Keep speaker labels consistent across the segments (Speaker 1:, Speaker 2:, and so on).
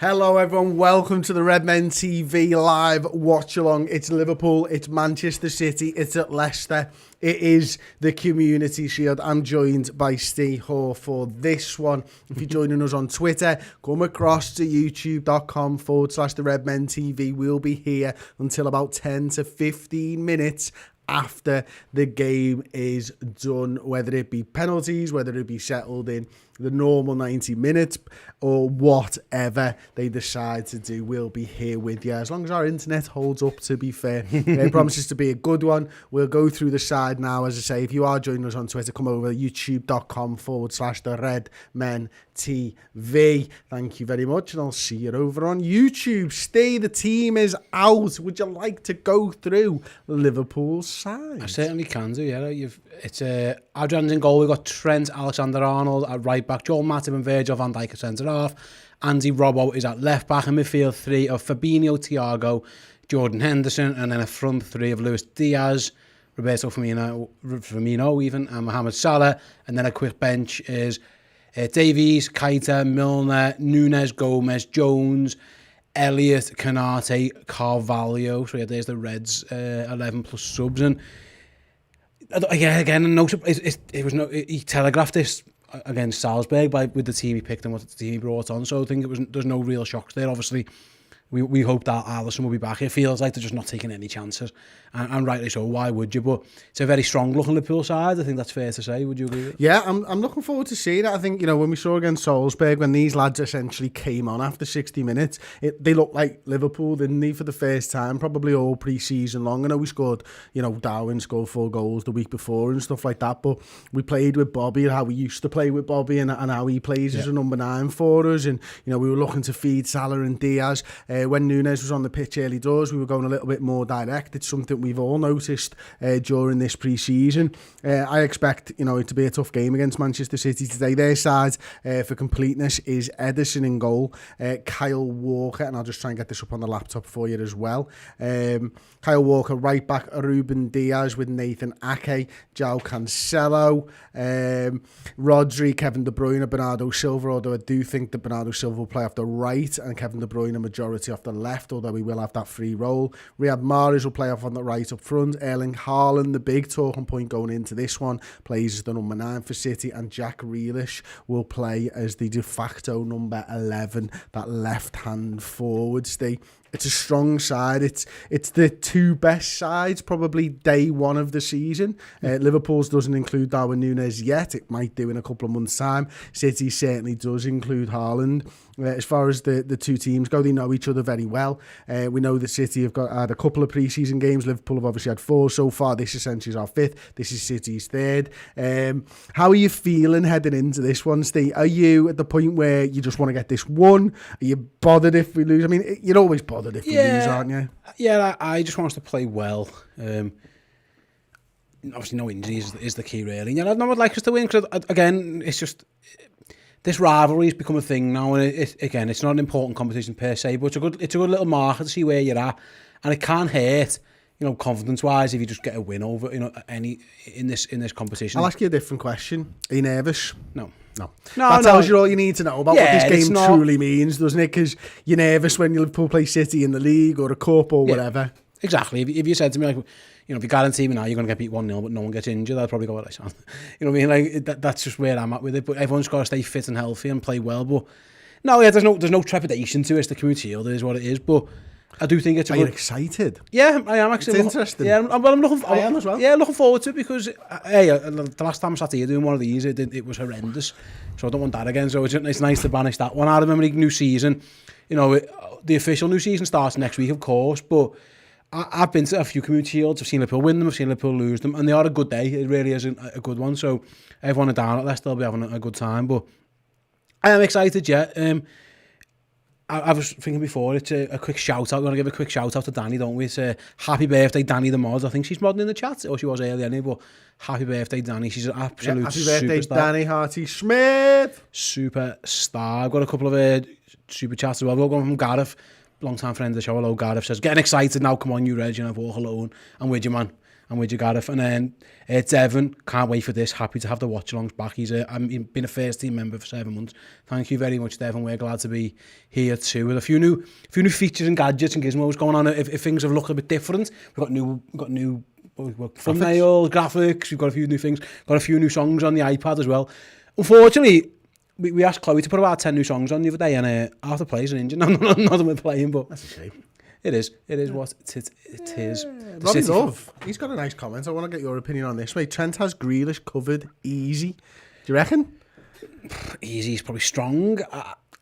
Speaker 1: Hello everyone, welcome to the Redmen TV live watch-along. It's Liverpool, it's Manchester City, it's at Leicester. It is the Community Shield. I'm joined by Steve Hoare for this one. If you're joining us on Twitter, come across to youtube.com/the Redmen TV. We'll be here until about 10 to 15 minutes after the game is done, whether it be penalties, whether it be settled in the normal 90 minutes or whatever they decide to do. We'll be here with you as long as our internet holds up, to be fair. It promises to be a good one. We'll go through the side now. As I say, if you are joining us on Twitter, come over to youtube.com/the Redmen TV. Thank you very much, and I'll see you over on YouTube. Stay, the team is out. Would you like to go through Liverpool's side?
Speaker 2: I certainly can do, yeah. It's Adrian's in goal. We've got Trent Alexander-Arnold at right back, Joel Matip and Virgil van Dijk at centre-half. Andy Robbo is at left back, and midfield three of Fabinho, Thiago, Jordan Henderson, and then a front three of Luis Diaz, Roberto Firmino even, and Mohamed Salah. And then a quick bench is Davies, Keita, Milner, Nunes, Gomez, Jones, Elliott, Konate, Carvalho. So yeah, there's the Reds 11 plus subs. And again, he telegraphed this against Salzburg with the team he picked and what the team he brought on. So I think there's no real shocks there. Obviously, we hope that Alisson will be back. It feels like they're just not taking any chances, and rightly so. Why would you? But it's a very strong looking Liverpool side. I think that's fair to say. Would you agree with it?
Speaker 1: Yeah, I'm looking forward to seeing it. I think, when we saw against Salzburg, when these lads essentially came on after 60 minutes, they looked like Liverpool, didn't they, for the first time, probably all pre-season long. I know we scored, Darwin scored 4 goals the week before and stuff like that, but we played with Bobby, how we used to play with Bobby, and how he plays as a number 9 for us. And, we were looking to feed Salah and Diaz. When Nunes was on the pitch early doors, we were going a little bit more direct. It's something we've all noticed during this pre-season. I expect, it to be a tough game against Manchester City today. Their side, for completeness, is Ederson in goal, Kyle Walker, and I'll just try and get this up on the laptop for you as well. Kyle Walker, right back, Ruben Diaz with Nathan Ake, João Cancelo, Rodri, Kevin De Bruyne, Bernardo Silva, although I do think that Bernardo Silva will play off the right and Kevin De Bruyne a majority off the left, although we will have that free role. Riyad Mahrez will play off on the right up front. Erling Haaland, the big talking point going into this one, plays as the number 9 for City, and Jack Grealish will play as the de facto number 11, that left-hand forward. It's a strong side. It's the 2 best sides probably day one of the season. Liverpool's doesn't include Darwin Núñez yet. It might do in a couple of months' time. City certainly does include Haaland. As far as the 2 teams go, they know each other very well. We know that City have had a couple of pre-season games. Liverpool have obviously had 4 so far. This essentially is our 5th. This is City's 3rd. How are you feeling heading into this one, Steve? Are you at the point where you just want to get this one? Are you bothered if we lose? I mean, you're always bothered if we lose, aren't you?
Speaker 2: Yeah, I just want us to play well. Obviously, no injuries is the key, really. And I would like us to win because, again, it's just this rivalry has become a thing now, and it's not an important competition per se, but it's a good little marker to see where you're at, and it can hurt, confidence-wise, if you just get a win over, any in this competition.
Speaker 1: I'll ask you a different question. Are you nervous?
Speaker 2: No.
Speaker 1: That tells you all you need to know about what this game truly means, doesn't it? Because you're nervous when Liverpool play City in the league or a cup or whatever.
Speaker 2: Exactly. If you said to me, like, if you guarantee me now you're going to get beat 1-0, but no one gets injured, I'd probably go, I sound. You know what I mean? Like that's just where I'm at with it. But everyone's got to stay fit and healthy and play well. But no, there's no trepidation to it. It's the Community Shield. It is what it is. But I do think it's.
Speaker 1: Are you excited?
Speaker 2: Yeah, I am actually.
Speaker 1: It's interesting.
Speaker 2: Yeah, I'm looking.
Speaker 1: I am as well.
Speaker 2: Yeah, looking forward to it because the last time I sat here doing one of these, it was horrendous. So I don't want that again. So it's nice to banish that one. I remember the new season. The official new season starts next week, of course. But I've been to a few Community Shields. I've seen Liverpool win them. I've seen Liverpool lose them, and they are a good day. It really is a good one. So everyone down at Leicester will be having a good time. But I am excited. Yeah. I was thinking before, it's a quick shout out. We're going to give a quick shout out to Danny, don't we? It's a happy birthday, Danny the mod. I think she's modding in the chat, or she was earlier anyway, but happy birthday, Danny. She's an absolute
Speaker 1: happy birthday,
Speaker 2: superstar.
Speaker 1: Danny Harty-Smith.
Speaker 2: Superstar. I've got a couple of super chats as well. We've got one from Gareth, long time friend of the show. Hello, Gareth. Says, getting excited now. Come on, you Reg. Walk alone. I'm with you, man. I'm with you, Gareth. And then Devon, can't wait for this. Happy to have the watch-alongs back. He's been a first team member for 7 months. Thank you very much, Devon. We're glad to be here too. With a few new features and gadgets and gizmos going on. If things have looked a bit different, we've got new thumbnails, graphics. We've got a few new things. Got a few new songs on the iPad as well. Unfortunately, we asked Chloe to put about 10 new songs on the other day, and half the players are injured. Not that we're playing, but
Speaker 1: that's a shame.
Speaker 2: It is what it is.
Speaker 1: Robbie Love, he's got a nice comment. I want to get your opinion on this. Mate, Trent has Grealish covered easy. Do you reckon?
Speaker 2: Easy is probably strong.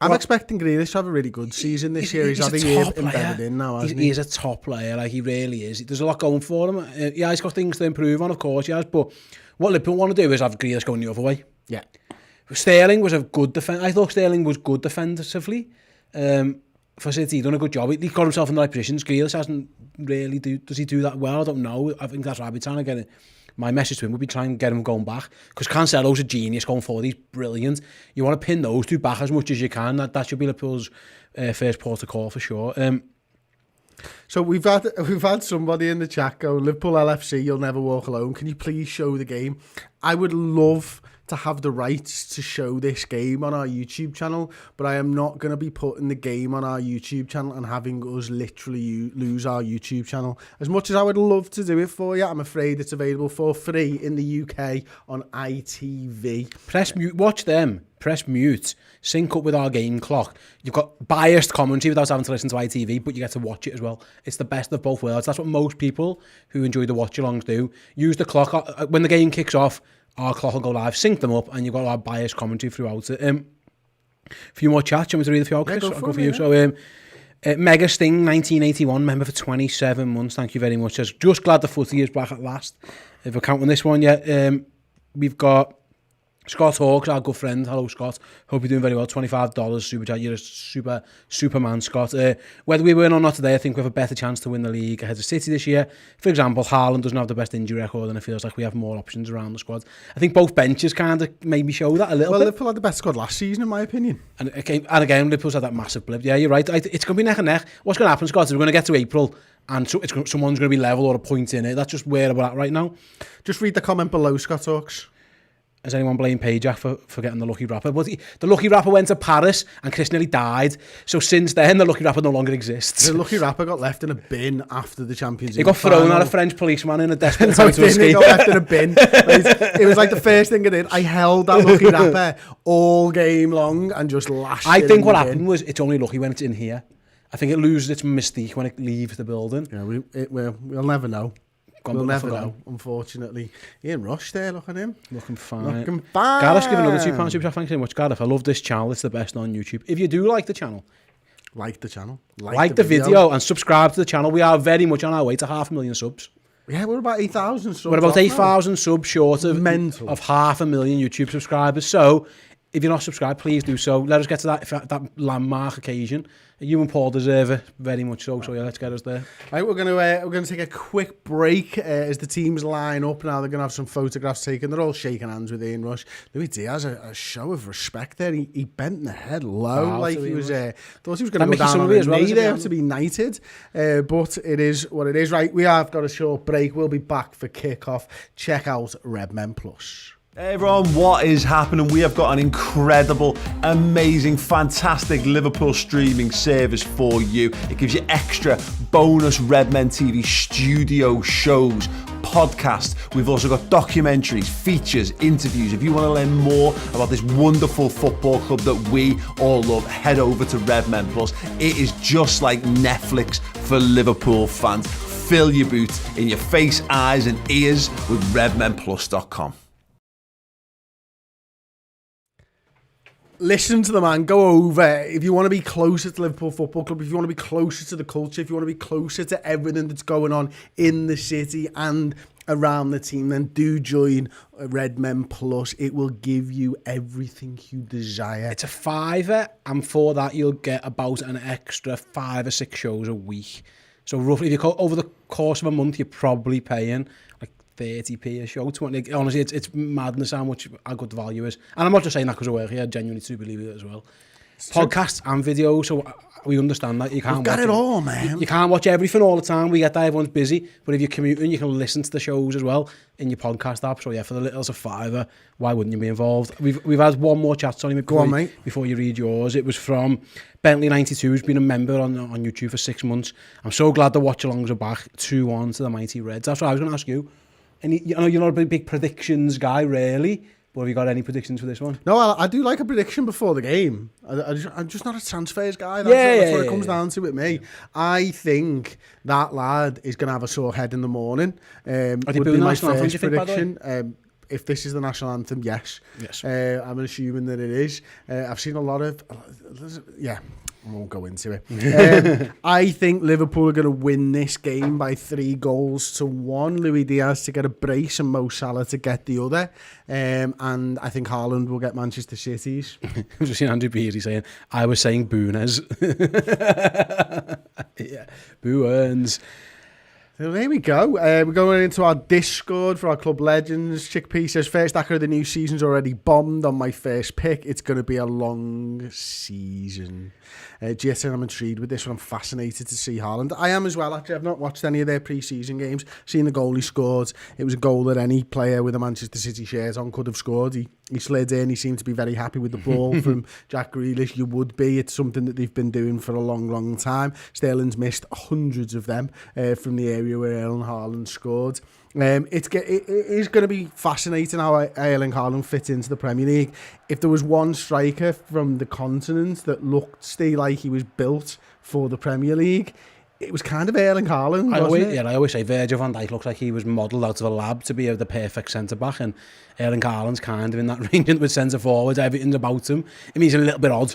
Speaker 1: I'm expecting Grealish to have a really good season this year. He's having it embedded in now, hasn't he?
Speaker 2: He's a top player, like he really is. There's a lot going for him. Yeah, he's got things to improve on, of course he has, but what Liverpool want to do is have Grealish going the other way.
Speaker 1: Yeah.
Speaker 2: Sterling was a good defender. I thought Sterling was good defensively. For City, he done a good job. He got himself in the right positions. Grealish hasn't really does he do that well? I don't know. I think that's why I'll be trying to get it. My message to him would be trying to get him going back, because Cancelo's a genius going forward. He's brilliant. You want to pin those two back as much as you can. That should be Liverpool's first port of call for sure.
Speaker 1: So we've had somebody in the chat go, Liverpool LFC, you'll never walk alone. Can you please show the game? I would love to have the rights to show this game on our YouTube channel, but I am not going to be putting the game on our YouTube channel and having us literally lose our YouTube channel. As much as I would love to do it for you, I'm afraid it's available for free in the UK on ITV.
Speaker 2: Press mute, watch them. Press mute, sync up with our game clock. You've got biased commentary without having to listen to ITV, but you get to watch it as well. It's the best of both worlds. That's what most people who enjoy the watch-alongs do. Use the clock. When the game kicks off, our clock will go live, sync them up, and you've got our biased commentary throughout it. A few more chats. Do you want me to read a few out, Chris?
Speaker 1: Yeah,
Speaker 2: I'll go for you. So, Mega Sting, 1981, member for 27 months. Thank you very much. Says, just glad the footy is back at last. If we're counting this one yet, we've got Scott Hawks, our good friend. Hello, Scott. Hope you're doing very well. $25 super chat. You're a superman, Scott. Whether we win or not today, I think we have a better chance to win the league ahead of City this year. For example, Haaland doesn't have the best injury record, and it feels like we have more options around the squad. I think both benches kind of maybe show that a little bit.
Speaker 1: Well, Liverpool had the best squad last season, in my opinion.
Speaker 2: And again, Liverpool's had that massive blip. Yeah, you're right. It's going to be neck and neck. What's going to happen, Scott, is we're going to get to April, and someone's going to be level or a point in it. That's just where we're at right now.
Speaker 1: Just read the comment below, Scott Hawks.
Speaker 2: Has anyone blamed Pajak for getting the lucky rapper? But the lucky rapper went to Paris and Chris nearly died. So since then, the lucky rapper no longer exists.
Speaker 1: The lucky rapper got left in a bin after the Champions League.
Speaker 2: He got thrown at a French policeman in a desperate
Speaker 1: time
Speaker 2: to escape.
Speaker 1: He got left in a bin. It was like the first thing I did. I held that lucky rapper all game long and just lashed
Speaker 2: I think what happened was it's only lucky when it's in here. I think it loses its mystique when it leaves the building.
Speaker 1: Yeah, we'll never know. We'll never know, unfortunately. Ian Rush there, look at him.
Speaker 2: Looking fine.
Speaker 1: Gareth's
Speaker 2: giving another £2 super chat. Thanks very much, Gareth. I love this channel. It's the best on YouTube. If you do like the channel,
Speaker 1: like the channel.
Speaker 2: Like the video and subscribe to the channel. We are very much on our way to 500,000 subs.
Speaker 1: Yeah, we're about 8,000 subs.
Speaker 2: We're about 8,000 subs short of 500,000 YouTube subscribers. So, if you're not subscribed, please do so. Let us get to that landmark occasion. You and Paul deserve it very much so. So yeah, let's get us there.
Speaker 1: Right, we're gonna take a quick break as the teams line up now. They're gonna have some photographs taken. They're all shaking hands with Ian Rush. Louis Diaz, a show of respect there. He bent the head low, like he was thought he was gonna go down on his knee there to be knighted. But it is what it is. Right, we have got a short break. We'll be back for kickoff. Check out Redmen Plus.
Speaker 3: Hey everyone, what is happening? We have got an incredible, amazing, fantastic Liverpool streaming service for you. It gives you extra bonus Redmen TV studio shows, podcasts. We've also got documentaries, features, interviews. If you want to learn more about this wonderful football club that we all love, head over to Redmen Plus. It is just like Netflix for Liverpool fans. Fill your boots in your face, eyes and ears with redmenplus.com.
Speaker 1: Listen to the man, go over. If you want to be closer to Liverpool Football Club, if you want to be closer to the culture, if you want to be closer to everything that's going on in the city and around the team, then do join Redmen Plus. It will give you everything you desire.
Speaker 2: It's a £5, and for that you'll get about an extra 5 or 6 shows a week. So roughly, if you go over the course of a month, you're probably paying like 30p a show. 20. Honestly, it's madness how good the value is. And I'm not just saying that because I work here. I genuinely do believe it as well. Podcasts and videos. So we understand that. You can't
Speaker 1: got
Speaker 2: watch
Speaker 1: it all, man.
Speaker 2: You can't watch everything all the time. We get that, everyone's busy. But if you're commuting, you can listen to the shows as well in your podcast app. So yeah, for the littles of £5, why wouldn't you be involved? We've had one more chat, sorry,
Speaker 1: Go on, mate.
Speaker 2: Before you read yours. It was from Bentley92, who's been a member on YouTube for 6 months. I'm so glad the watch-alongs are back 2-1 to the mighty Reds. That's what I was going to ask you. And you know, you're not a big predictions guy, really. But have you got any predictions for this one?
Speaker 1: No, I do like a prediction before the game. I'm just not a transfers guy. That's what it comes down to with me. I think that lad is going to have a sore head in the morning. Would be my first prediction. If this is the national anthem, yes. I'm assuming that it is. I've seen a lot of... Yeah, I won't go into it. I think Liverpool are going to win this game by 3-1. Luis Diaz to get a brace and Mo Salah to get the other. And I think Haaland will get Manchester City's.
Speaker 2: I've just seen Andrew Beery saying, I was saying Booners. Yeah, Boo earns.
Speaker 1: So there we go. We're going into our Discord for our club legends. Chickpea says, first acre of the new season's already bombed on my first pick. It's going to be a long season. GSN, I'm intrigued with this one. I'm fascinated to see Haaland. I am as well, actually. I've not watched any of their pre-season games. Seen the goal he scored. It was a goal that any player with a Manchester City shirt on could have scored. He slid in. He seemed to be very happy with the ball from Jack Grealish. You would be. It's something that they've been doing for a long, long time. Sterling's missed hundreds of them from the area where Erling Haaland scored. It is going to be fascinating how Erling Haaland fits into the Premier League. If there was one striker from the continent that looked still like he was built for the Premier League, it was kind of Erling Haaland,
Speaker 2: I always say Virgil van Dijk looks like he was modelled out of a lab to be the perfect centre-back, and Erling Haaland's kind of in that range with centre-forwards, everything about him. I mean, he's a little bit odd.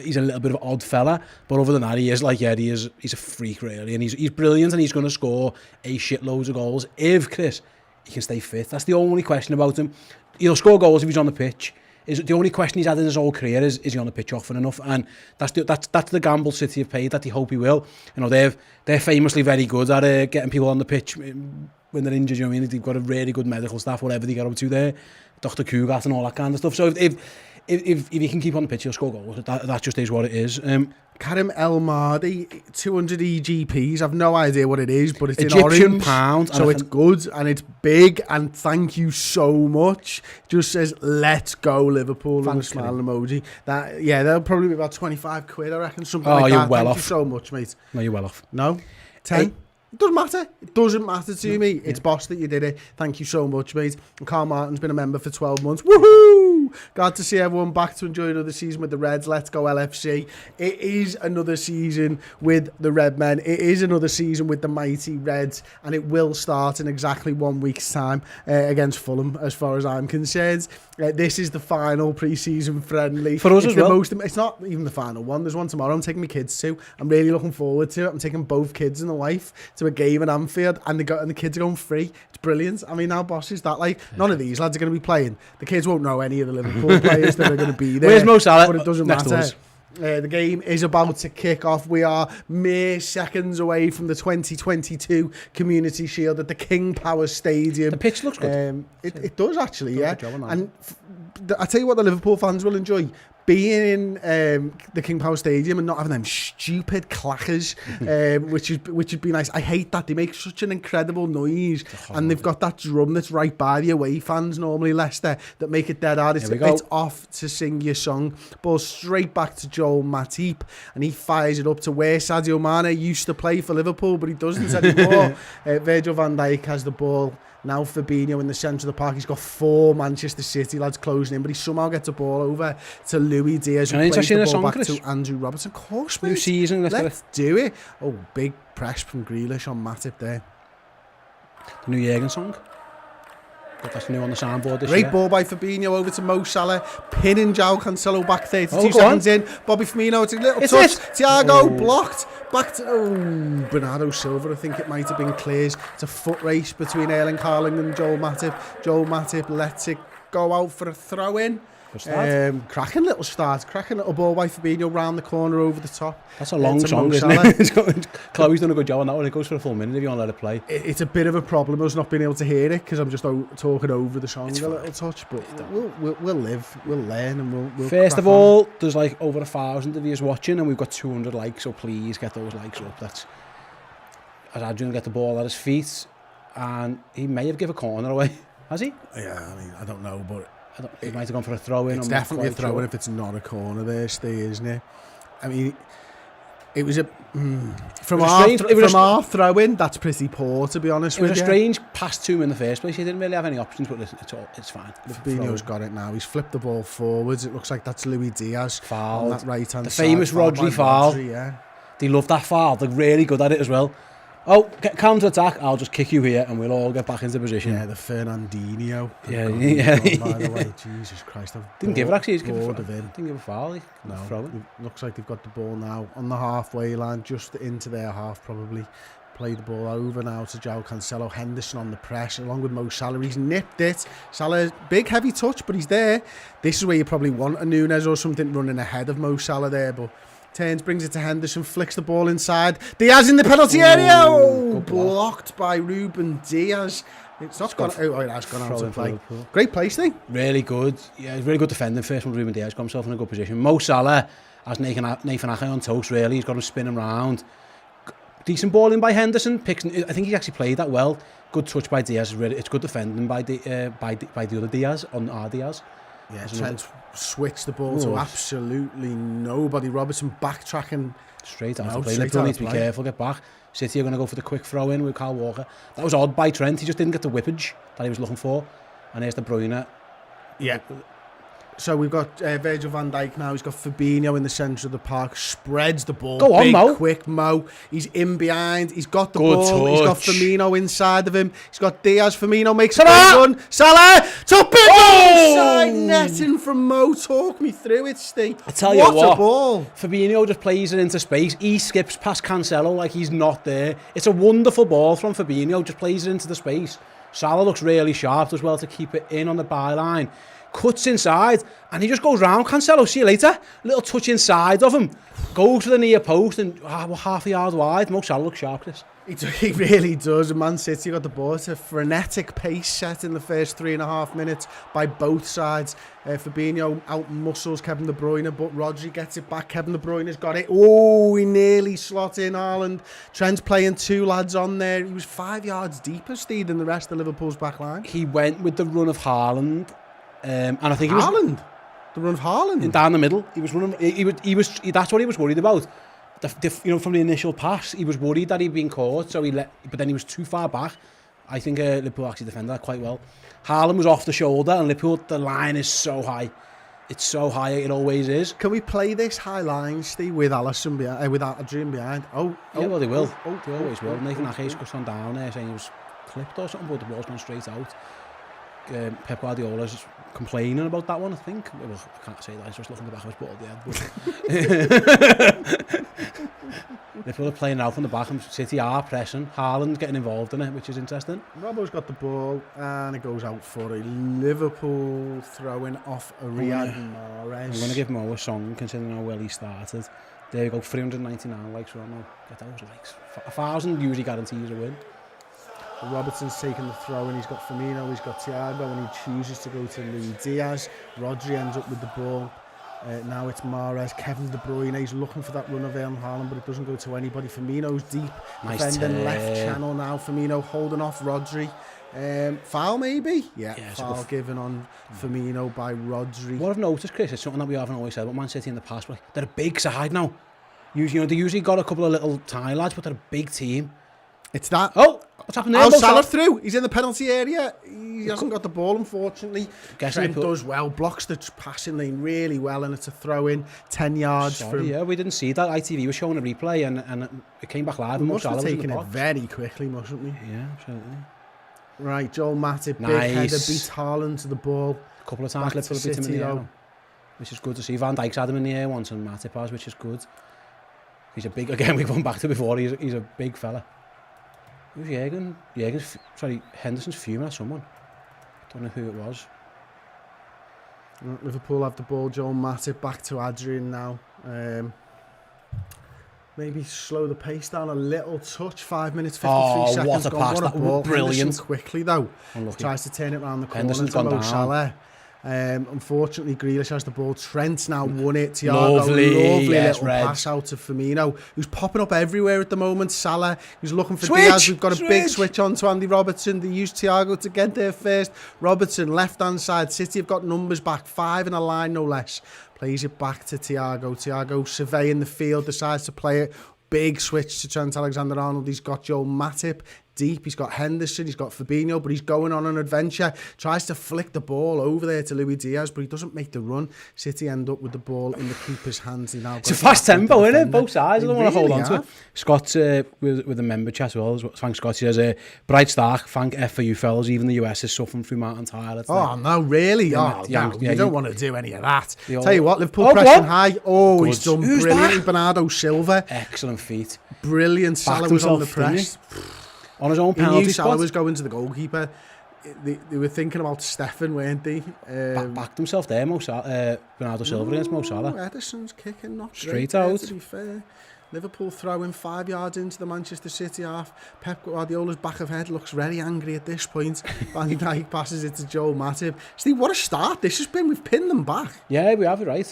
Speaker 2: He's a little bit of an odd fella, but other than that, he's a freak, really, and he's brilliant, and he's going to score a shitloads of goals if, Chris, he can stay fit. That's the only question about him. He'll score goals if he's on the pitch. The only question he's had in his whole career is he on the pitch often enough? And that's the gamble City have paid, that they hope he will. You know, they're famously very good at getting people on the pitch when they're injured. You know what I mean? They've got a really good medical staff, whatever they get up to there, Dr. Kugat and all that kind of stuff. So if he can keep on the pitch, he'll score goals. That just is what it is.
Speaker 1: Karim El Mahdi, 200 EGPs. I've no idea what it is, but it's
Speaker 2: Egyptian
Speaker 1: in orange,
Speaker 2: pound,
Speaker 1: so it's good and it's big. And thank you so much. Just says, "Let's go Liverpool" and a smile emoji. That'll probably be about 25 quid, I reckon. Something like that.
Speaker 2: You're well
Speaker 1: thank
Speaker 2: off.
Speaker 1: You so much, mate.
Speaker 2: No, you're well off.
Speaker 1: No, 10. It doesn't matter. It doesn't matter to me. It's boss that you did it. Thank you so much, mate. And Carl Martin's been a member for 12 months. Woohoo! Glad to see everyone back to enjoy another season with the Reds. Let's go LFC. It is another season with the Redmen. It is another season with the mighty Reds. And it will start in exactly 1 week's time against Fulham, as far as I'm concerned. This is the final pre-season friendly.
Speaker 2: For us as well.
Speaker 1: It's not even the final one. There's one tomorrow. I'm taking my kids to. I'm really looking forward to it. I'm taking both kids and the wife to a game at Anfield, and the kids are going free. It's brilliant. I mean, how boss is that? Like, none of these lads are going to be playing. The kids won't know any of the Liverpool players that are going to be there.
Speaker 2: Where's Mo Salah?
Speaker 1: But it doesn't matter. The game is about to kick off. We are mere seconds away from the 2022 Community Shield at the King Power Stadium.
Speaker 2: The pitch looks good.
Speaker 1: It does actually, yeah. And I tell you what, the Liverpool fans will enjoy being in the King Power Stadium and not having them stupid clackers, which would be nice. I hate that. They make such an incredible noise, and they've got that drum that's right by the away fans, normally Leicester, that make it dead hard. It's off to sing your song. Ball straight back to Joel Matip, and he fires it up to where Sadio Mane used to play for Liverpool, but he doesn't anymore. Virgil van Dijk has the ball. Now Fabinho in the centre of the park. He's got 4 Manchester City lads closing in, but he somehow gets the ball over to Luis Diaz, who plays the ball back to Andrew Robertson. Of course, mate.
Speaker 2: New season.
Speaker 1: Let's do it. Oh, big press from Grealish on Matip there.
Speaker 2: The new Jürgen song. That's new on the soundboard this
Speaker 1: Great
Speaker 2: year.
Speaker 1: ball by Fabinho over to Mo Salah. Pinning João Cancelo back 32 seconds in. Bobby Firmino, it's a little touch. Thiago blocked. Back to Bernardo Silva, I think it might have been clears. It's a foot race between Erling Haaland and Joel Matip. Joel Matip lets it go out for a throw in.
Speaker 2: Good start.
Speaker 1: Cracking little start, cracking little ball by Fabinho round the corner over the top.
Speaker 2: That's a long
Speaker 1: to
Speaker 2: song,
Speaker 1: Mo
Speaker 2: isn't
Speaker 1: Salah.
Speaker 2: it? Chloe's done a good job on that one. It goes for a full minute if you want to let it play.
Speaker 1: It's a bit of a problem us not being able to hear it because I'm just talking over the song a little touch, but we'll live, we'll learn, and we'll
Speaker 2: First
Speaker 1: crack
Speaker 2: of all, there's like over 1,000 of you watching, and we've got 200 likes, so please get those likes up. That's as Adrian get the ball at his feet, and he may have given a corner away. Has he?
Speaker 1: Yeah, I mean, I don't know, but
Speaker 2: He might have gone for a throw-in.
Speaker 1: it's definitely a throw-in if it's not a corner there, Steve, isn't it? I mean, it was a... From our throw-in, that's pretty poor, to be honest with you.
Speaker 2: It was a strange pass to him in the first place. He didn't really have any options, but it's fine.
Speaker 1: Fabinho's got it now. He's flipped the ball forwards. It looks like that's Luis Diaz
Speaker 2: fouled.
Speaker 1: On that right-hand side.
Speaker 2: The famous Rodri foul.
Speaker 1: Yeah.
Speaker 2: They love that foul. They're really good at it as well. Oh, counter-attack. I'll just kick you here and we'll all get back into position.
Speaker 1: Yeah, the Fernandinho.
Speaker 2: Yeah.
Speaker 1: By the way, Jesus Christ.
Speaker 2: Didn't give it actually.
Speaker 1: Didn't
Speaker 2: give a foul.
Speaker 1: No. Looks like they've got the ball now on the halfway line, just into their half probably. Play the ball over now to João Cancelo. Henderson on the press along with Mo Salah. He's nipped it. Salah, big heavy touch, but he's there. This is where you probably want a Núñez or something running ahead of Mo Salah there, but turns, brings it to Henderson, flicks the ball inside. Diaz in the penalty area. Blocked by Ruben Diaz. It's not gone. Oh, it has gone out of play. Great place, thing.
Speaker 2: Really good. Yeah, really good defending first when Ruben Diaz got himself in a good position. Mo Salah has Nathan Ake on toast, really. He's got him spinning round. Decent ball in by Henderson. I think he actually played that well. Good touch by Diaz. It's good defending by the other Diaz on our Diaz.
Speaker 1: Yeah, Trent switched the ball to absolutely nobody. Robertson backtracking
Speaker 2: straight out of play. Liverpool need to be careful, get back. City are going to go for the quick throw in with Kyle Walker. That was odd by Trent. He just didn't get the whippage that he was looking for. And here's De Bruyne.
Speaker 1: Yeah. So we've got Virgil van Dijk now. He's got Fabinho in the centre of the park. Spreads the ball.
Speaker 2: Go on,
Speaker 1: big,
Speaker 2: Mo.
Speaker 1: Quick Mo. He's in behind. He's got the ball. He's got Firmino inside of him. He's got Diaz. Firmino makes a big run. Salah to big inside netting from Mo. Talk me through it, Steve.
Speaker 2: I tell you what.
Speaker 1: What a ball.
Speaker 2: Fabinho just plays it into space. He skips past Cancelo like he's not there. It's a wonderful ball from Fabinho. Just plays it into the space. Salah looks really sharp as well to keep it in on the byline. Cuts inside and he just goes round Cancelo, see you later. Little touch inside of him, goes to the near post and half a yard wide. Mo Salah looks sharp this.
Speaker 1: He really does. And Man City got the ball. It's a frenetic pace set in the first 3.5 minutes by both sides. Fabinho out-muscles Kevin De Bruyne, but Rodri gets it back. Kevin De Bruyne's got it. Oh, he nearly slot in Haaland. Trent's playing two lads on there. He was 5 yards deeper, Steve, than the rest of Liverpool's back line.
Speaker 2: He went with the run of Haaland. And I think
Speaker 1: Haaland? The run of Haaland?
Speaker 2: Down the middle. He was running. That's what he was worried about. From the initial pass, he was worried that he'd been caught, but then he was too far back. I think Liverpool actually defended that quite well. Haaland was off the shoulder, and Liverpool, the line is so high. It's so high, it always is.
Speaker 1: Can we play this high line, Steve, with Alisson behind, with Adrian behind?
Speaker 2: Yeah, well, they will. They always will. Nathan Ake's just gone down there saying he was clipped or something, but the ball's gone straight out. Pep Guardiola's complaining about that one, I think. Well, I can't say that, he's just looking at the back of his ball at the end. Liverpool are playing out from the back and City are pressing. Haaland's getting involved in it, which is interesting.
Speaker 1: Robbo's got the ball and it goes out for a Liverpool throwing off a Riyad Mahrez.
Speaker 2: I'm going to give Mo a song considering how well he started. There you go, 399 likes right now. Get those likes. 1,000 usually guarantees a win.
Speaker 1: Robertson's taking the throw and he's got Firmino, he's got Thiago and he chooses to go to Luis Diaz. Rodri ends up with the ball. Now it's Mahrez, Kevin De Bruyne, he's looking for that run of Haaland, but it doesn't go to anybody. Firmino's deep, defending left channel now. Firmino holding off Rodri. Foul maybe? Yeah, foul given on Firmino by Rodri.
Speaker 2: What I've noticed, Chris, is something that we haven't always said about Man City in the past, but they're a big side now. They usually got a couple of little tiny lads, but they're a big team.
Speaker 1: It's that.
Speaker 2: Oh, what's happened there?
Speaker 1: Salah through. He's in the penalty area. He hasn't got the ball, unfortunately. Trent does well, blocks the passing lane really well, and it's a throw in 10 yards from.
Speaker 2: Yeah, we didn't see that. ITV was showing a replay, and it came back live.
Speaker 1: We must have taken it very quickly, mustn't we?
Speaker 2: Yeah, absolutely.
Speaker 1: Right, Joel Matip, big header, beats Haaland to the ball.
Speaker 2: A couple of times, Liverpool beat him in the air, which is good to see. Van Dijk's had him in the air once, and Matip has, which is good. He's a big. Again, we've gone back to before. He's a big fella. Who's Henderson's fuming at someone. Don't know who it was.
Speaker 1: Liverpool have the ball. Joel Matip back to Adrian now. Maybe slow the pace down a little touch. 5 minutes, 53 seconds.
Speaker 2: What a pass.
Speaker 1: What a ball.
Speaker 2: Brilliant.
Speaker 1: Henderson quickly, though.
Speaker 2: Unlucky.
Speaker 1: Tries to turn it around the corner.
Speaker 2: Henderson's
Speaker 1: to
Speaker 2: gone
Speaker 1: Mo
Speaker 2: down.
Speaker 1: Salah. Unfortunately, Grealish has the ball. Trent's now won it. Thiago,
Speaker 2: Lovely, yes,
Speaker 1: little
Speaker 2: Reds.
Speaker 1: pass out to Firmino, who's popping up everywhere at the moment. Salah, who's looking for
Speaker 2: Switch!
Speaker 1: Diaz. We've got a big switch on to Andy Robertson. They used Thiago to get there first. Robertson, left-hand side. City have got numbers back. 5 in a line, no less. Plays it back to Thiago. Thiago surveying the field, decides to play it. Big switch to Trent Alexander-Arnold. He's got Joel Matip deep. He's got Henderson. He's got Fabinho, but he's going on an adventure. Tries to flick the ball over there to Luis Diaz, but he doesn't make the run. City end up with the ball in the keeper's hands.
Speaker 2: It's a fast tempo, isn't it? Both sides. I don't want to hold on to it.
Speaker 1: have.
Speaker 2: Scott, with the member chat as well, thanks Scott. He says, Bright Stark, thank F for you fellas. Even the US is suffering through Martin Tyler.
Speaker 1: Oh, no, really?
Speaker 2: Yeah,
Speaker 1: You don't want to do any of that.
Speaker 2: The
Speaker 1: Tell you what, Liverpool
Speaker 2: Oh,
Speaker 1: pressing
Speaker 2: what?
Speaker 1: high. Oh,
Speaker 2: Good.
Speaker 1: he's done
Speaker 2: Who's
Speaker 1: brilliantly.
Speaker 2: that?
Speaker 1: Bernardo Silva.
Speaker 2: Excellent feat.
Speaker 1: Brilliant. Salah was on the
Speaker 2: himself, didn't
Speaker 1: press.
Speaker 2: On his own
Speaker 1: He knew
Speaker 2: penalty
Speaker 1: Salah
Speaker 2: spot.
Speaker 1: was going to the goalkeeper. They were thinking about Stefan, weren't they?
Speaker 2: Backed himself there, Bernardo Silva against Mo Salah.
Speaker 1: Ederson's kicking not
Speaker 2: Straight
Speaker 1: great there,
Speaker 2: out.
Speaker 1: to be fair. Liverpool throwing 5 yards into the Manchester City half. Pep Guardiola's back of head looks very angry at this point. Van Dijk passes it to Joel Matip. Steve, what a start this has been. We've pinned them back.
Speaker 2: Yeah, we have it right.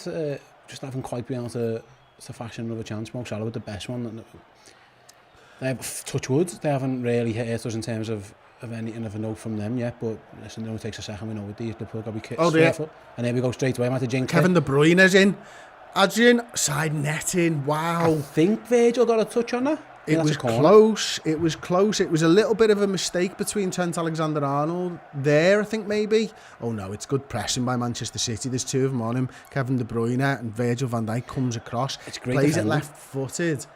Speaker 2: Just haven't quite been able to fashion another chance. Mo Salah with the best one. They have, touch wood, they haven't really hit us in terms of anything of a note from them yet, but listen, it only takes a second, we know with these, Liverpool got to be careful. And here we go straight away, might have jinx
Speaker 1: Kevin De Bruyne's in. Adrian, side netting, wow.
Speaker 2: I think Virgil got a touch on that.
Speaker 1: It was close. It was close. It was a little bit of a mistake between Trent Alexander-Arnold there, I think, maybe. Oh, no, it's good pressing by Manchester City. There's 2 of them on him. Kevin De Bruyne and Virgil van Dijk comes across.
Speaker 2: It's great
Speaker 1: plays
Speaker 2: defending.
Speaker 1: it left-footed.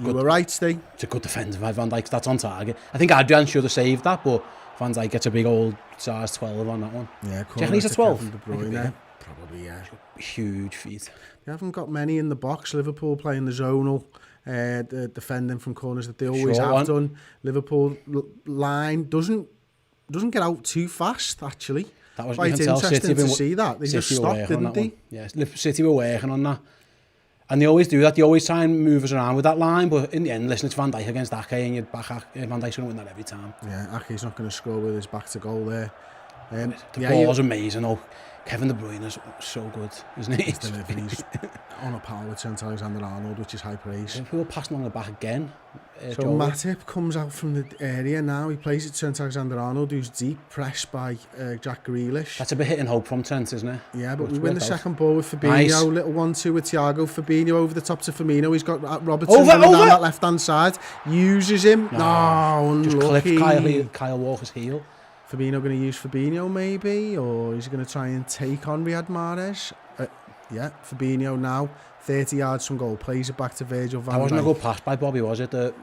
Speaker 1: You were right, Steve.
Speaker 2: It's a good defender by Van Dijk. That's on target. I think Adrian should have saved that, but Van Dijk gets a big old size 12 on that one.
Speaker 1: Yeah,
Speaker 2: Do you reckon he's a 12?
Speaker 1: Kevin De Bruyne. Probably, yeah.
Speaker 2: Huge feat.
Speaker 1: They haven't got many in the box. Liverpool playing the zonal, the defending from corners that they always have done. Liverpool line doesn't get out too fast, actually.
Speaker 2: That was
Speaker 1: quite interesting to see that. They just stopped, didn't they?
Speaker 2: Yes, City were working on that. And they always do that. They always try and move us around with that line, but in the end, listen, it's Van Dijk against Ake, and you're back. Van Dijk's going to win that every time.
Speaker 1: Yeah, Ake's not going to score with his back to goal there.
Speaker 2: The ball's amazing. Oh, Kevin De Bruyne is so good, isn't he?
Speaker 1: He's delivering. He's on a par with Trent Alexander-Arnold, which is high praise.
Speaker 2: People passing along the back again.
Speaker 1: So Matip comes out from the area now. He plays it to Trent Alexander-Arnold, who's deep, pressed by Jack Grealish.
Speaker 2: That's a bit hitting hope from Trent, isn't it?
Speaker 1: Yeah, but we win the second ball with Fabinho.
Speaker 2: Nice.
Speaker 1: Little 1-2 with Thiago. Fabinho over the top to Firmino. He's got Robertson
Speaker 2: Over!
Speaker 1: down that left-hand side. Uses him. No,
Speaker 2: just
Speaker 1: unlucky.
Speaker 2: clipped Kyle Walker's heel.
Speaker 1: Fabinho going to use Fabinho maybe, or is he going to try and take on Riyad Mahrez? Yeah, Fabinho now, 30 yards from goal, plays it back to Virgil van Dijk.
Speaker 2: That wasn't a good pass by Bobby, was it? It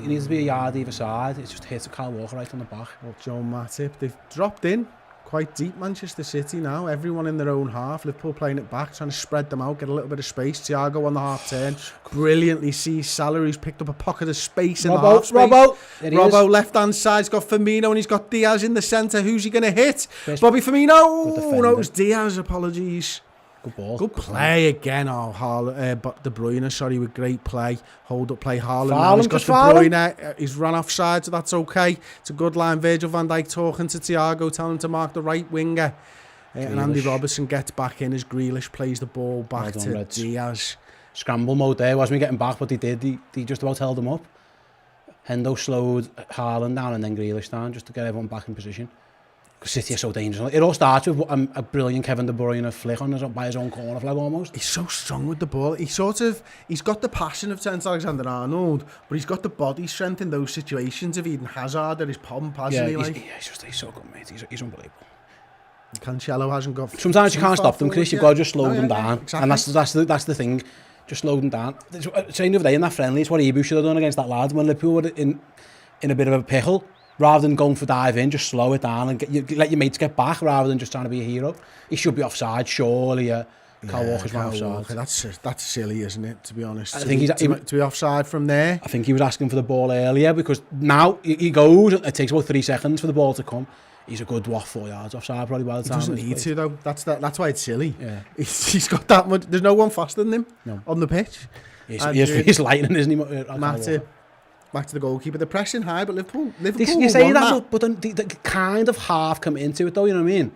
Speaker 2: needs to be a yard either side. It just hits Kyle Walker right on the back.
Speaker 1: Well, Joe Matip, they've dropped in quite deep, Manchester City now. Everyone in their own half. Liverpool playing it back, trying to spread them out, get a little bit of space. Thiago on the half turn, brilliantly sees Salah, who's picked up a pocket of space in the half space. Robbo left-hand side's got Firmino and he's got Diaz in the centre. Who's he going to hit? Bobby Firmino. Oh, no, it was Diaz, apologies.
Speaker 2: Good ball.
Speaker 1: Good play again. But De Bruyne, sorry, with great play. Hold up play. Haaland. He's got De Bruyne. He's run offside, so that's okay. It's a good line. Virgil van Dijk talking to Thiago, telling him to mark the right winger. And Andy Robertson gets back in as Grealish plays the ball back to Diaz.
Speaker 2: Scramble mode there. Wasn't getting back, but he did. He just about held him up. Hendo slowed Haaland down and then Grealish down just to get everyone back in position. City are so dangerous. It all starts with a brilliant Kevin De Bruyne flick by his own corner flag almost.
Speaker 1: He's so strong with the ball. He's got the passion of Trent Alexander-Arnold, but he's got the body strength in those situations of Eden Hazard at his pump, hasn't he?
Speaker 2: He's so good, mate. He's unbelievable.
Speaker 1: Cancelo hasn't got...
Speaker 2: Sometimes you can't stop them, Chris. You've got to just slow them down.
Speaker 1: Exactly.
Speaker 2: And that's the thing. Just slow them down. Saying the other day in that friendly, it's what Ibu should have done against that lad when Liverpool were in a bit of a pickle. Rather than going for dive in, just slow it down and let your mates get back rather than just trying to be a hero. He should be offside, surely. Kyle Walker's not offside.
Speaker 1: That's silly, isn't it, to be honest?
Speaker 2: I think
Speaker 1: to be offside from there.
Speaker 2: I think he was asking for the ball earlier because now he goes, it takes about 3 seconds for the ball to come. he's a good 4 yards offside probably by the
Speaker 1: He
Speaker 2: time.
Speaker 1: doesn't need to though. That's why it's silly.
Speaker 2: Yeah.
Speaker 1: He's got that much. There's no one faster than him on the pitch.
Speaker 2: He's lightning, isn't he?
Speaker 1: Back to the goalkeeper. They're pressing high, but Liverpool
Speaker 2: You say that, but then they kind of half come into it though, you know what I mean?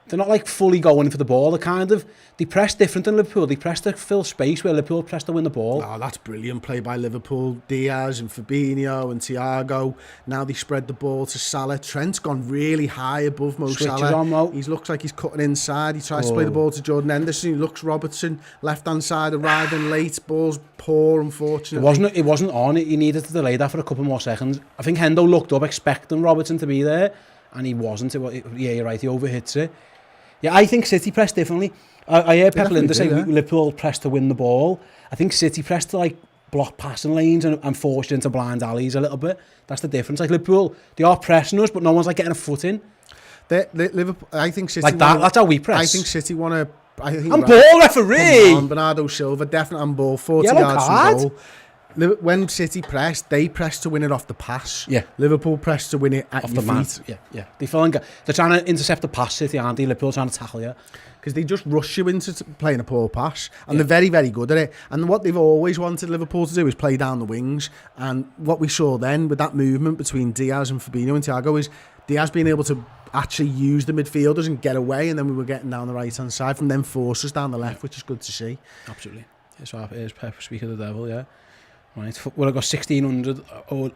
Speaker 2: They're not like fully going for the ball. They press different than Liverpool. They press to fill space where Liverpool press to win the ball.
Speaker 1: Oh, that's brilliant play by Liverpool. Diaz and Fabinho and Thiago. Now they spread the ball to Salah. Trent's gone really high above Mo Salah. He looks like he's cutting inside. He tries to play the ball to Jordan Henderson. He looks Robertson, left-hand side, arriving late. Ball's poor, unfortunately.
Speaker 2: It wasn't on. He needed to delay that for a couple more seconds. I think Hendo looked up expecting Robertson to be there, and he wasn't. Yeah, you're right. He overhits it. Yeah, I think City pressed differently. I heard Pep Linder say Liverpool pressed to win the ball. I think City pressed to like block passing lanes and force you into blind alleys a little bit. That's the difference. Like Liverpool, they are pressing us, but no one's like getting a foot in.
Speaker 1: Liverpool, I think City
Speaker 2: like that. That's how we press.
Speaker 1: I think City want to.
Speaker 2: And ball referee.
Speaker 1: Bernardo Silva definitely on ball. 40 yards from goal. When City press, they press to win it off the pass.
Speaker 2: Yeah.
Speaker 1: Liverpool press to win it at your feet.
Speaker 2: Yeah. They're trying to intercept the pass, City, aren't they? Liverpool trying to tackle you.
Speaker 1: Because they just rush you into playing a poor pass. And they're very, very good at it. And what they've always wanted Liverpool to do is play down the wings. And what we saw then with that movement between Diaz and Fabinho and Thiago is Diaz being able to actually use the midfielders and get away. And then we were getting down the right-hand side from them forces down the left, which is good to see.
Speaker 2: Absolutely. Here's Pep, speak of the devil, yeah. Right, well, I've got 1,600 or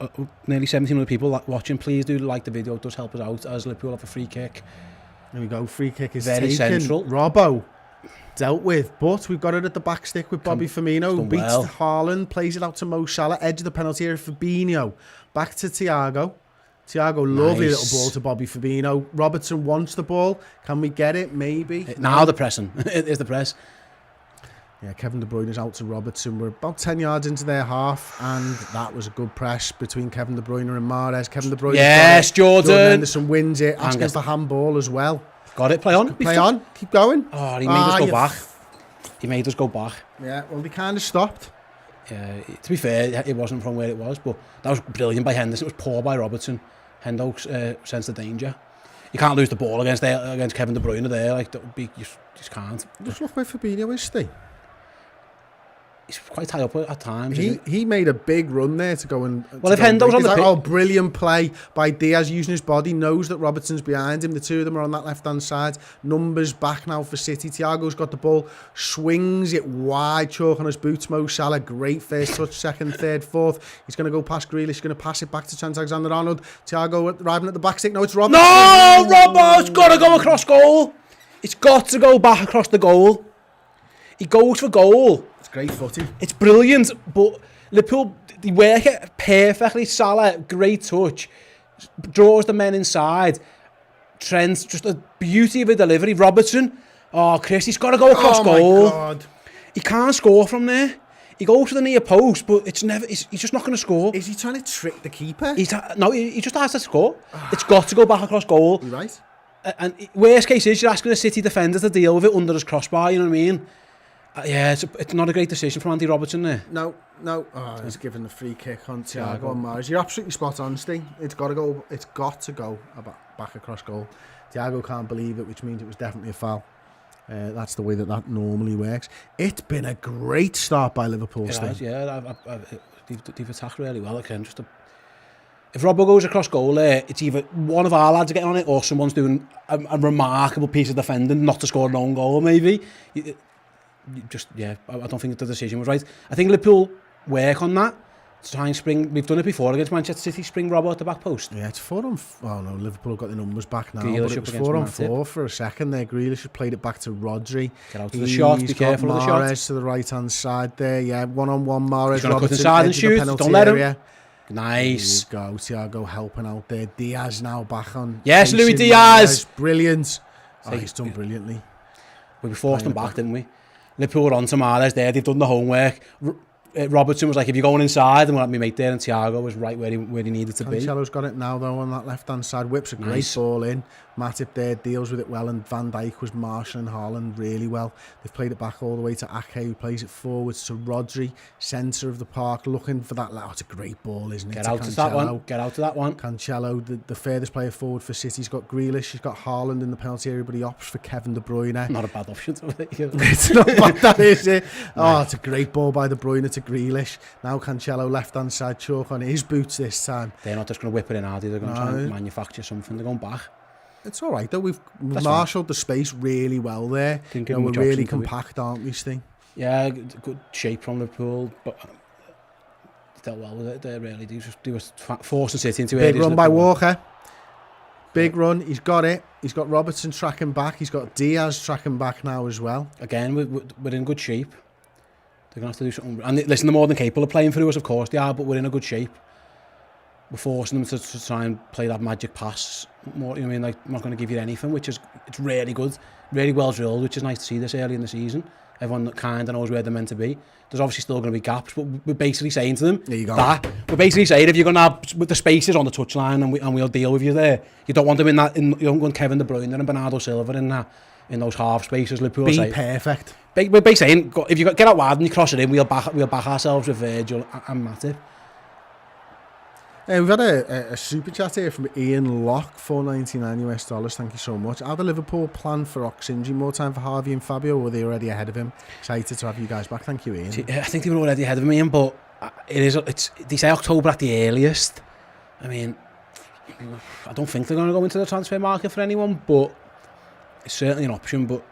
Speaker 2: nearly 1,700 people watching. Please do like the video. It does help us out as Liverpool have a free kick.
Speaker 1: There we go. Free kick is
Speaker 2: very
Speaker 1: taken.
Speaker 2: central.
Speaker 1: Robbo dealt with, but we've got it at the back stick with Bobby Firmino. Beats Haaland, plays it out to Mo Salah. Edge of the penalty area, Fabinho. Back to Thiago. Lovely little ball to Bobby Firmino. Robertson wants the ball. Can we get it? Maybe.
Speaker 2: Now the pressing. It is the press.
Speaker 1: Yeah, Kevin De Bruyne is out to Robertson. We're about 10 yards into their half, and that was a good press between Kevin De Bruyne and Mahrez. Kevin De Bruyne.
Speaker 2: Yes, Jordan
Speaker 1: Henderson wins it. Asking for handball as well.
Speaker 2: Got it. Play on.
Speaker 1: Keep going.
Speaker 2: Oh, he made us go back. He made us go back.
Speaker 1: Yeah, well, they kind of stopped.
Speaker 2: Yeah, to be fair, it wasn't from where it was, but that was brilliant by Henderson. It was poor by Robertson. Hendo sensed the danger. You can't lose the ball against Kevin De Bruyne there. Like, that would be, you just can't.
Speaker 1: Just look where Fabinho is, Steve.
Speaker 2: He's quite high up at times.
Speaker 1: He made a big run there to go and.
Speaker 2: Well, if Hendo's on the pitch,
Speaker 1: brilliant play by Diaz using his body. Knows that Robertson's behind him. The two of them are on that left-hand side. Numbers back now for City. Thiago's got the ball, swings it wide, chalk on his boots. Mo Salah, great first touch, second, third, fourth. He's going to go past Grealish. He's going to pass it back to Trent Alexander-Arnold. Thiago arriving at the back stick. No, it's Robbo.
Speaker 2: No, Robbo's got to go across goal. It's got to go back across the goal. He goes for goal.
Speaker 1: It's great footy.
Speaker 2: It's brilliant, but Liverpool, they work it perfectly. Salah, great touch. Draws the men inside. Trent, just a beauty of a delivery. Robertson, Chris, he's got to go across goal.
Speaker 1: My God.
Speaker 2: He can't score from there. He goes to the near post, but he's just not going to score.
Speaker 1: Is he trying to trick the keeper?
Speaker 2: No, he just has to score. It's got to go back across goal.
Speaker 1: You're right.
Speaker 2: And worst case is you're asking a City defender to deal with it under his crossbar, you know what I mean? Yeah, it's not a great decision from Andy Robertson there.
Speaker 1: No. Oh, he's given the free kick on Thiago and Mahrez. You're absolutely spot on, Steve. It's got to go back across goal. Thiago can't believe it, which means it was definitely a foul. That's the way that normally works. It's been a great start by Liverpool, Steve.
Speaker 2: Yeah, they've attacked really well. Again, if Robbo goes across goal there, it's either one of our lads getting on it or someone's doing a remarkable piece of defending not to score an own goal, maybe. I don't think the decision was right. I think Liverpool work on that to try and spring. We've done it before against Manchester City. Spring Robbo at the back post.
Speaker 1: Yeah, it's 4 on. Oh no, Liverpool have got the numbers back now.
Speaker 2: Grealish
Speaker 1: but it was 4 on 4 for a second there. Grealish had played it back to Rodri.
Speaker 2: Get out of the shot. Be careful of the shot.
Speaker 1: Mahrez to the right hand side there. Yeah, 1-on-1 Mahrez.
Speaker 2: He's going to cut inside and shoot. Don't let him. Nice.
Speaker 1: There you go. Thiago helping out there. Diaz now back on.
Speaker 2: Yes, Luis Diaz.
Speaker 1: Brilliant. He's done brilliantly.
Speaker 2: We forced him back, didn't we? Liverpool were on to Mahrez there. They've done the homework. Robertson was like, if you're going inside, and we'll have my mate there, and Thiago was right where he needed to be.
Speaker 1: Cancelo's got it now, though, on that left-hand side. Whips a great ball in. Matip there deals with it well, and Van Dijk was marshalling Haaland really well. They've played it back all the way to Ake, who plays it forwards to Rodri, centre of the park, looking for that. Oh, it's a great ball, isn't it?
Speaker 2: Get out to that one. Get out to that one.
Speaker 1: Cancelo, the furthest player forward for City. He's got Grealish, he's got Haaland in the penalty area, but he opts for Kevin De Bruyne.
Speaker 2: Not a bad option.
Speaker 1: It's not bad, that is it. Oh, it's a great ball by De Bruyne to Grealish. Now Cancelo left-hand side, chalk on his boots this time.
Speaker 2: They're not just going to whip it in, are they? They're going to try and manufacture something. They're going back.
Speaker 1: It's all right, though. We've marshalled the space really well there. We're really compact, aren't we, Sting?
Speaker 2: Yeah, good shape from Liverpool, but dealt well with it. They really do. They were forcing City into
Speaker 1: big run by Walker. Big run. He's got it. He's got Robertson tracking back. He's got Diaz tracking back now as well.
Speaker 2: Again, we're in good shape. They're going to have to do something. And listen, they're more than capable of playing through us, of course they are, but we're in a good shape. We're forcing them to try and play that magic pass more. You know what I mean? Like, I'm not going to give you anything, it's really good, really well drilled, which is nice to see this early in the season. Everyone kind of knows where they're meant to be. There's obviously still going to be gaps, but we're basically saying to them we're basically saying, if you're going to have with the spaces on the touchline and we'll deal with you there, you don't want them you don't want Kevin De Bruyne and Bernardo Silva in those half spaces. Liverpool
Speaker 1: be perfect.
Speaker 2: We're basically saying, if you get out wide and you cross it in, we'll back ourselves with Virgil and Matip.
Speaker 1: We've had a super chat here from Ian Locke, $4.99 US. Thank you so much. Are the Liverpool plan for Oxinji? More time for Harvey and Fabio, or were they already ahead of him? Excited to have you guys back. Thank you, Ian.
Speaker 2: I think they were already ahead of him, Ian, but they say October at the earliest. I mean, I don't think they're going to go into the transfer market for anyone, but it's certainly an option. But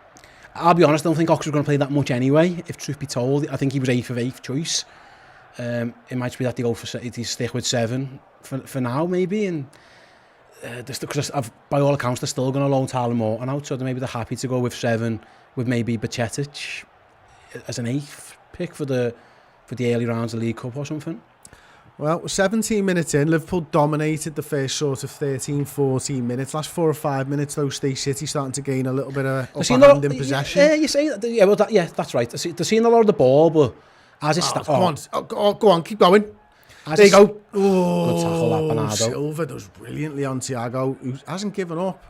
Speaker 2: I'll be honest, I don't think Ox was going to play that much anyway, if truth be told. I think he was 8th of 8th choice. It might be that they stick with 7 for now, maybe, and because by all accounts they're still going to loan Tyler Morton out, so maybe they're happy to go with 7 with maybe Bajcetic as an 8th pick for the early rounds of the League Cup or something.
Speaker 1: Well, 17 minutes in, Liverpool dominated the first sort of 13-14 minutes. Last 4 or 5 minutes, though, City starting to gain a little bit of upper hand in possession.
Speaker 2: Yeah, you say that. Yeah, well, that's right. They're seeing a lot of the ball, but as it's
Speaker 1: go on, keep going. There you go. Oh, good tackle, that Bernardo. Silva does brilliantly on Thiago, who hasn't given up.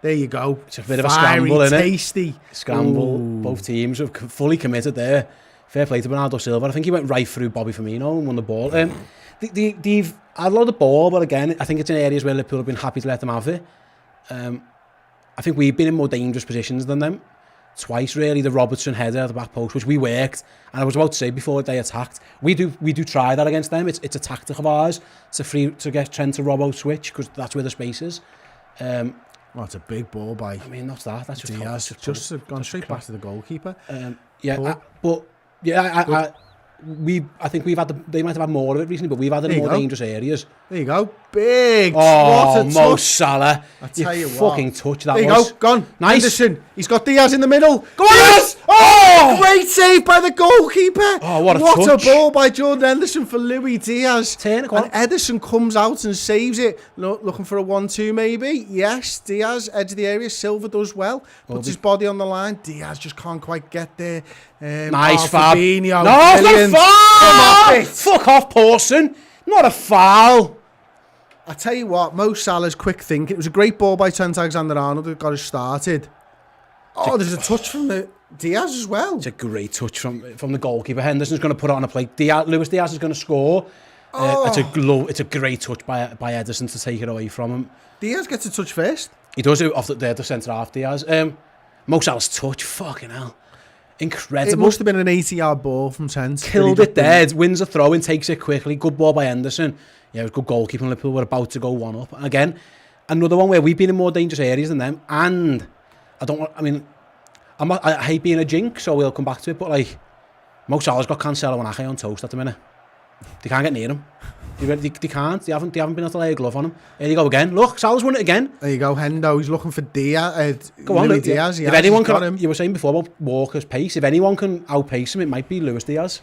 Speaker 1: There you go.
Speaker 2: It's a bit of a scramble, isn't it?
Speaker 1: Tasty.
Speaker 2: Scramble. Ooh. Both teams are fully committed there. Fair play to Bernardo Silva. I think he went right through Bobby Firmino and won the ball. They've had a lot of the ball, but again, I think it's in areas where Liverpool have been happy to let them have it. I think we've been in more dangerous positions than them. Twice, really, the Robertson header at the back post, which we worked, and I was about to say before they attacked, we do try that against them. It's a tactic of ours to get Trent to Robbo switch, because that's where the space is.
Speaker 1: Well, it's a big ball by.
Speaker 2: I mean, that's just
Speaker 1: Diaz. Just gone straight back to the goalkeeper.
Speaker 2: I think we've had they might have had more of it recently, but we've had it in more dangerous areas.
Speaker 1: There you go, big.
Speaker 2: Oh, what a Mo Salah!
Speaker 1: I tell you what,
Speaker 2: fucking touch that.
Speaker 1: There you go, gone.
Speaker 2: Nice.
Speaker 1: Henderson, he's got Diaz in the middle.
Speaker 2: Go on, Diaz! Oh,
Speaker 1: great save by the goalkeeper.
Speaker 2: Oh, what a touch.
Speaker 1: A ball by Jordan Henderson for Louis Diaz.
Speaker 2: And
Speaker 1: Ederson comes out and saves it. Looking for a 1-2 maybe. Yes, Diaz edge of the area. Silva does well. Puts his body on the line. Diaz just can't quite get there.
Speaker 2: Nice Fab.
Speaker 1: Fabinho,
Speaker 2: no, it's not foul. Fuck off, Pawson. Not a foul.
Speaker 1: I tell you what, Mo Salah's quick thinking. It was a great ball by Trent Alexander-Arnold that got us started. Oh, there's a touch from Diaz as well.
Speaker 2: It's a great touch from the goalkeeper. Henderson's going to put it on a plate. Luis Diaz is going to score. It's a great touch by Ederson to take it away from him.
Speaker 1: Diaz gets a touch first.
Speaker 2: He does it off the centre half. Diaz. Mo Salah's touch, fucking hell, incredible.
Speaker 1: It must have been an 80-yard ball from Trent.
Speaker 2: Killed it dead. Wins a throw and takes it quickly. Good ball by Henderson. Yeah, it was good goalkeeping. Liverpool were about to go 1-up. And again, another one where we've been in more dangerous areas than them. And I hate being a jinx, so we'll come back to it. But like, Mo Salah's got Cancelo and Ake on toast at the minute. They can't get near him. They can't. They haven't been able to lay a glove on him. Here you go again. Look, Salah's won it again.
Speaker 1: There you go, Hendo. He's looking for Diaz.
Speaker 2: Go on,
Speaker 1: Luis Diaz.
Speaker 2: If anyone can, you were saying before about Walker's pace. If anyone can outpace him, it might be Luis Diaz.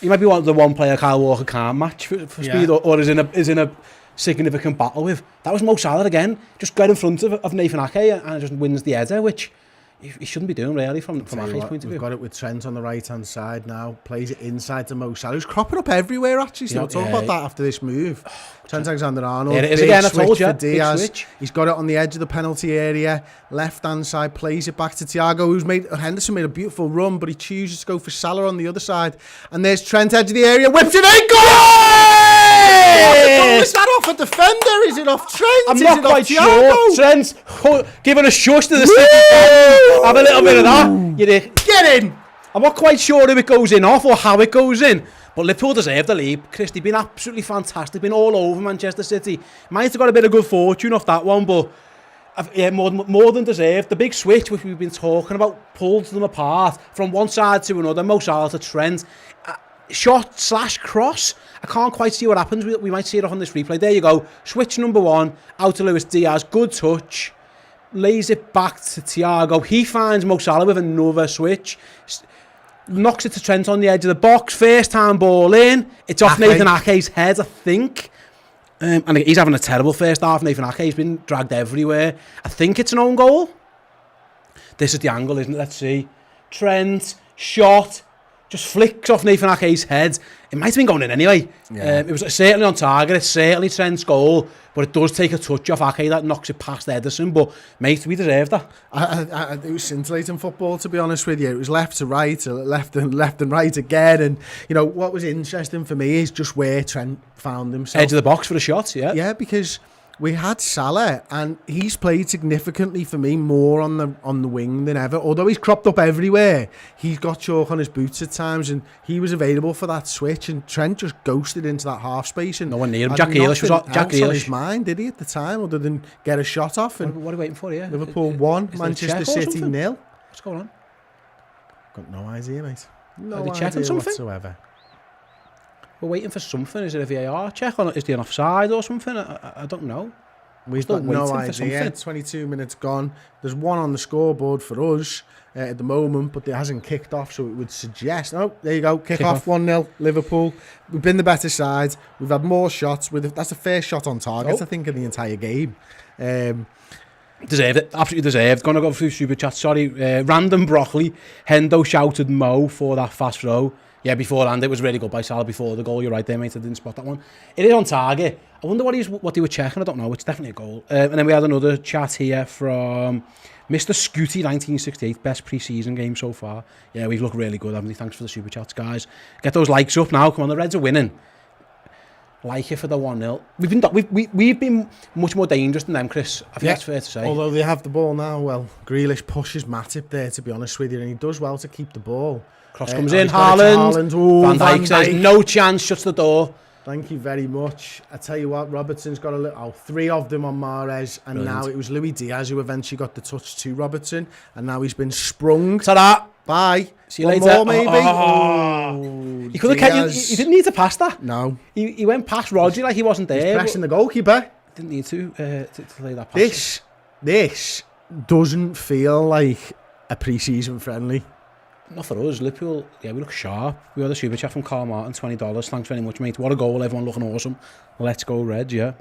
Speaker 2: He might be the one player Kyle Walker can't match for speed, or is in a significant battle with. That was Mo Salah again. Just got in front of Nathan Ake and just wins the header, which, he shouldn't be doing really from Ake's point of
Speaker 1: We've
Speaker 2: view.
Speaker 1: got it with Trent on the right-hand side now. Plays it inside to Mo Salah, who's cropping up everywhere, actually. So we'll talk about that after this move. Trent Alexander-Arnold.
Speaker 2: There it is again, I
Speaker 1: switch
Speaker 2: told you.
Speaker 1: for Diaz.
Speaker 2: Big switch.
Speaker 1: He's got it on the edge of the penalty area. Left-hand side, plays it back to Thiago, Henderson made a beautiful run, but he chooses to go for Salah on the other side. And there's Trent, edge of the area, whips it in, goal! Is that off a defender? Is it off Trent?
Speaker 2: I'm
Speaker 1: Is
Speaker 2: not
Speaker 1: it
Speaker 2: quite
Speaker 1: off
Speaker 2: sure. Trent's giving a shush to the City. Have a little bit of that.
Speaker 1: Get in!
Speaker 2: I'm not quite sure if it goes in off or how it goes in. But Liverpool deserve the lead. Chris, they've been absolutely fantastic. Been all over Manchester City. Might have got a bit of good fortune off that one, but yeah, more than deserved. The big switch, which we've been talking about, pulled them apart from one side to another. Mo Salah to Trent. Shot/cross. I can't quite see what happens. We might see it on this replay. There you go. Switch number one. Out to Luis Diaz. Good touch. Lays it back to Thiago. He finds Mo Salah with another switch. Knocks it to Trent on the edge of the box. First time ball in. It's off Nathan Ake's head, I think. And he's having a terrible first half. Nathan Ake's been dragged everywhere. I think it's an own goal. This is the angle, isn't it? Let's see. Trent, shot. Just flicks off Nathan Ake's head. It might have been going in anyway. Yeah. It was certainly on target. It's certainly Trent's goal. But it does take a touch off Ake that knocks it past Ederson. But, mate, we deserve that.
Speaker 1: It was scintillating football, to be honest with you. It was left to right, left and right again. And, you know, what was interesting for me is just where Trent found himself.
Speaker 2: Edge of the box for the shot, yeah.
Speaker 1: Yeah, because we had Salah, and he's played significantly for me more on the wing than ever. Although he's cropped up everywhere, he's got chalk on his boots at times, and he was available for that switch. And Trent just ghosted into that half space, and
Speaker 2: no one near him. Jack Grealish was on
Speaker 1: his mind, did he, at the time, other than get a shot off? And
Speaker 2: what are we waiting for here?
Speaker 1: Liverpool 1, Manchester City 0.
Speaker 2: What's going on?
Speaker 1: Got no idea, mate. No
Speaker 2: are they
Speaker 1: idea
Speaker 2: checking something
Speaker 1: whatsoever.
Speaker 2: We're waiting for something. Is it a VAR check? Or is he an offside or something? I don't know.
Speaker 1: We've got no idea. 22 minutes gone. There's one on the scoreboard for us at the moment, but it hasn't kicked off, so it would suggest... Oh, there you go. Kick off 1-0, Liverpool. We've been the better side. We've had more shots. That's the first shot on target, I think, in the entire game.
Speaker 2: Deserved it. Absolutely deserved. Gonna go through Super Chat. Sorry. Random Broccoli. Hendo shouted Mo for that fast throw. Yeah, beforehand, it was really good by Salah before the goal. You're right there, mate. I didn't spot that one. It is on target. I wonder what they were checking. I don't know. It's definitely a goal. And then we had another chat here from Mr. Scooty 1968. Best pre-season game so far. Yeah, we've looked really good, haven't we? Thanks for the Super Chats, guys. Get those likes up now. Come on, the Reds are winning. Like it for the 1-0. We've been much more dangerous than them, Chris. I think that's fair to say.
Speaker 1: Although they have the ball now, well, Grealish pushes Matip there, to be honest with you, and he does well to keep the ball.
Speaker 2: Cross comes in, Haaland. Van Dijk says, no chance, shuts the door.
Speaker 1: Thank you very much. I tell you what, Robertson's got three of them on Mahrez, and brilliant. Now it was Luis Diaz who eventually got the touch to Robertson, and now he's been sprung.
Speaker 2: Ta-da!
Speaker 1: Bye.
Speaker 2: See you later.
Speaker 1: More, maybe.
Speaker 2: He could have. He didn't need to pass that.
Speaker 1: No.
Speaker 2: He went past Rodri like he wasn't there.
Speaker 1: He's pressing the goalkeeper.
Speaker 2: Didn't need to lay that pass.
Speaker 1: This doesn't feel like a pre-season friendly.
Speaker 2: Not for us, Liverpool. Yeah, we look sharp. We had a super chat from Carl Martin, $20. Thanks very much, mate. What a goal! Everyone looking awesome. Let's go, Reds. Yeah.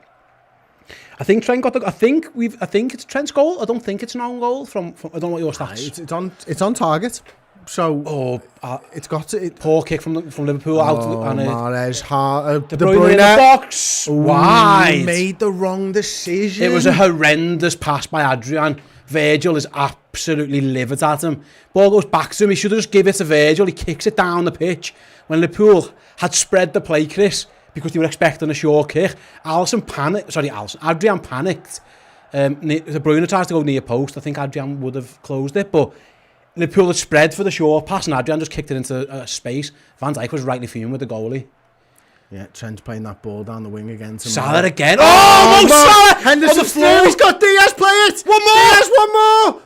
Speaker 2: I think Trent got the. I think it's Trent's goal. I don't think it's an own goal. From I don't know what your stats.
Speaker 1: It's on target. So it's got to.
Speaker 2: Poor kick from Liverpool out. And
Speaker 1: Mahrez, De
Speaker 2: Bruyne in the box. Wide.
Speaker 1: Made the wrong decision.
Speaker 2: It was a horrendous pass by Adrian. Virgil is absolutely livid at him. Ball goes back to him. He should have just given it to Virgil. He kicks it down the pitch. When Liverpool had spread the play, Chris, because they were expecting a short kick, Adrian panicked. De Bruyne tries to go near post. I think Adrian would have closed it, but Liverpool had spread for the short pass, and Adrian just kicked it into space. Van Dijk was rightly fuming with the goalie.
Speaker 1: Yeah, Trent's playing that ball down the wing again.
Speaker 2: Salah again. Oh, Salah!
Speaker 1: Henderson on the floor. He's got Diaz. Play it.
Speaker 2: One more.
Speaker 1: Diaz, one more.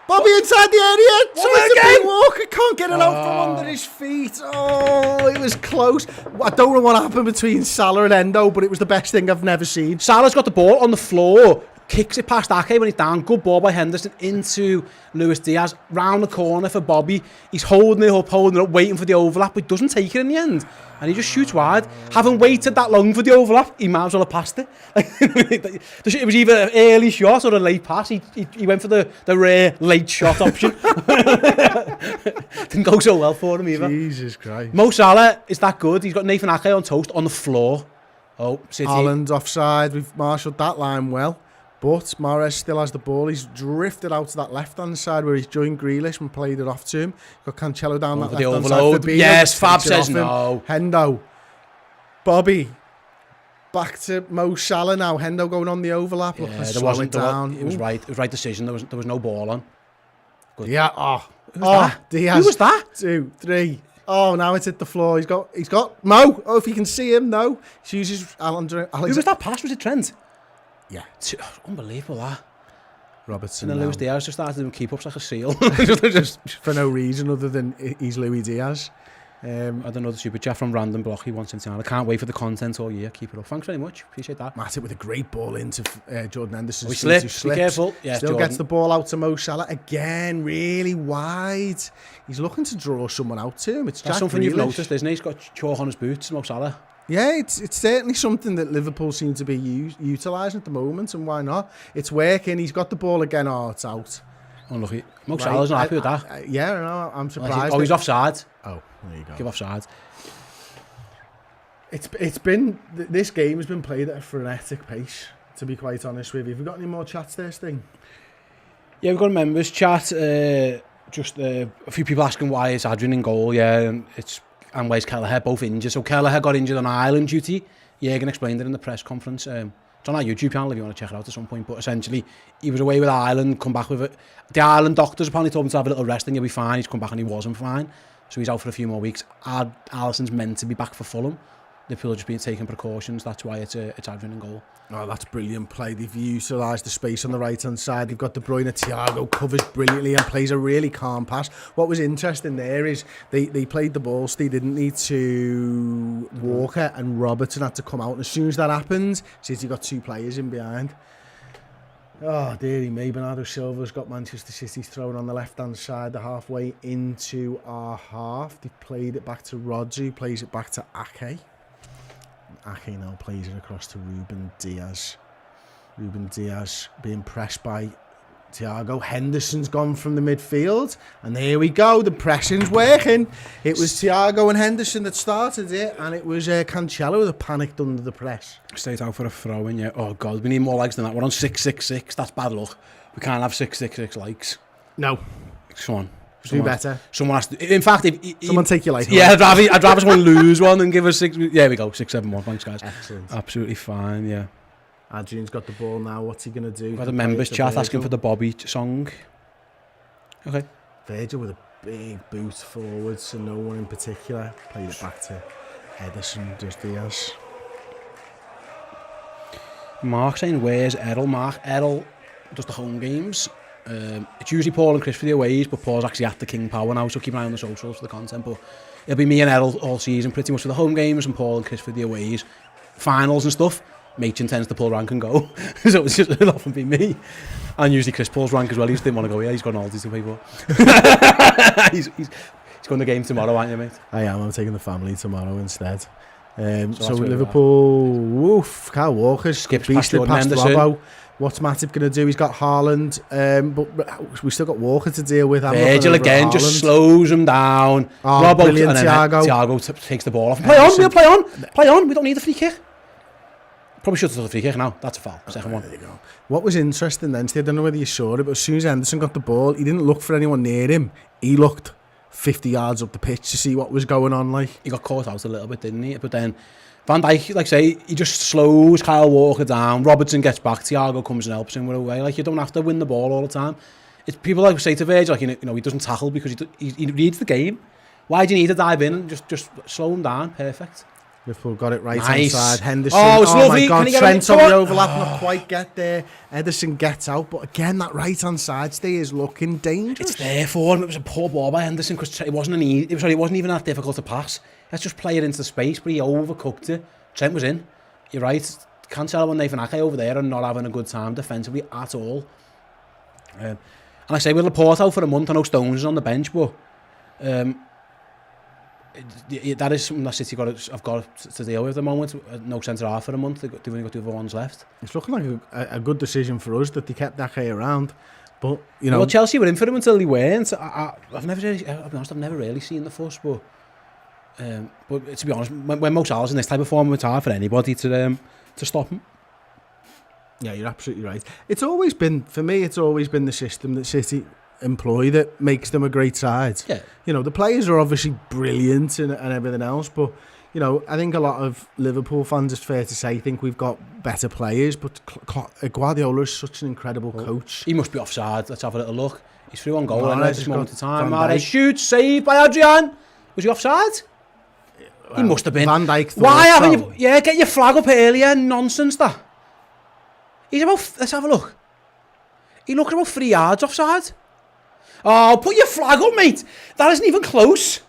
Speaker 1: Bobby inside the area. Tries to beat Walker. Can't get it out from under his feet. Oh, it was close. I don't know what happened between Salah and Endo, but it was the best thing I've never seen.
Speaker 2: Salah's got the ball on the floor. kicks it past Ake when he's down. Good ball by Henderson into Luis Diaz. Round the corner for Bobby. He's holding it up, waiting for the overlap, but doesn't take it in the end. And he just shoots wide. Having waited that long for the overlap, he might as well have passed it. It was either an early shot or a late pass. He went for the rare late shot option. Didn't go so well for him either.
Speaker 1: Jesus Christ.
Speaker 2: Mo Salah is that good. He's got Nathan Ake on toast on the floor. Oh, City.
Speaker 1: Haaland offside. We've marshalled that line well. But Mahrez still has the ball. He's drifted out to that left-hand side where he's joined Grealish and played it off to him. Got Cancelo down that left-hand side.
Speaker 2: Yes, Fab says no.
Speaker 1: Hendo. Bobby. Back to Mo Salah now. Hendo going on the overlap.
Speaker 2: Yeah,
Speaker 1: Look, let's slow it down.
Speaker 2: It was right. It was right decision. There was no ball on. Good.
Speaker 1: Yeah.
Speaker 2: Who was that?
Speaker 1: Diaz.
Speaker 2: Who was that?
Speaker 1: 2, 3. Oh, now it's hit the floor. He's got Mo. Oh, if you can see him, no. He uses Alexander.
Speaker 2: Who was that pass? Was it Trent?
Speaker 1: Yeah.
Speaker 2: Unbelievable, that.
Speaker 1: Robertson.
Speaker 2: And then Luis Diaz just started doing keep-ups like a seal.
Speaker 1: just for no reason other than he's Luis Diaz.
Speaker 2: I don't know, the super chat from Random Block. He wants him. I can't wait for the content all year. Keep it up. Thanks very much. Appreciate that.
Speaker 1: Matip with a great ball into Jordan Henderson.
Speaker 2: We slips. Be careful. Yeah,
Speaker 1: Still
Speaker 2: Jordan
Speaker 1: gets the ball out to Mo Salah again, really wide. He's looking to draw someone out to him. That's
Speaker 2: something
Speaker 1: Grealish.
Speaker 2: You've noticed, isn't he? He's got chalk on his boots, Mo Salah.
Speaker 1: Yeah, it's certainly something that Liverpool seem to be utilising at the moment, and why not? It's working. He's got the ball again. Oh, it's out.
Speaker 2: Unlucky. Mo Salah's not happy with that.
Speaker 1: Yeah, no, I'm surprised.
Speaker 2: He's offside.
Speaker 1: Oh, there you go.
Speaker 2: Give offside.
Speaker 1: It's been this game has been played at a frenetic pace. To be quite honest with you, have we got any more chats there, Sting?
Speaker 2: Yeah, we've got a members chat. Just a few people asking why is Adrian in goal. Yeah, and where's Kelleher, both injured. So Kelleher got injured on Ireland duty. Jürgen explained it in the press conference. It's on our YouTube channel if you want to check it out at some point. But essentially, he was away with Ireland, come back with it. The Ireland doctors apparently told him to have a little rest and he'll be fine. He's come back and he wasn't fine. So he's out for a few more weeks. Alisson's meant to be back for Fulham. Liverpool have just been taking precautions. That's why it's Adrian in goal. Oh,
Speaker 1: that's brilliant play. They've utilised the space on the right-hand side. They've got De Bruyne. Thiago covers brilliantly and plays a really calm pass. What was interesting there is they played the ball, Steve, didn't need to Walker and Robertson had to come out. And as soon as that happened, City got 2 players in behind. Oh, dearie me. Bernardo Silva's got Manchester City's thrown on the left-hand side. They're halfway into our half. They played it back to Rodri, who plays it back to Ake. Ake now plays it across to Ruben Diaz. Ruben Diaz being pressed by Thiago. Henderson's gone from the midfield. And there we go. The pressing's working. It was Thiago and Henderson that started it. And it was Cancelo that panicked under the press.
Speaker 2: Straight out for a throw-in, yeah. Oh, God, we need more likes than that. We're on 666. That's bad luck. We can't have 666 likes.
Speaker 1: No.
Speaker 2: Come on.
Speaker 1: Do better.
Speaker 2: Someone has to. In fact,
Speaker 1: someone take your life.
Speaker 2: Yeah, I'd rather someone lose one and give us 6. Yeah, we go 671. Thanks, guys.
Speaker 1: Excellent.
Speaker 2: Absolutely fine. Yeah.
Speaker 1: Adrian's got the ball now. What's he gonna do?
Speaker 2: Got the members chat asking for the Bobby song. Okay.
Speaker 1: Virgil with a big boot forward, so no one in particular. Played it back to Ederson. Does Diaz.
Speaker 2: Mark saying, "Where's Errol?" Mark Errol does the home games. It's usually Paul and Chris for the aways, but Paul's actually at the King Power now, so keep an eye on the socials for the content. But it'll be me and Errol all season, pretty much for the home games, and Paul and Chris for the aways. Finals and stuff, Machin tends to pull rank and go, so it'll often be me. And usually Chris pulls rank as well. He just didn't want to go. Yeah, he's got an Aldi to pay for. he's going to the game tomorrow, aren't you, mate?
Speaker 1: I am. I'm taking the family tomorrow instead. So Liverpool, woof, Kyle Walker skips past Robbo. What's Matip going to do? He's got Haaland, but we still got Walker to deal with.
Speaker 2: Virgil again just slows him down.
Speaker 1: Oh, Robbo, brilliant,
Speaker 2: Thiago takes the ball off. Play on. We don't need a free kick. Probably should have done a free kick now. That's a foul. Second one.
Speaker 1: There you go. What was interesting then, Steve, I don't know whether you saw it, but as soon as Henderson got the ball, he didn't look for anyone near him. He looked 50 yards up the pitch to see what was going on. Like,
Speaker 2: he got caught out a little bit, didn't he? But then Van Dijk, like I say, he just slows Kyle Walker down. Robertson gets back. Thiago comes and helps him with a way. Like, you don't have to win the ball all the time. It's people like say to Virgil, like, you know, he doesn't tackle because he reads the game. Why do you need to dive in and just slow him down? Perfect.
Speaker 1: Liverpool got it right inside. Henderson.
Speaker 2: Oh, it's lovely.
Speaker 1: My God, Trent on the overlap, not quite get there. Ederson gets out, but again, that right-hand side stay is looking dangerous.
Speaker 2: It's there for him. It was a poor ball by Henderson because it wasn't even that difficult to pass. Let's just play it into space, but he overcooked it. Trent was in. You're right. Cancelo and Nathan Ake over there are not having a good time defensively at all. And I say with Laporte out for a month, I know Stones is on the bench, but that is something that City have got to deal with at the moment. No centre half for a month. They've only got the other ones left.
Speaker 1: It's looking like a good decision for us that they kept Ake around. But, you know...
Speaker 2: Well, Chelsea were in for him until they weren't. I've never really, I'll be honest, I've never really seen the fuss, but to be honest, when Mo Salah's in this type of form, it's hard for anybody to stop him.
Speaker 1: Yeah, you're absolutely right. It's always been, for me, it's always been the system that City employ that makes them a great side.
Speaker 2: Yeah.
Speaker 1: You know, the players are obviously brilliant and everything else, but, you know, I think a lot of Liverpool fans, it's fair to say, think we've got better players, but Guardiola is such an incredible coach.
Speaker 2: He must be offside. Let's have a little look. He's through on goal
Speaker 1: Mahrez
Speaker 2: at this moment in time.
Speaker 1: Van Dijk.
Speaker 2: Mahrez shoots, saved by Adrian. Was he offside?
Speaker 1: Well,
Speaker 2: He must have been.
Speaker 1: Van Dijk
Speaker 2: Why
Speaker 1: thought
Speaker 2: haven't
Speaker 1: so.
Speaker 2: you... Yeah, get your flag up earlier. Nonsense, that. He's about... Let's have a look. He looked about 3 yards offside. Oh, put your flag up, mate. That isn't even close.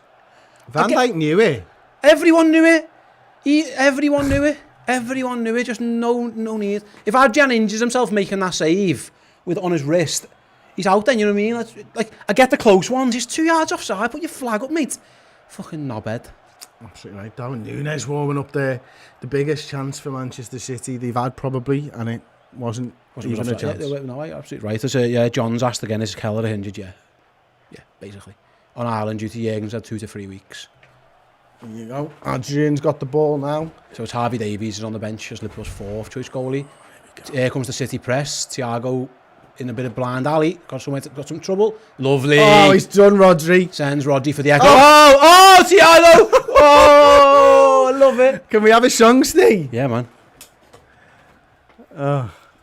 Speaker 1: Van Dijk knew it.
Speaker 2: Everyone knew it. Everyone knew it. Everyone knew it. Just no need. If Adrian injures himself making that save on his wrist, he's out then, you know what I mean? Like, I get the close ones. He's 2 yards offside. Put your flag up, mate. Fucking knobhead.
Speaker 1: Absolutely right. Darwin Núñez warming up there. The biggest chance for Manchester City they've had probably, and it wasn't even a chance.
Speaker 2: Yeah, no, you're absolutely right. John's asked again, is Keller injured? Yeah, basically. On Ireland due to Jürgen's had 2 to 3 weeks.
Speaker 1: There you go. Adrian's got the ball now.
Speaker 2: So it's Harvey Davies is on the bench as Liverpool's 4th choice goalie. Here comes the City press. Thiago in a bit of blind alley. Got some trouble. Lovely.
Speaker 1: Oh, he's done, Rodri.
Speaker 2: Sends Rodri for the echo. Oh, Thiago! Oh, I love it.
Speaker 1: Can we have a song, Steve?
Speaker 2: Yeah, man.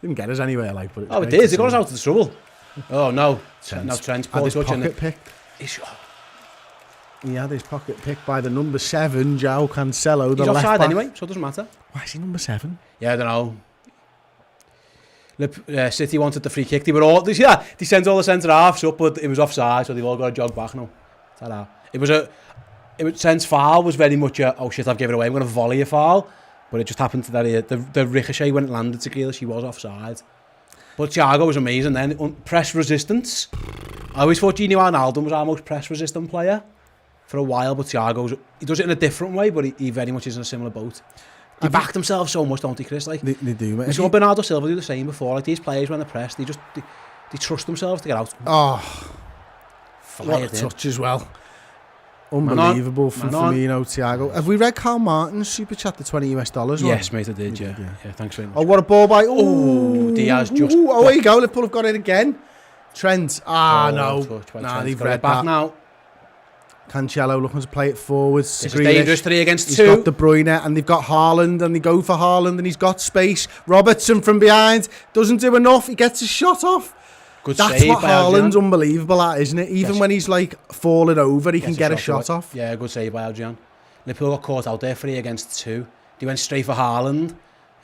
Speaker 1: Didn't get us anywhere, like, but
Speaker 2: Oh, it did. They got us out of the trouble. Oh, no. Now Trent's
Speaker 1: had
Speaker 2: poor
Speaker 1: his
Speaker 2: touch in
Speaker 1: pocket
Speaker 2: it.
Speaker 1: picked. He had his pocket picked by the number 7, João Cancelo, the
Speaker 2: He's
Speaker 1: left
Speaker 2: offside
Speaker 1: back.
Speaker 2: anyway, so it doesn't matter.
Speaker 1: Why is he number 7?
Speaker 2: Yeah, I don't know. City wanted the free kick. They were all... They see that? They sent all the centre-halves up, but it was offside, so they've all got to jog back now. Ta-da. Sen's foul was very much a, oh shit, I've given it away, I'm going to volley a foul. But it just happened that the ricochet when it landed to Grealish, he was offside. But Thiago was amazing then. Press resistance. I always thought Gini Wijnaldum was our most press resistant player for a while, but he does it in a different way, but he very much is in a similar boat. They backed themselves so much, don't they, Chris? Like,
Speaker 1: They do, mate.
Speaker 2: we saw Bernardo Silva do the same before. Like, these players, when they're pressed, they trust themselves to get out.
Speaker 1: Oh, what a touch as well. Unbelievable from Firmino, Thiago. Have we read Carl Martin's super chat, the $20
Speaker 2: Yes, mate, I did, yeah. Thanks very much.
Speaker 1: Oh, what a ball by...
Speaker 2: Diaz just...
Speaker 1: Oh, there you go. Liverpool have got it again. Trent. No. They've read
Speaker 2: back
Speaker 1: that.
Speaker 2: now.
Speaker 1: Cancelo looking to play it forwards.
Speaker 2: It's dangerous 3 against 2.
Speaker 1: He's got De Bruyne and they've got Haaland and they go for Haaland and he's got space. Robertson from behind doesn't do enough. He gets his shot off. That's what Haaland's unbelievable at, isn't it? Even when he's like falling over, he can get a shot off.
Speaker 2: Yeah, good save by Adrian. Liverpool got caught out there 3 against 2. They went straight for Haaland.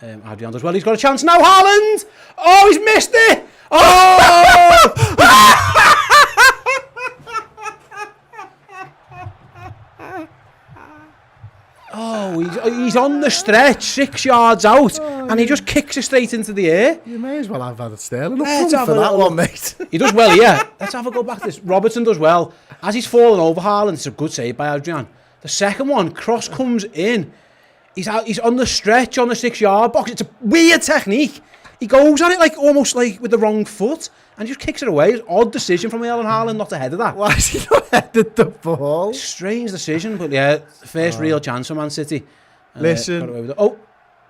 Speaker 2: Adrian does well. He's got a chance now. Haaland! Oh, he's missed it! Oh! Oh, he's on the stretch, 6 yards out, and he just kicks it straight into the air.
Speaker 1: You may as well have had it Sterling up
Speaker 2: Let's
Speaker 1: front for that one, mate.
Speaker 2: He does well, yeah. Let's have a go back to this. Robertson does well. As he's falling over Haaland, it's a good save by Adrian. The second one, cross comes in. He's on the stretch on the 6-yard box. It's a weird technique. He goes on it like almost like with the wrong foot and just kicks it away. It's an odd decision from Erling Haaland not to head of that.
Speaker 1: Why is he not headed the ball?
Speaker 2: Strange decision, but yeah, first real chance for Man City.
Speaker 1: Listen.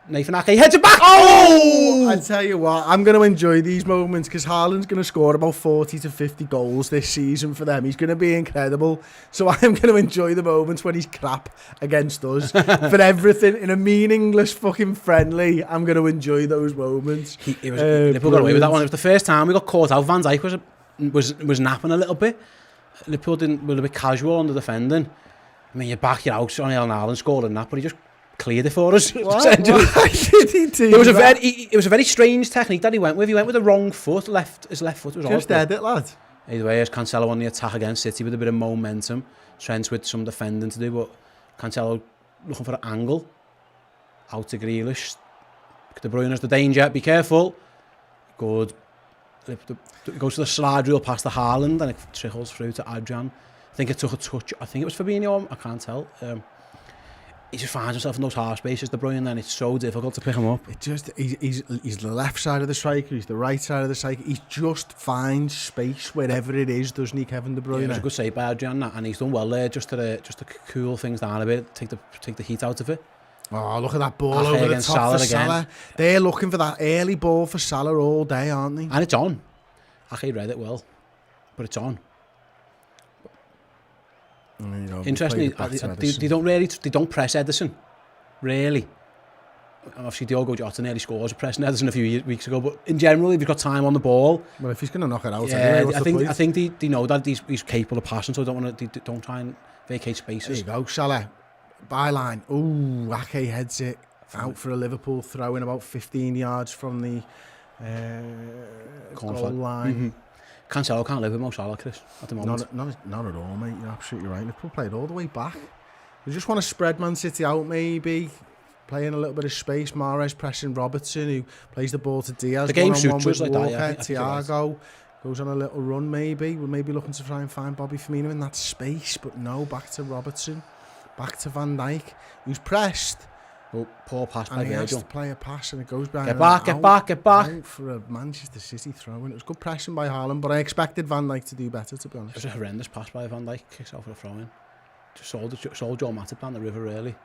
Speaker 2: Nathan Ake heads it back. Oh!
Speaker 1: I tell you what, I'm going to enjoy these moments because Haaland's going to score about 40 to 50 goals this season for them. He's going to be incredible. So I'm going to enjoy the moments when he's crap against us. For everything, in a meaningless fucking friendly, I'm going to enjoy those moments.
Speaker 2: Liverpool got away with that one. It was the first time we got caught out. Van Dijk was napping a little bit. Liverpool were a bit casual on the defending. I mean, you're back, you're out on Haaland scoring that, but he just cleared it for us.
Speaker 1: Why did he do
Speaker 2: it was a very strange technique that he went with. He went with the wrong foot. His left foot was
Speaker 1: just dead it, lad.
Speaker 2: Either way, as Cancelo on the attack against City with a bit of momentum. Trent with some defending to do, but Cancelo looking for an angle. Out to Grealish. De Bruyne's the danger. Be careful. Good. It goes to the slide rule past the Haaland and it trickles through to Adrian. I think it took a touch. I think it was Fabinho. I can't tell. He just finds himself in those half spaces, De Bruyne, and it's so difficult to pick him up.
Speaker 1: He's the left side of the striker, he's the right side of the striker. He just finds space wherever it is, doesn't he, Kevin De Bruyne?
Speaker 2: Yeah, it was a good save by Adrian, and he's done well there just to cool things down a bit, take the heat out of it.
Speaker 1: Oh, look at that ball over the top for Salah. They're looking for that early ball for Salah all day, aren't they?
Speaker 2: And it's on. He read it well, but it's on. Interestingly, they don't press Ederson, really. Obviously, Diogo Jota nearly scores a pressing Ederson a few weeks ago, but in general, if you've got time on the ball,
Speaker 1: well, if he's going to knock it out,
Speaker 2: yeah, I think they know that he's capable of passing, so they don't try and vacate spaces.
Speaker 1: There you go, Salah, byline. Ooh, Ake heads it out for a Liverpool throw in about 15 yards from the goal line.
Speaker 2: Mm-hmm. Cancelo can't live with Mo Salah, Chris, at the moment.
Speaker 1: Not at all, mate. You're absolutely right. Liverpool played all the way back. We just want to spread Man City out, maybe. Playing a little bit of space. Mahrez pressing Robertson, who plays the ball to Diaz.
Speaker 2: The game suits us like
Speaker 1: Walker,
Speaker 2: that, yeah.
Speaker 1: Thiago goes on a little run, maybe. We're maybe looking to try and find Bobby Firmino in that space, but no, back to Robertson. Back to Van Dijk, who's pressed.
Speaker 2: Oh, poor pass by
Speaker 1: Virgil. And he has to play a pass and it goes behind.
Speaker 2: Get back.
Speaker 1: Out for a Manchester City throw-in. It was good pressing by Haaland, but I expected Van Dijk to do better, to be honest.
Speaker 2: It was a horrendous pass by Van Dijk. Kicks out for a throw-in. Just sold Joe Matip down the river, really.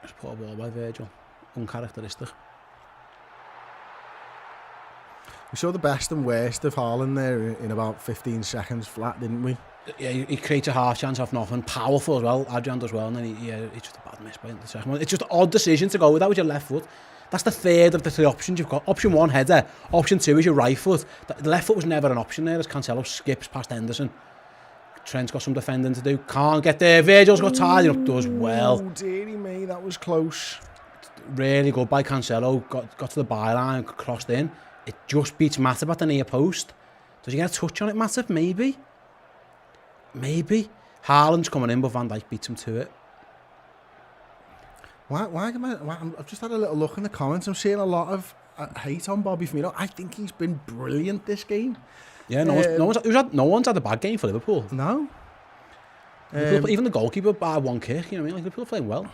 Speaker 2: Just put a ball by Virgil. Uncharacteristic.
Speaker 1: We saw the best and worst of Haaland there in about 15 seconds flat, didn't we?
Speaker 2: Yeah, he creates a half chance off nothing. Powerful as well. Adrian does well, and then it's just a bad miss by the second one. It's just an odd decision to go with that with your left foot. That's the third of the three options you've got. Option one, header. Option two is your right foot. The left foot was never an option there as Cancelo skips past Henderson. Trent's got some defending to do. Can't get there. Virgil's got tied up. Does well.
Speaker 1: Oh, dearie me, that was close.
Speaker 2: Really good by Cancelo. Got to the byline, crossed in. It just beats Matip at the near post. Does he get a touch on it, Matip? Maybe. Haaland's coming in, but Van Dijk beats him to it.
Speaker 1: Why I've just had a little look in the comments. I'm seeing a lot of hate on Bobby Firmino. I think he's been brilliant this game.
Speaker 2: Yeah, no one's had a bad game for Liverpool.
Speaker 1: No.
Speaker 2: Even the goalkeeper by one kick, you know what I mean? Like, Liverpool are playing well.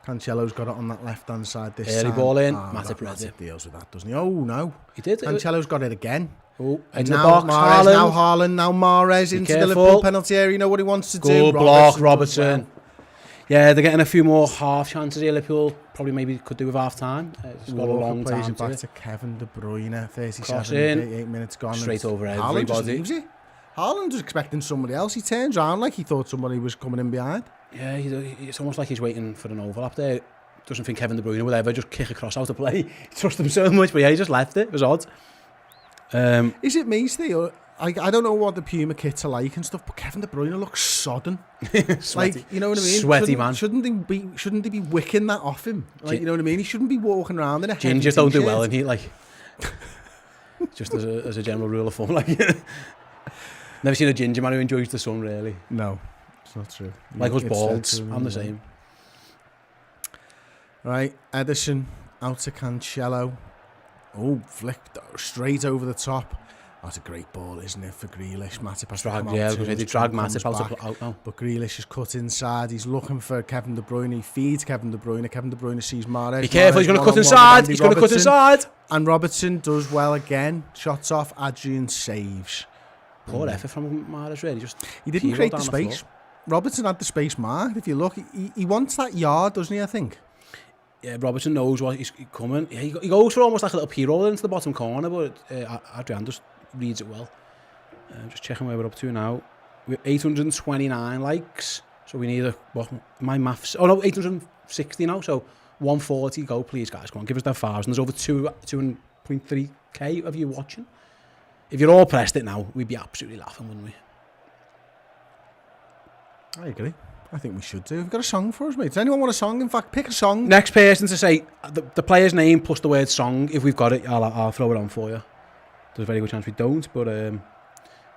Speaker 1: Cancelo's got it on that left-hand side this time.
Speaker 2: Early ball in, Matip
Speaker 1: deals with that, doesn't he? Oh, no.
Speaker 2: He did.
Speaker 1: Cancelo's got it again.
Speaker 2: Oh,
Speaker 1: and
Speaker 2: now
Speaker 1: Mahrez, now Haaland, now Mahrez into the Liverpool penalty area. You know what he wants to do?
Speaker 2: Good block, Robertson. Well. Yeah, they're getting a few more half chances here. Liverpool probably maybe could do with half time. It's got a long time
Speaker 1: plays it back to Kevin De Bruyne. 38 minutes gone.
Speaker 2: Straight over
Speaker 1: everybody.
Speaker 2: Haaland just leaves
Speaker 1: it. Haaland was expecting somebody else. He turns around like he thought somebody was coming in behind.
Speaker 2: Yeah, it's almost like he's waiting for an overlap there. Doesn't think Kevin De Bruyne would ever just kick across out of play. He trusts him so much, but yeah, he just left it. It was odd.
Speaker 1: Is it me, Steve? I don't know what the Puma kits are like and stuff, but Kevin De Bruyne looks sodden. Like, you know what I mean?
Speaker 2: Sweaty man.
Speaker 1: Shouldn't they be wicking that off him? Like, you know what I mean? He shouldn't be walking around in a heavy
Speaker 2: Gingers don't do well in heat, like. Just as a general rule of thumb, like. Never seen a ginger man who enjoys the sun, really.
Speaker 1: No, it's not true.
Speaker 2: Like us balds, I'm the same.
Speaker 1: Right, Ederson out to Cancelo. Oh, flicked straight over the top. That's a great ball, isn't it, for Grealish? Matip has to come out.
Speaker 2: Yeah, because they drag Matip out now.
Speaker 1: But Grealish is cut inside. He's looking for Kevin De Bruyne. He feeds Kevin De Bruyne. Kevin De Bruyne sees Mahrez.
Speaker 2: Be careful, he's going to cut inside. He's going to cut inside.
Speaker 1: And Robertson does well again. Shots off. Adrian saves.
Speaker 2: Poor effort from Mahrez, really.
Speaker 1: He didn't create the space. Robertson had the space marked. If you look, he wants that yard, doesn't he, I think?
Speaker 2: Yeah, Robertson knows what he's coming. Yeah, he goes for almost like a little P-roll into the bottom corner, but Adrian just reads it well. Just checking where we're up to now. We're 829 likes, so we need my maths. Oh no, 860 now, so 140. Go, please, guys. Come on, give us that 1,000. There's over 2.3k of you watching. If you're all pressed it now, we'd be absolutely laughing, wouldn't we?
Speaker 1: I agree. I think we should do. We've got a song for us, mate. Does anyone want a song? In fact, pick a song.
Speaker 2: Next person to say the player's name plus the word song. If we've got it, I'll throw it on for you. There's a very good chance we don't, but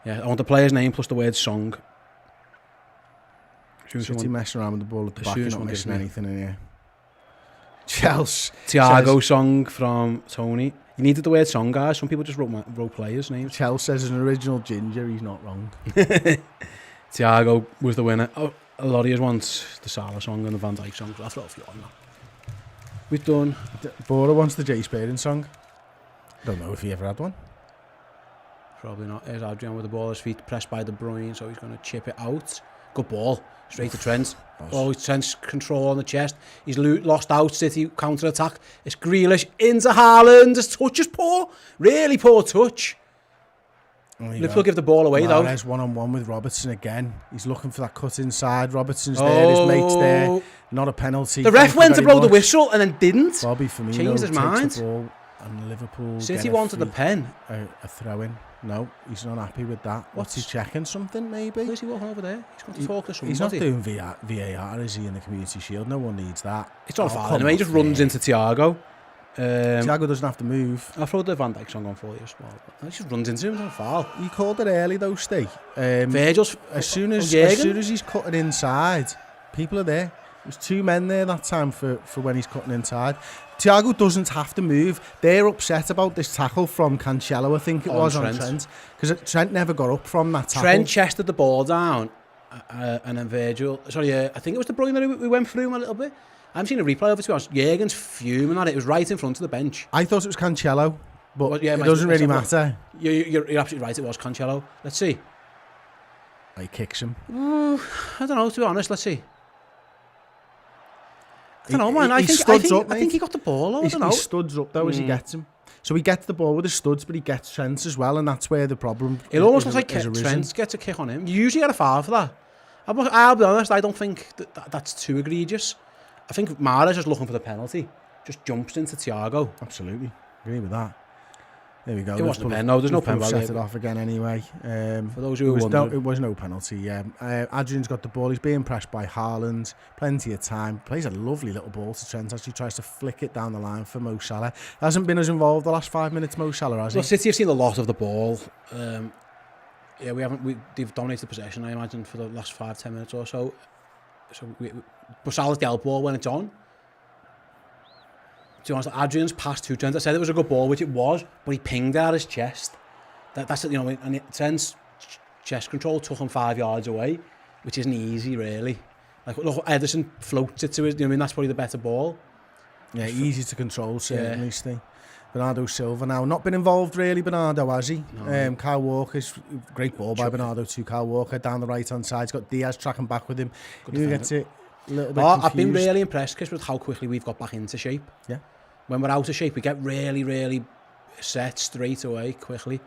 Speaker 2: yeah, I want the player's name plus the word song.
Speaker 1: City messing around with the ball at the back, you're not missing anything in here. Chelsea.
Speaker 2: Thiago song from Tony. You needed the word song, guys. Some people just wrote players' names.
Speaker 1: Chelsea says an original ginger, he's not wrong.
Speaker 2: Thiago was the winner. Oh, a lot of you want the Salah song and the Van Dijk song, so I'll throw a few on that. We've done...
Speaker 1: Bora wants the Jay Spearing song. Don't know if he ever had one.
Speaker 2: Probably not. Here's Adrian with the ball at his feet, pressed by De Bruyne, so he's going to chip it out. Good ball. Straight to Trent. Oh, Trent's control on the chest. He's lost out. City counter-attack. It's Grealish into Haaland. His touch is poor. Really poor touch. Liverpool give the ball away, though.
Speaker 1: There's one-on-one with Robertson again. He's looking for that cut inside. Robertson's there. His mate's there. Not a penalty.
Speaker 2: The ref went to blow the whistle and then didn't.
Speaker 1: Bobby Firmino
Speaker 2: changed his mind.
Speaker 1: The ball and Liverpool
Speaker 2: City wanted the pen.
Speaker 1: A throw-in. No, he's not happy with that. What's he checking? Something, maybe?
Speaker 2: Where's he walking over there? He's going to talk to somebody.
Speaker 1: He's not doing VAR, is he, in the Community Shield? No one needs that.
Speaker 2: It's not foul anyway. He just runs into Thiago.
Speaker 1: Thiago doesn't have to move.
Speaker 2: I'll throw the Van Dijk song on for you as well. He just runs into him. It's not foul.
Speaker 1: He called it early, though, Steve.
Speaker 2: Virgil's...
Speaker 1: As soon as he's cutting inside, people are there. There's two men there that time for when he's cutting inside. Thiago doesn't have to move. They're upset about this tackle from Cancelo, I think it was, on Trent. Because Trent never got up from that tackle.
Speaker 2: Trent chested the ball down, and then Virgil... Sorry, I think it was De Bruyne that we went through him a little bit. I haven't seen a replay of it, to be honest. Jürgen's fuming at it. It was right in front of the bench.
Speaker 1: I thought it was Cancelo, but it doesn't really matter.
Speaker 2: You're absolutely right, it was Cancelo. Let's see.
Speaker 1: He kicks him.
Speaker 2: I don't know, to be honest. Let's see. I don't know, man. I think he got the ball. I don't know.
Speaker 1: He studs up, though, as he gets him. So he gets the ball with his studs, but he gets Trent as well, and that's where the problem
Speaker 2: It almost looks like Trent gets a kick on him. You usually get a foul for that. I'll be honest, I don't think that's too egregious. I think Mahrez is looking for the penalty. Just jumps into Thiago.
Speaker 1: Absolutely. Agree with that. There we go.
Speaker 2: It wasn't a pen. No, there's no pen.
Speaker 1: Set it off again anyway.
Speaker 2: For those who wonder.
Speaker 1: It was no penalty, yeah. Adrian's got the ball. He's being pressed by Haaland. Plenty of time. Plays a lovely little ball to Trent. Actually tries to flick it down the line for Mo Salah. Hasn't been as involved the last 5 minutes, Mo Salah, has he?
Speaker 2: Well, City have seen a lot of the ball. Yeah, they've dominated the possession, I imagine, for the last 5-10 minutes or so. But Salah's dealt ball when it's on. To be honest, Adrian's passed to Trent. I said it was a good ball, which it was, but he pinged out his chest. That's it, you know. And Trent's chest control took him 5 yards away, which isn't easy, really. Like, look, Ederson floats it to his. You know, I mean, that's probably the better ball.
Speaker 1: Yeah, easy to control, certainly. Yeah. Steve. Bernardo Silva now not been involved really. Bernardo, has he? No. Kyle Walker's great ball by Bernardo to Kyle Walker down the right hand side. He's got Diaz tracking back with him. Who gets it? A little bit confused.
Speaker 2: I've been really impressed, Chris, with how quickly we've got back into shape.
Speaker 1: Yeah.
Speaker 2: When we're out of shape, we get really, really set straight away, quickly.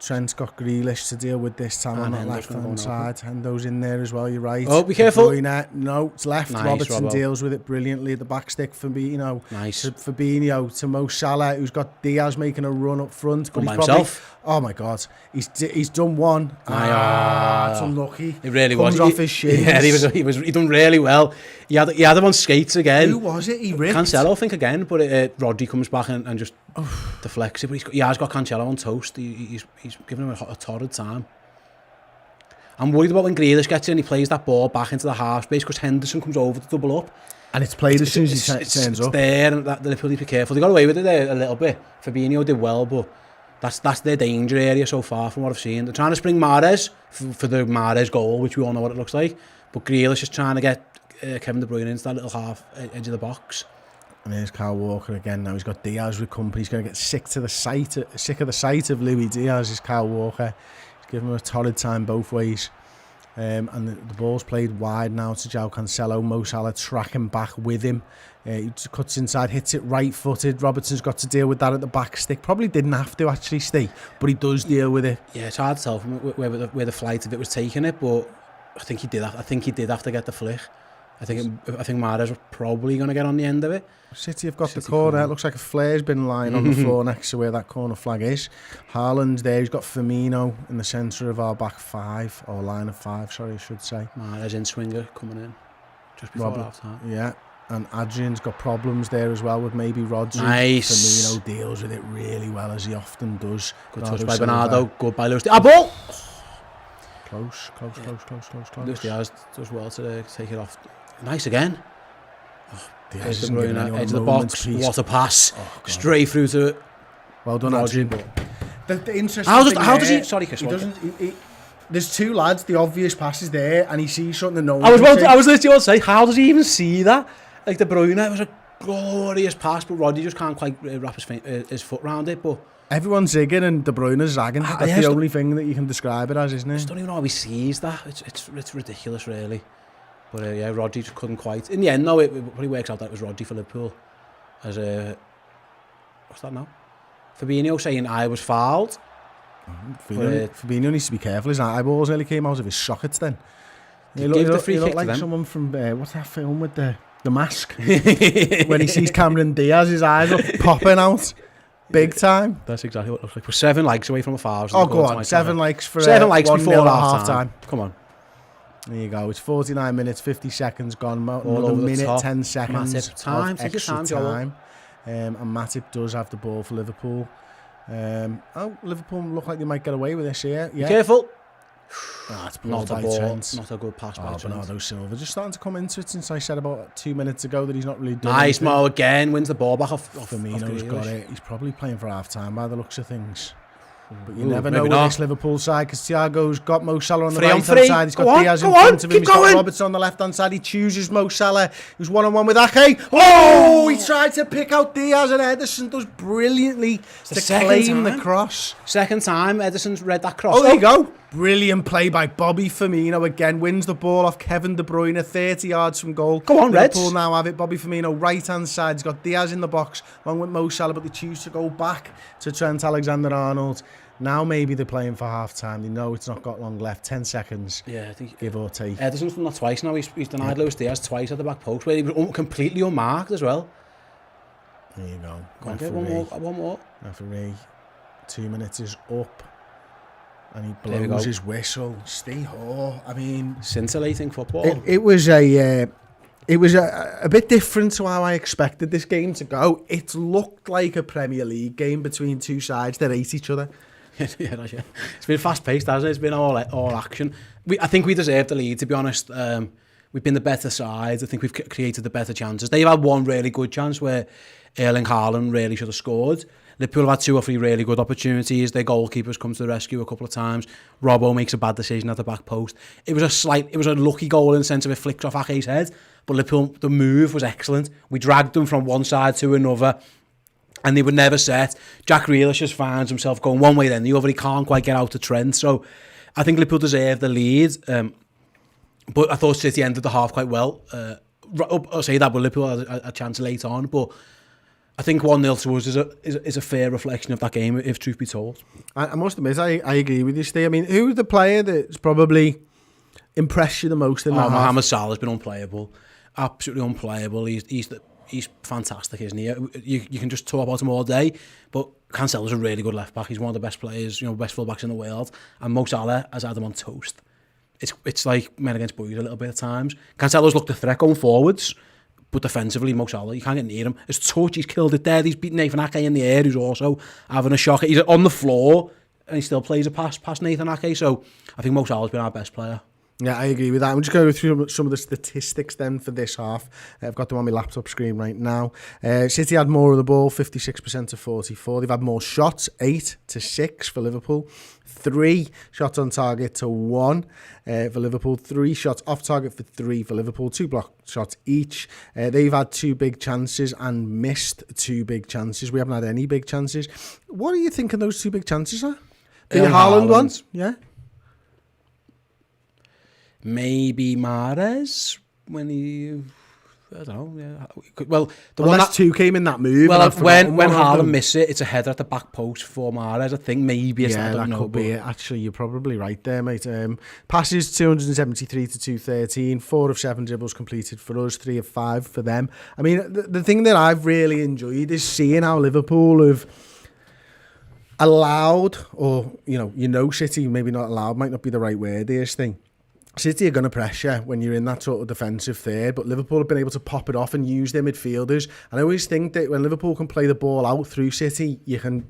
Speaker 1: Trent's got Grealish to deal with this time on that left-hand side. Hendo's in there as well, you're right.
Speaker 2: Oh, be careful.
Speaker 1: No, it's left. Nice, Robertson deals with it brilliantly at the back stick. Fabinho.
Speaker 2: Nice.
Speaker 1: To Fabinho, to Mo Salah, who's got Diaz making a run up front.
Speaker 2: But he's himself.
Speaker 1: Oh my God, he's done one. It's unlucky.
Speaker 2: It really
Speaker 1: Comes
Speaker 2: was.
Speaker 1: Off his shins.
Speaker 2: Yeah, he done really well. He had him on skates again.
Speaker 1: Who was it? He ripped.
Speaker 2: Cancelo, I think, again, but Rodri comes back and just deflects it. But he has got Cancelo on toast. He's giving him a torrid time. I'm worried about when Grealish gets in, he plays that ball back into the half space because Henderson comes over to double up.
Speaker 1: And it's played as soon as he turns up.
Speaker 2: It's there, and the Liverpool need to be careful. They got away with it there a little bit. Fabinho did well, but that's their danger area so far from what I've seen. They're trying to spring Mahrez for the Mahrez goal, which we all know what it looks like. But Grealish is trying to get Kevin De Bruyne into that little half edge of the box.
Speaker 1: And there's Kyle Walker again. Now he's got Diaz with company. He's going to get sick of the sight of Louis Diaz. Is Kyle Walker. He's giving him a torrid time both ways. And the ball's played wide now to João Cancelo. Mo Salah tracking back with him. He cuts inside, hits it right-footed. Robertson's got to deal with that at the back stick. Probably didn't have to actually, Steve, but he does deal with it.
Speaker 2: Yeah, it's hard to tell from where the flight of it was taking it, but I think he did have to get the flick. I think Mahrez was probably going to get on the end of it.
Speaker 1: City have got the corner. It looks like a flare's been lying on the floor next to where that corner flag is. Haaland's there. He's got Firmino in the centre of our back five, or line of five, sorry, I should say.
Speaker 2: Mahrez in swinger coming in just before half time.
Speaker 1: Yeah, and Adrian's got problems there as well with maybe Rodri.
Speaker 2: Nice.
Speaker 1: Firmino deals with it really well, as he often does.
Speaker 2: Good touch by Bernardo. Good by Luis Diaz. Ball!
Speaker 1: Close.
Speaker 2: Luis Diaz does well to take it off. Nice again. There's De Bruyne, edge of the box, what a pass, straight through to...
Speaker 1: Well done,
Speaker 2: Rodri.
Speaker 1: The interesting
Speaker 2: How
Speaker 1: thing
Speaker 2: does
Speaker 1: there,
Speaker 2: he... Sorry, Chris.
Speaker 1: he doesn't... There's two lads, the obvious pass is there, and he sees something that no one
Speaker 2: I was
Speaker 1: can see.
Speaker 2: literally going to say, how does he even see that? Like De Bruyne, it was a glorious pass, but Rodri just can't quite wrap his foot around it, but...
Speaker 1: Everyone's zigging and De Bruyne's zagging. That's the only thing that you can describe it as, isn't it?
Speaker 2: I just don't even know how he sees that. It's ridiculous, really. But yeah, Rodri just couldn't quite. In the end, though, it probably works out that it was Rodri for Liverpool. As what's that now? Fabinho saying I was fouled.
Speaker 1: Fabinho needs to be careful. His eyeballs nearly came out of his sockets then. He
Speaker 2: Give the free
Speaker 1: looked
Speaker 2: kick
Speaker 1: like
Speaker 2: to them.
Speaker 1: someone from, what's that film with the mask? When he sees Cameron Diaz, his eyes are popping out. Big time.
Speaker 2: That's exactly what it looks like. We're 7 likes away from 1,000.
Speaker 1: Oh, go on. 7 likes for
Speaker 2: 7 likes
Speaker 1: 1-0
Speaker 2: before
Speaker 1: at
Speaker 2: half
Speaker 1: time.
Speaker 2: Come on.
Speaker 1: There you go. It's 49 minutes, 50 seconds gone.
Speaker 2: All
Speaker 1: Another
Speaker 2: over the
Speaker 1: minute,
Speaker 2: top.
Speaker 1: 10 seconds
Speaker 2: Matip, time.
Speaker 1: of
Speaker 2: Take your
Speaker 1: extra
Speaker 2: time, Joel.
Speaker 1: time. And Matip does have the ball for Liverpool. Liverpool look like they might get away with this here. Yeah.
Speaker 2: Be careful.
Speaker 1: It's
Speaker 2: Not a
Speaker 1: by
Speaker 2: ball.
Speaker 1: Trent.
Speaker 2: Not a good pass by Trent.
Speaker 1: Bernardo Silva just starting to come into it since I said about 2 minutes ago that he's not really doing
Speaker 2: Nice,
Speaker 1: anything.
Speaker 2: Mo again. Wins the ball back off
Speaker 1: Firmino's
Speaker 2: Grealish.
Speaker 1: got it. He's probably playing for half time by the looks of things. But you
Speaker 2: Ooh,
Speaker 1: never know
Speaker 2: maybe
Speaker 1: with
Speaker 2: not.
Speaker 1: this Liverpool side because Thiago's got Mo Salah on the
Speaker 2: 3 on
Speaker 1: right hand
Speaker 2: 3.
Speaker 1: side. He's
Speaker 2: Go
Speaker 1: got
Speaker 2: on,
Speaker 1: Diaz in
Speaker 2: go on,
Speaker 1: front of him.
Speaker 2: keep
Speaker 1: He's got
Speaker 2: going.
Speaker 1: Robertson on the left hand side. He chooses Mo Salah. He's 1-on-1 with Ake. Oh, he tried to pick out Diaz and Ederson does brilliantly to
Speaker 2: second
Speaker 1: claim the
Speaker 2: time.
Speaker 1: cross.
Speaker 2: Second time, Ederson's read that cross.
Speaker 1: Oh, there you go. Brilliant play by Bobby Firmino again. Wins the ball off Kevin De Bruyne, 30 yards from goal.
Speaker 2: Go on, Reds.
Speaker 1: Liverpool now have it. Bobby Firmino, right-hand side. He's got Diaz in the box, along with Mo Salah, but they choose to go back to Trent Alexander-Arnold. Now maybe they're playing for half-time. They know it's not got long left. 10 seconds,
Speaker 2: Yeah, I think
Speaker 1: give or take.
Speaker 2: Ederson's done that twice now. He's denied Luis Diaz twice at the back post, where he was completely unmarked as well.
Speaker 1: There you go.
Speaker 2: Go on, get one more.
Speaker 1: Referee, 2 minutes is up. And he
Speaker 2: There we
Speaker 1: blows
Speaker 2: go.
Speaker 1: his whistle. Stay Hoare. I mean...
Speaker 2: Scintillating football.
Speaker 1: It was a bit different to how I expected this game to go. It looked like a Premier League game between two sides that hate each other.
Speaker 2: Yeah. It's been fast-paced, hasn't it? It's been all action. I think we deserve the lead, to be honest. We've been the better side. I think we've created the better chances. They've had one really good chance where Erling Haaland really should have scored. Liverpool have had 2 or 3 really good opportunities. Their goalkeepers come to the rescue a couple of times. Robbo makes a bad decision at the back post. It was a lucky goal in the sense of it flicked off Ake's head. But Liverpool, the move was excellent. We dragged them from one side to another, and they were never set. Jack Grealish just finds himself going one way then the other. He can't quite get out to Trent. So I think Liverpool deserved the lead. But I thought City ended the half quite well. I'll say that, but Liverpool had a chance late on. But I think 1-0 to us is a fair reflection of that game, if truth be told.
Speaker 1: I must admit, I agree with you, Steve. I mean, who's the player that's probably impressed you the most in that half?
Speaker 2: Mohamed Salah's been unplayable. Absolutely unplayable. He's fantastic, isn't he? You can just talk about him all day, but Cancelo's a really good left back. He's one of the best players, best full-backs in the world. And Mo Salah has had him on toast. It's like men against boys a little bit at times. Cancelo's looked a threat going forwards, but defensively, Mo Salah, you can't get near him. His touch, he's killed it there. He's beaten Nathan Ake in the air, who's also having a shocker. He's on the floor, and he still plays a pass past Nathan Ake. So I think Mo Salah's been our best player.
Speaker 1: Yeah, I agree with that. I'm just going through some of the statistics then for this half. I've got them on my laptop screen right now. City had more of the ball, 56% to 44. They've had more shots, 8 to 6 for Liverpool. 3 shots on target to 1 for Liverpool. 3 shots off target for 3 for Liverpool. 2 block shots each. They've had 2 big chances and missed 2 big chances. We haven't had any big chances. What do you think of those 2 big chances are? The Haaland ones? Yeah.
Speaker 2: Maybe Mahrez when he, I don't know. Yeah. Well, the
Speaker 1: Unless
Speaker 2: one that
Speaker 1: 2 came in that move.
Speaker 2: Well, when
Speaker 1: one of
Speaker 2: Haaland
Speaker 1: them.
Speaker 2: misses it, it's a header at the back post for Mahrez. I think maybe it's
Speaker 1: Yeah,
Speaker 2: I don't
Speaker 1: that
Speaker 2: know.
Speaker 1: could be it. Actually, you're probably right there, mate. Passes 273 to 213. 4 of 7 dribbles completed for us. 3 of 5 for them. I mean, the thing that I've really enjoyed is seeing how Liverpool have allowed, or City maybe not allowed, might not be the right word here, thing. City are going to pressure when you're in that sort of defensive third, but Liverpool have been able to pop it off and use their midfielders. And I always think that when Liverpool can play the ball out through City, you can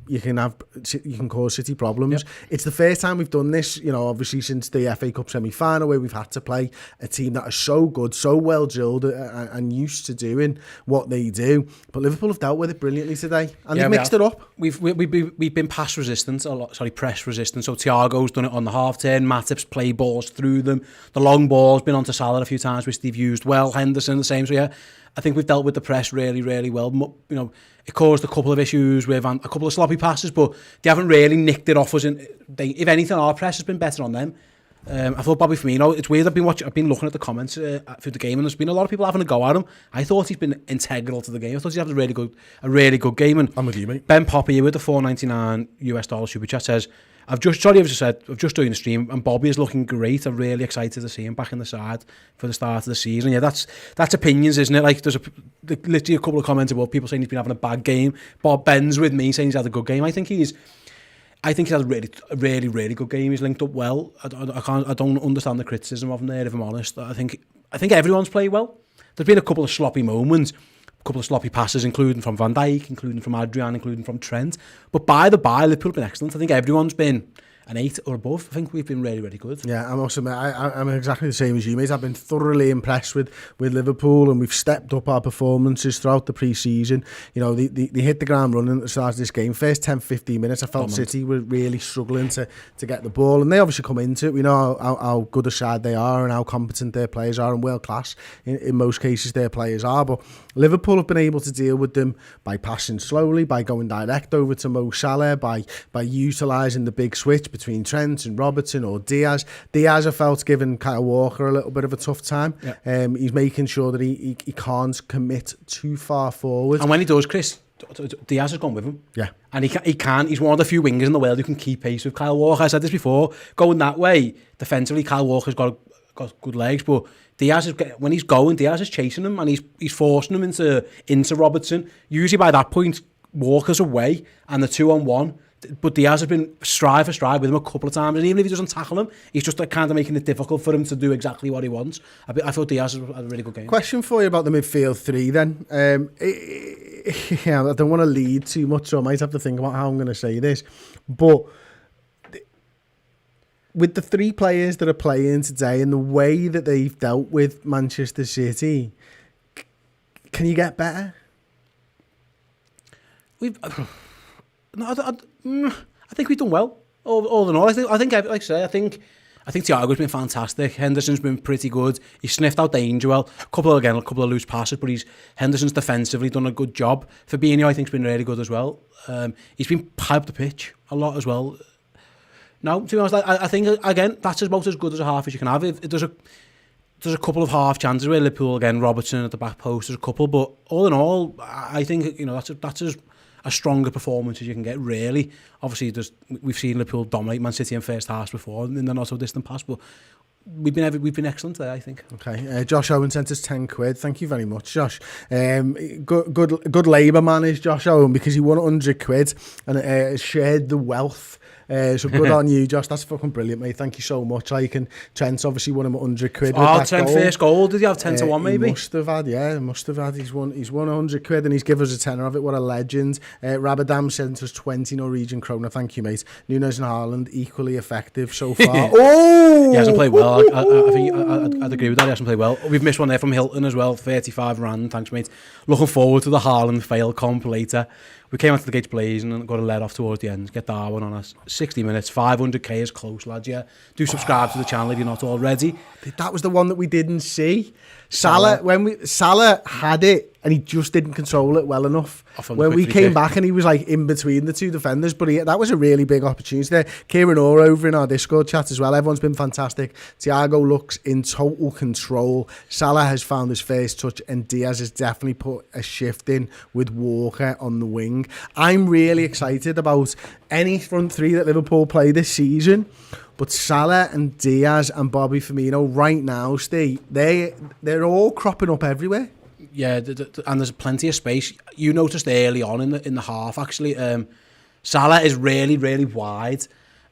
Speaker 1: cause City problems. Yep. It's the first time we've done this, you know, obviously since the FA Cup semi-final, where we've had to play a team that is so good, so well drilled, and used to doing what they do. But Liverpool have dealt with it brilliantly today, and they've mixed it up.
Speaker 2: We've been press resistant. So Thiago's done it on the half turn. Matip's play balls through them. The long ball's been onto Salah a few times, which they've used well. Henderson the same. So yeah, I think we've dealt with the press really, really well. You know, it caused a couple of issues with a couple of sloppy passes, but they haven't really nicked it off us. If anything, our press has been better on them. I thought Bobby Firmino, it's weird, I've been looking at the comments through the game, and there's been a lot of people having a go at him. I thought he's been integral to the game. I thought he's had a really good game. And
Speaker 1: I'm with you, mate.
Speaker 2: Ben Poppy with the $4.99 US super chat says, I've just doing the stream, and Bobby is looking great. I'm really excited to see him back in the side for the start of the season. Yeah, that's opinions, isn't it? Like, there's literally a couple of comments about people saying he's been having a bad game. Ben's with me saying he's had a good game. I think he's had a really good game. He's linked up well. I don't understand the criticism of him there, if I'm honest. I think everyone's played well. There's been a couple of sloppy moments, a couple of sloppy passes, including from Van Dijk, including from Adrian, including from Trent. But by Liverpool have been excellent. I think everyone's been an 8 or above. I think we've been really, really good.
Speaker 1: Yeah, I'm exactly the same as you, mate. I've been thoroughly impressed with Liverpool, and we've stepped up our performances throughout the pre-season. You know, they hit the ground running at the start of this game. First 10-15 minutes, I felt City were really struggling to get the ball, and they obviously come into it. We know how good a side they are and how competent their players are, and world class in most cases their players are. But Liverpool have been able to deal with them by passing slowly, by going direct over to Mo Salah, by utilising the big switch between Trent and Robertson or Diaz. Diaz, I felt, giving Kyle Walker a little bit of a tough time. Yeah. He's making sure that he can't commit too far forward.
Speaker 2: And when he does, Chris, Diaz has gone with him.
Speaker 1: Yeah.
Speaker 2: And he can. He's one of the few wingers in the world who can keep pace with Kyle Walker. I said this before. Going that way, defensively, Kyle Walker's got good legs, but Diaz is chasing him, and he's forcing him into Robertson. Usually by that point, Walker's away, and the 2-on-1. But Diaz has been stride for stride with him a couple of times, and even if he doesn't tackle him, he's just kind of making it difficult for him to do exactly what he wants. I thought Diaz had a really good game.
Speaker 1: Question for you about the midfield three then. Yeah, I don't want to lead too much, so I might have to think about how I'm going to say this. But with the three players that are playing today and the way that they've dealt with Manchester City, can you get better?
Speaker 2: I think we've done well. All in all, I think Thiago's been fantastic. Henderson's been pretty good. He sniffed out danger well. A couple of loose passes, but Henderson's defensively done a good job. Fabinho, I think, has been really good as well. He's been high up the pitch a lot as well. No, to be honest, I think again that's about as good as a half as you can have. There's a couple of half chances where Liverpool, again, Robertson at the back post. There's a couple, but all in all, I think that's a stronger performance as you can get, really. Obviously, we've seen Liverpool dominate Man City in first halves before in the not so distant past, but we've been excellent there, I think.
Speaker 1: Okay, Josh Owen sent us £10. Thank you very much, Josh. Good labour man is Josh Owen, because he won £100 and shared the wealth. So good on you, Josh. That's fucking brilliant, mate. Thank you so much. And Trent's obviously won him £100.
Speaker 2: Oh, Trent first goal. Did he have 10-1 maybe?
Speaker 1: He must have had. He's won £100 and he's given us a tenner of it. What a legend. Rabadam sent us 20 Norwegian kroner. Thank you, mate. Nunes and Haaland equally effective so far. Oh,
Speaker 2: he hasn't played well. I think I'd agree with that. He hasn't played well. We've missed one there from Hilton as well. 35 rand. Thanks, mate. Looking forward to the Haaland fail comp later. We came out to the gates blazing and got a let off towards the end. Get Darwin on us. 60 minutes, 500k is close, lads, yeah. Do subscribe to the channel if you're not already.
Speaker 1: That was the one that we didn't see. Salah had it and he just didn't control it well enough. When we came back and he was like in between the two defenders, but that was a really big opportunity there. Kieran Orr over in our Discord chat as well. Everyone's been fantastic. Thiago looks in total control. Salah has found his first touch, and Diaz has definitely put a shift in with Walker on the wing. I'm really excited about any front three that Liverpool play this season. But Salah and Diaz and Bobby Firmino right now, Steve, they're all cropping up everywhere.
Speaker 2: Yeah, and there's plenty of space. You noticed early on in the half, actually, Salah is really, really wide,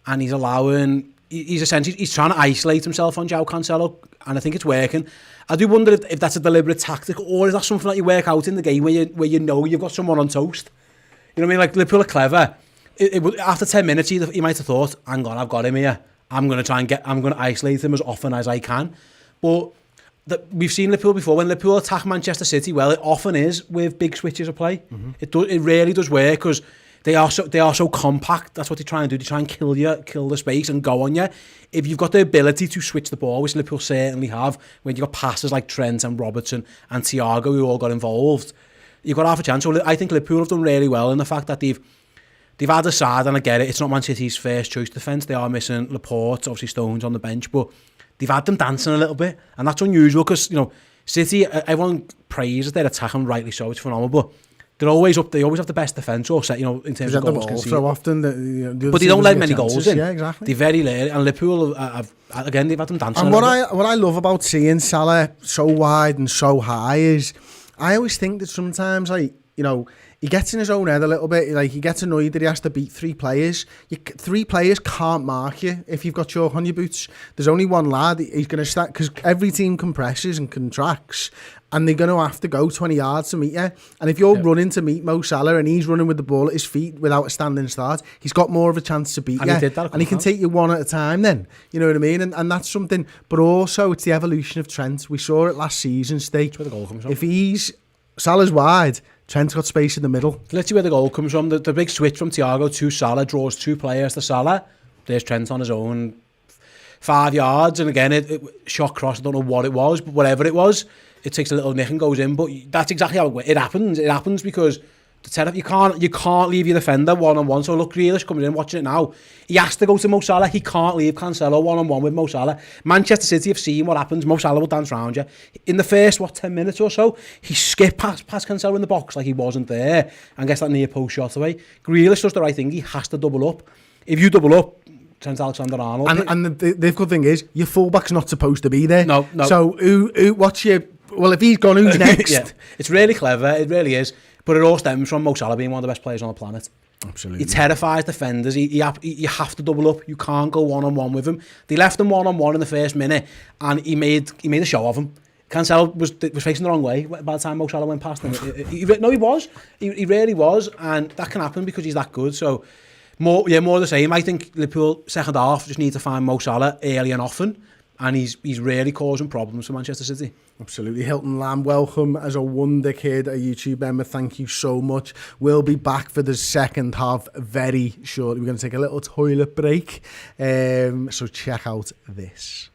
Speaker 2: and he's allowing he's trying to isolate himself on João Cancelo, and I think it's working. I do wonder if that's a deliberate tactic, or is that something that you work out in the game where you know you've got someone on toast. You know what I mean? Like, Liverpool are clever. After 10 minutes, he might have thought, hang on, I've got him here. I'm going to isolate him as often as I can. But we've seen Liverpool before. When Liverpool attack Manchester City, well, it often is with big switches of play. It really does work, because they are so compact. That's what they try and do. They try and kill the space and go on you. If you've got the ability to switch the ball, which Liverpool certainly have, when you've got passes like Trent and Robertson and Thiago who all got involved, you've got half a chance. So I think Liverpool have done really well in the fact that they've had a side, and I get it, it's not Man City's first choice defence. They are missing Laporte, obviously Stones on the bench, but they've had them dancing a little bit, and that's unusual because, you know, City, everyone praises their attack, and rightly so, it's phenomenal, but they always have the best defence, or set, you know, in terms of goals conceded.
Speaker 1: So often,
Speaker 2: but they don't let many goals in.
Speaker 1: Yeah, exactly.
Speaker 2: They're very late, and Liverpool have again, they've had them dancing.
Speaker 1: And what I love about seeing Salah so wide and so high is, I always think that sometimes, like, you know, he gets in his own head a little bit. Like, he gets annoyed that he has to beat 3 players. 3 players can't mark you if you've got chalk on your boots. There's only one lad. He's going to start, because every team compresses and contracts, and they're going to have to go 20 yards to meet you. And if you're running to meet Mo Salah and he's running with the ball at his feet without a standing start, he's got more of a chance to beat you. And he can take you one at a time then. You know what I mean? And that's something. But also, it's the evolution of Trent. We saw it last season, Steve.
Speaker 2: That's where the goal comes from.
Speaker 1: If Salah's wide, Trent's got space in the middle.
Speaker 2: Literally where the goal comes from. The big switch from Thiago to Salah draws 2 players to Salah. There's Trent on his own 5 yards, and again, it shot cross. I don't know what it was, but whatever it was, it takes a little nick and goes in. But that's exactly how it happens. It happens because you can't leave your defender one-on-one. So look, Grealish coming in, watching it now. He has to go to Mo Salah. He can't leave Cancelo one-on-one with Mo Salah. Manchester City have seen what happens. Mo Salah will dance around you. In the first, 10 minutes or so, he skipped past Cancelo in the box like he wasn't there and gets that near post shot away. Grealish does the right thing. He has to double up. If you double up, Trent Alexander-Arnold.
Speaker 1: And the good thing is, your fullback's not supposed to be there.
Speaker 2: No.
Speaker 1: So what's your... Well, if he's gone, who's next?
Speaker 2: Yeah. It's really clever. It really is. But it all stems from Mo Salah being one of the best players on the planet.
Speaker 1: Absolutely.
Speaker 2: He terrifies defenders. You have to double up. You can't go one-on-one with him. They left him one-on-one in the first minute, and he made a show of him. Cancelo was facing the wrong way by the time Mo Salah went past him. He was. He really was, and that can happen because he's that good. So, more of the same. I think Liverpool, second half, just need to find Mo Salah early and often, and he's really causing problems for Manchester City.
Speaker 1: Absolutely. Hilton Lamb, welcome as a wonder kid, a YouTube member. Thank you so much. We'll be back for the second half very shortly. We're going to take a little toilet break. So check out this.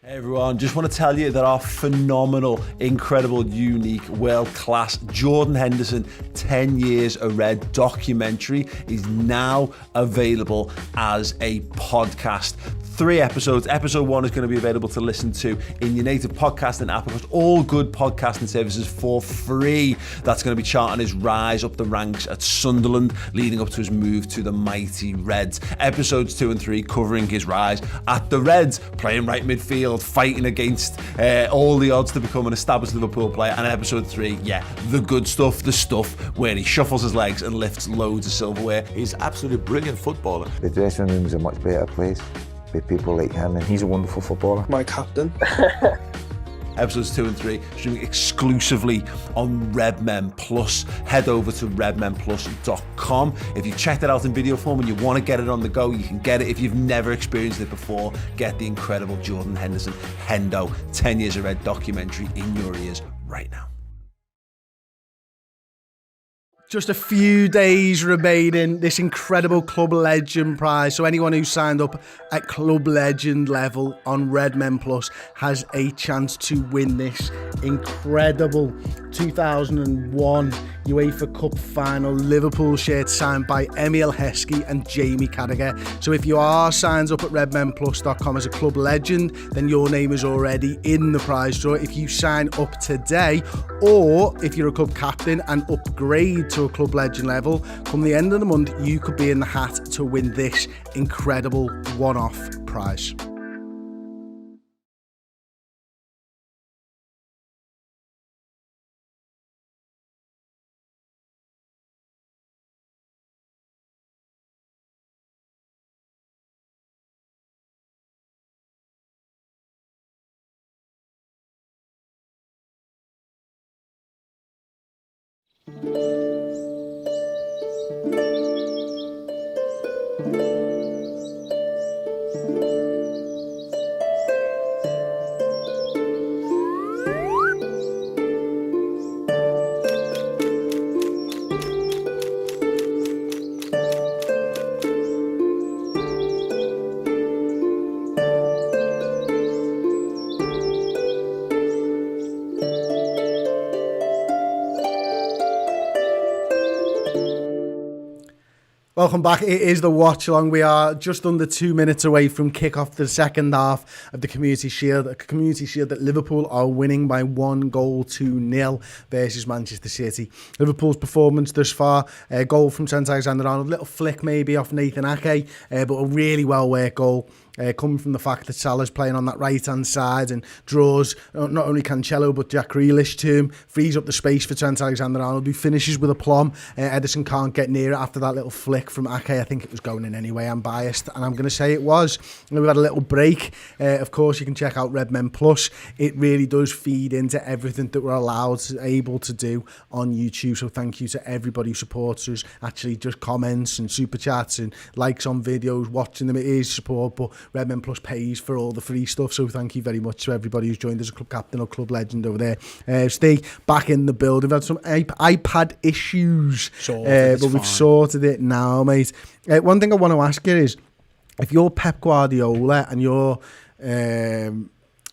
Speaker 3: Hey everyone, just want to tell you that our phenomenal, incredible, unique, world-class Jordan Henderson 10 Years a Red documentary is now available as a podcast. 3 episodes. Episode 1 is going to be available to listen to in your native podcasting app across all good podcasting services for free. That's going to be charting his rise up the ranks at Sunderland, leading up to his move to the mighty Reds. Episodes 2 and 3 covering his rise at the Reds, playing right midfield, fighting against all the odds to become an established Liverpool player. And episode 3, the good stuff, the stuff where he shuffles his legs and lifts loads of silverware.
Speaker 4: He's absolutely brilliant footballer.
Speaker 5: The dressing room is a much better place with people like him, and he's a wonderful footballer.
Speaker 6: My captain.
Speaker 3: Episodes 2 and 3 streaming exclusively on Redmen Plus. Head over to redmenplus.com. If you've checked it out in video form and you want to get it on the go, you can get it. If you've never experienced it before, get the incredible Jordan Henderson Hendo 10 Years a Red documentary in your ears right now.
Speaker 1: Just a few days remaining, this incredible Club Legend prize. So anyone who signed up at Club Legend level on Redmen Plus has a chance to win this incredible 2001 UEFA Cup final Liverpool shirt signed by Emil Heskey and Jamie Carragher. So if you are signed up at redmenplus.com as a Club Legend, then your name is already in the prize draw. If you sign up today, or if you're a club captain and upgrade to a Club Legend level, come the end of the month, you could be in the hat to win this incredible one-off prize. Welcome back. It is the watch along. We are just under 2 minutes away from kick-off the second half of the Community Shield. A Community Shield that Liverpool are winning by 1-0 versus Manchester City. Liverpool's performance thus far, a goal from Trent Alexander-Arnold, a little flick maybe off Nathan Ake, but a really well-worked goal. Coming from the fact that Salah's playing on that right-hand side and draws not only Cancelo but Jack Grealish to him, frees up the space for Trent Alexander-Arnold, who finishes with aplomb. Ederson can't get near it after that little flick from Ake. I think it was going in anyway. I'm biased, and I'm going to say it was. And we had a little break. Of course, you can check out Redmen Plus. It really does feed into everything that we're able to do on YouTube. So thank you to everybody who supports us. Actually, just comments and super chats and likes on videos, watching them. It is support, but Redmen Plus pays for all the free stuff, so thank you very much to everybody who's joined as a club captain or club legend over there. Stay back in the building. We've had some iPad issues, but we've sorted it now, mate. One thing I want to ask you is, if you're Pep Guardiola and you're trying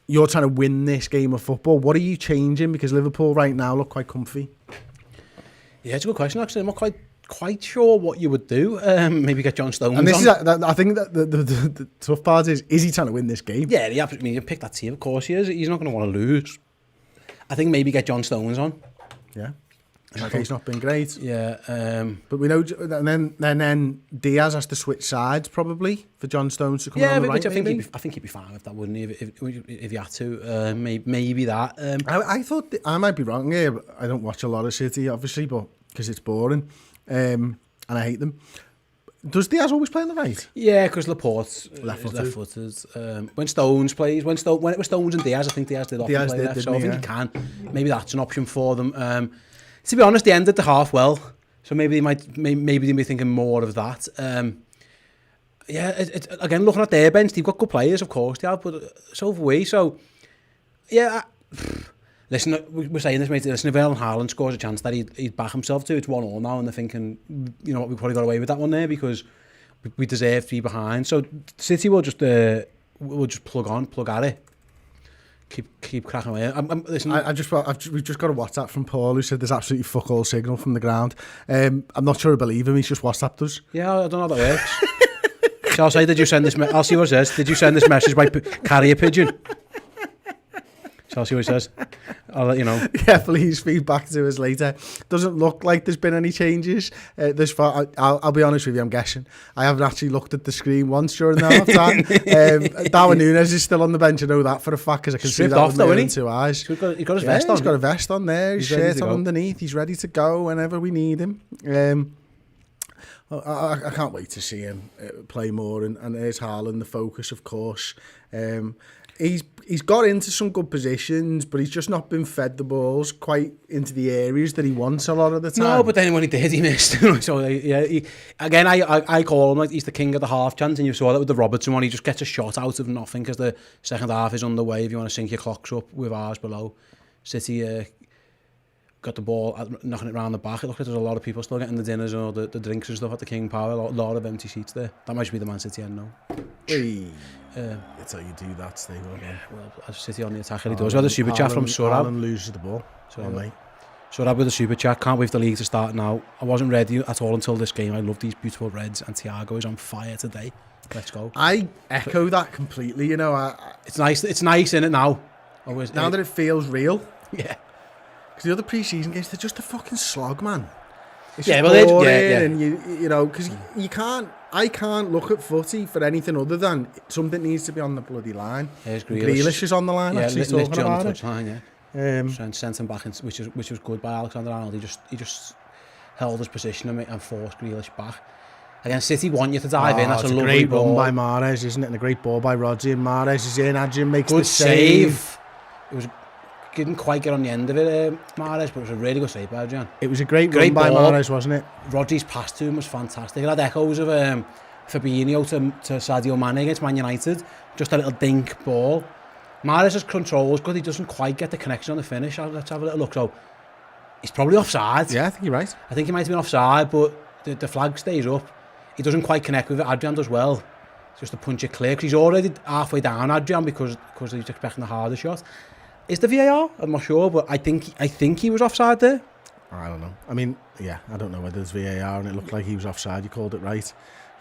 Speaker 1: to win this game of football, what are you changing? Because Liverpool right now look quite comfy.
Speaker 2: Yeah, it's a good question, actually. I'm not quite sure what you would do. Maybe get John Stones
Speaker 1: and this
Speaker 2: on.
Speaker 1: I think that the tough part is he trying to win this game?
Speaker 2: Yeah, you pick that team, of course he is. He's not going to want to lose. I think maybe get John Stones on.
Speaker 1: Yeah. He's not been great.
Speaker 2: Yeah.
Speaker 1: But we know, and then Diaz has to switch sides probably for John Stones to come on the right.
Speaker 2: I think he'd be fine with that, wouldn't he? If he had to, maybe that.
Speaker 1: I thought I might be wrong here. But I don't watch a lot of City, obviously, but because it's boring, and I hate them. Does Diaz always play on the right?
Speaker 2: Yeah, because Laporte's left-footed. When Stones plays, when it was Stones and Diaz, I think Diaz did often play left. So I think he can. Maybe that's an option for them. To be honest, they ended the half well, so maybe they be thinking more of that. Again, looking at their bench, they've got good players, of course they have, but so have we. So yeah, listen, we're saying this, mate. Listen, if Erling Haaland scores a chance that he'd back himself to, it's 1-1 now, and they're thinking, you know what, we probably got away with that one there because we deserve to be behind. So City will just plug at it. Keep cracking away. Listen, we've just got a WhatsApp from Paul who said there's absolutely fuck all signal from the ground. I'm not sure I believe him. He's just WhatsApped us. Yeah, I don't know how that works. Shall I say, did you send this? I'll see what it says. Did you send this message by carrier pigeon? Shall I see what it says? I'll let you know. Yeah,
Speaker 1: please feed back to us later. Doesn't look like there's been any changes this far. I'll be honest with you, I'm guessing. I haven't actually looked at the screen once during the half time. Darwin Núñez is still on the bench. I know that for a fact because I can see that with my own two eyes.
Speaker 2: He's got his vest on.
Speaker 1: He's got a vest on there. His shirt on underneath. He's ready to go whenever we need him. I can't wait to see him play more. And there's Haaland, the focus, of course. He's got into some good positions, but he's just not been fed the balls quite into the areas that he wants a lot of the time.
Speaker 2: No, but then when he did, he missed. So yeah, I call him like he's the king of the half chance, and you saw that with the Robertson one. He just gets a shot out of nothing because the second half is underway. If you want to sync your clocks up with ours below, City got the ball, knocking it around the back. It looked like there's a lot of people still getting the dinners or the drinks and stuff at the King Power. A lot of empty seats there. That might be the Man City end now.
Speaker 1: Hey. It's how you do that, Steve.
Speaker 2: Yeah, well, as City on the attack, he does. We had a super chat from Surab.
Speaker 1: Haaland loses the ball. Mate.
Speaker 2: Surab with a super chat. Can't wait for the league to start now. I wasn't ready at all until this game. I love these beautiful Reds, and Thiago is on fire today. Let's go.
Speaker 1: I echo that completely. You know,
Speaker 2: it's nice. It's nice, isn't it now?
Speaker 1: Now that it feels real.
Speaker 2: Yeah.
Speaker 1: Because the other pre-season games, they're just a fucking slog, man. It's
Speaker 2: boring,
Speaker 1: and you know, because I can't look at footy for anything other than something needs to be on the bloody line.
Speaker 2: Here's
Speaker 1: Grealish is on the line, actually talking about it.
Speaker 2: Line, yeah. Sent him back, which was good by Alexander-Arnold. He just held his position and forced Grealish back. Against City, want you to dive in. That's a lovely
Speaker 1: great
Speaker 2: ball
Speaker 1: run by Mahrez, isn't it? And a great ball by Rodri, and Mahrez is in. Adrian makes
Speaker 2: good
Speaker 1: the save.
Speaker 2: It was didn't quite get on the end of it, Mahrez, but it was a really good save by Adrian.
Speaker 1: It was a great run by
Speaker 2: ball.
Speaker 1: Mahrez, wasn't it?
Speaker 2: Rodri's pass to him was fantastic. It had echoes of Fabinho to Sadio Mane against Man United. Just a little dink ball. Mahrez's control is good. He doesn't quite get the connection on the finish. Let's have a little look. So he's probably offside.
Speaker 1: Yeah, I think you're right.
Speaker 2: I think he might have been offside, but the flag stays up. He doesn't quite connect with it. Adrian does well. It's just to punch it clear, because he's already halfway down, Adrian, because he's expecting the harder shot. Is the VAR? I'm not sure, but I think he was offside there.
Speaker 1: I don't know. I mean, yeah, I don't know whether it's VAR and it looked like he was offside. You called it right, as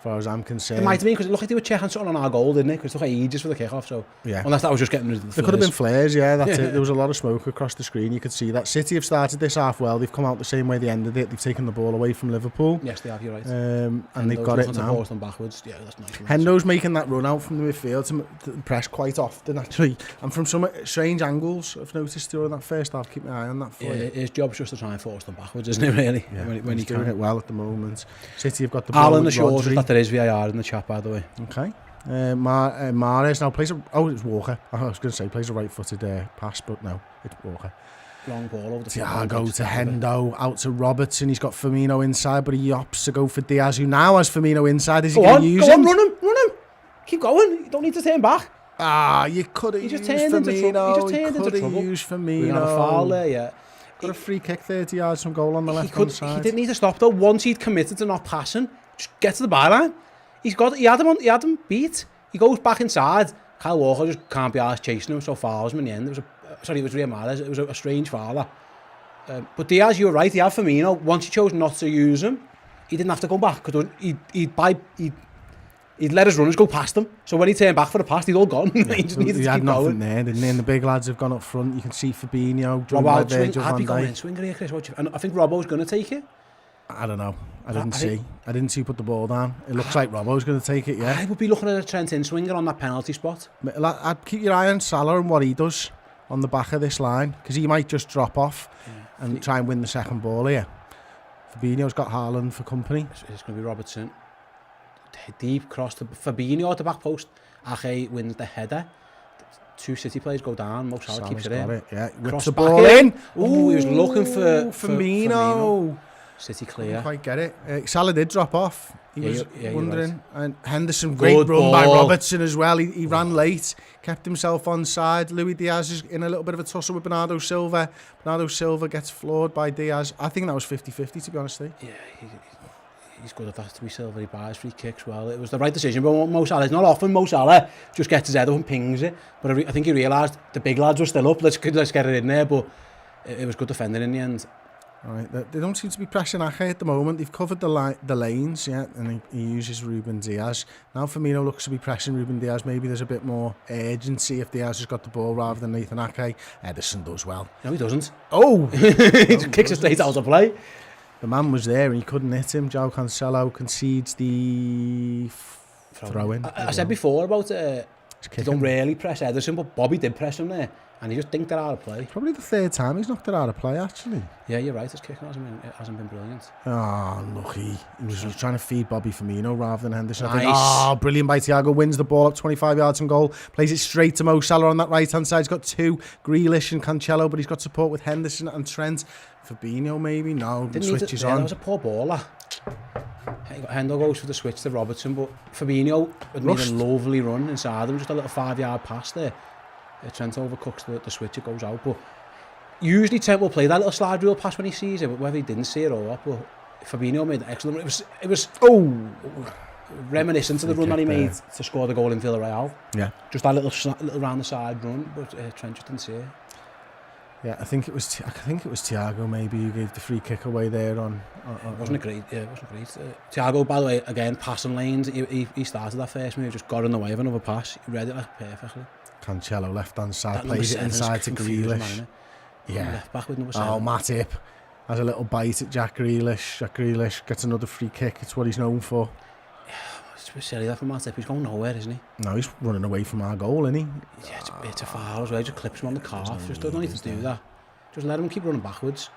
Speaker 1: far as I'm concerned.
Speaker 2: It might have been, because it looked like they were checking something on our goal, didn't it? Because it took ages for the kick-off, so...
Speaker 1: Yeah.
Speaker 2: Unless that was just getting rid of the
Speaker 1: There could have been flares, yeah, that's it. There was a lot of smoke across the screen. You could see that. City have started this half well. They've come out the same way they ended it. They've taken the ball away from Liverpool.
Speaker 2: Yes, they have, you're right.
Speaker 1: And they've got it now.
Speaker 2: Them backwards. Yeah, that's nice.
Speaker 1: Hendo's making that run out from the midfield to press quite often, actually. And from some strange angles, I've noticed during that first half. Keep my eye on that for you.
Speaker 2: His job's just to try and force them backwards, isn't it, really?
Speaker 1: Yeah,
Speaker 2: when
Speaker 1: he's
Speaker 2: he
Speaker 1: doing
Speaker 2: can.
Speaker 1: it well at the moment. City have got the ball.
Speaker 2: Alan
Speaker 1: with
Speaker 2: assures us
Speaker 1: Rodri.
Speaker 2: that there is VAR in the chat, by the way.
Speaker 1: Okay. Mahrez now plays it's Walker. I was going to say plays a right-footed pass, but no, it's Walker.
Speaker 2: Long ball over the
Speaker 1: Thiago to Hendo, out to Robertson. He's got Firmino inside, but he opts to go for Diaz, who now has Firmino inside. Is he going to use him?
Speaker 2: Run him! Keep going. You don't need to turn back.
Speaker 1: You could have
Speaker 2: He
Speaker 1: used
Speaker 2: just turned into
Speaker 1: Firmino.
Speaker 2: trouble.
Speaker 1: You could have used Firmino.
Speaker 2: We got a foul there, yeah.
Speaker 1: Got a free kick 30 yards from goal on the left-hand side.
Speaker 2: He didn't need to stop though. Once he'd committed to not passing, just get to the byline. He had him beat. He goes back inside. Kyle Walker just can't be arsed chasing him, so fouls him in the end. It was Real Mahrez. It was a strange foul. But Diaz, you were right. He had Firmino. Once he chose not to use him, he didn't have to go back, because he'd let his runners go past him. So when he turned back for the pass, he'd all gone.
Speaker 1: Yeah,
Speaker 2: he just needed to
Speaker 1: had
Speaker 2: keep
Speaker 1: nothing
Speaker 2: going.
Speaker 1: there, didn't he? And the big lads have gone up front. You can see Fabinho,
Speaker 2: I'd be going in swinger here, Chris. And I think Robbo's going to take it.
Speaker 1: I don't know. I didn't see who put the ball down. It looks like Robbo's going to take it, yeah.
Speaker 2: I would be looking at a Trent in swinger on that penalty spot.
Speaker 1: I'd keep your eye on Salah and what he does on the back of this line, because he might just drop off and try and win the second ball here. Fabinho's got Haaland for company.
Speaker 2: It's going to be Robertson. Deep cross to Fabinho at the back post. Ake wins the header. Two City players go down. Mo Salah keeps it in.
Speaker 1: Yeah, whips
Speaker 2: Cross
Speaker 1: the
Speaker 2: back
Speaker 1: ball in.
Speaker 2: Ooh, he was looking for
Speaker 1: Firmino.
Speaker 2: City
Speaker 1: Couldn't
Speaker 2: clear.
Speaker 1: quite get it. Salah did drop off. He was
Speaker 2: you're
Speaker 1: wondering.
Speaker 2: right.
Speaker 1: And Henderson, great
Speaker 2: Good
Speaker 1: run by
Speaker 2: ball.
Speaker 1: Robertson as well. He ran late, kept himself onside. Luis Diaz is in a little bit of a tussle with Bernardo Silva. Bernardo Silva gets floored by Diaz. I think that was 50-50, to be honest.
Speaker 2: Yeah, he's good at that, to be Silva. He buys free kicks well. It was the right decision, but Mo Salah, it's not often Mo Salah just gets his head up and pings it. But I think he realised the big lads were still up. Let's get it in there, but it was good defending in the end.
Speaker 1: Right, they don't seem to be pressing Ake at the moment. They've covered the lanes, yeah, and he uses Ruben Diaz. Now Firmino looks to be pressing Ruben Diaz. Maybe there's a bit more urgency if Diaz has got the ball rather than Nathan Ake. Ederson does well.
Speaker 2: No, he doesn't.
Speaker 1: Oh!
Speaker 2: He just kicks it straight out of play.
Speaker 1: The man was there and he couldn't hit him. João Cancelo concedes the throw-in.
Speaker 2: I said before about they don't really press Ederson, but Bobby did press him there, and he just dinked it out of play.
Speaker 1: Probably the third time he's knocked it out of play, actually.
Speaker 2: Yeah, you're right. His kicking hasn't been brilliant.
Speaker 1: Oh, lucky. He was trying to feed Bobby Firmino rather than Henderson.
Speaker 2: Nice.
Speaker 1: I think, brilliant by Thiago. Wins the ball up 25 yards from goal. Plays it straight to Mo Salah on that right-hand side. He's got two, Grealish and Cancelo, but he's got support with Henderson and Trent. Fabinho, maybe? No, switches on.
Speaker 2: That was a poor ball, that. Hendo goes for the switch to Robertson, but Fabinho had made a lovely run inside him, just a little 5-yard pass there. Trent overcooks the switch, it goes out. But usually Trent will play that little slide rule pass when he sees it, but whether he didn't see it or what, but Fabinho made an excellent run. It was reminiscent of the run that he made to score the goal in Villarreal. Yeah. Just that little round the side run, but Trent just didn't see it.
Speaker 1: Yeah, I think it was Thiago maybe who gave the free kick away there on
Speaker 2: wasn't it great? Yeah, it wasn't great. Thiago, by the way, again, passing lanes. He started that first move, just got in the way of another pass. He read it like perfectly. Cancelo,
Speaker 1: left-hand side, plays it inside to Grealish. Yeah.
Speaker 2: Left back with number 7.
Speaker 1: Oh, Matip has a little bite at Jack Grealish. Jack Grealish gets another free kick. It's what he's known for.
Speaker 2: It's a bit silly that for Matip. He's going nowhere, isn't he?
Speaker 1: No, he's running away from our goal, isn't he?
Speaker 2: Yeah, it's a foul as well. He just clips him on the calf. Just don't need to do that. Just let him keep running backwards.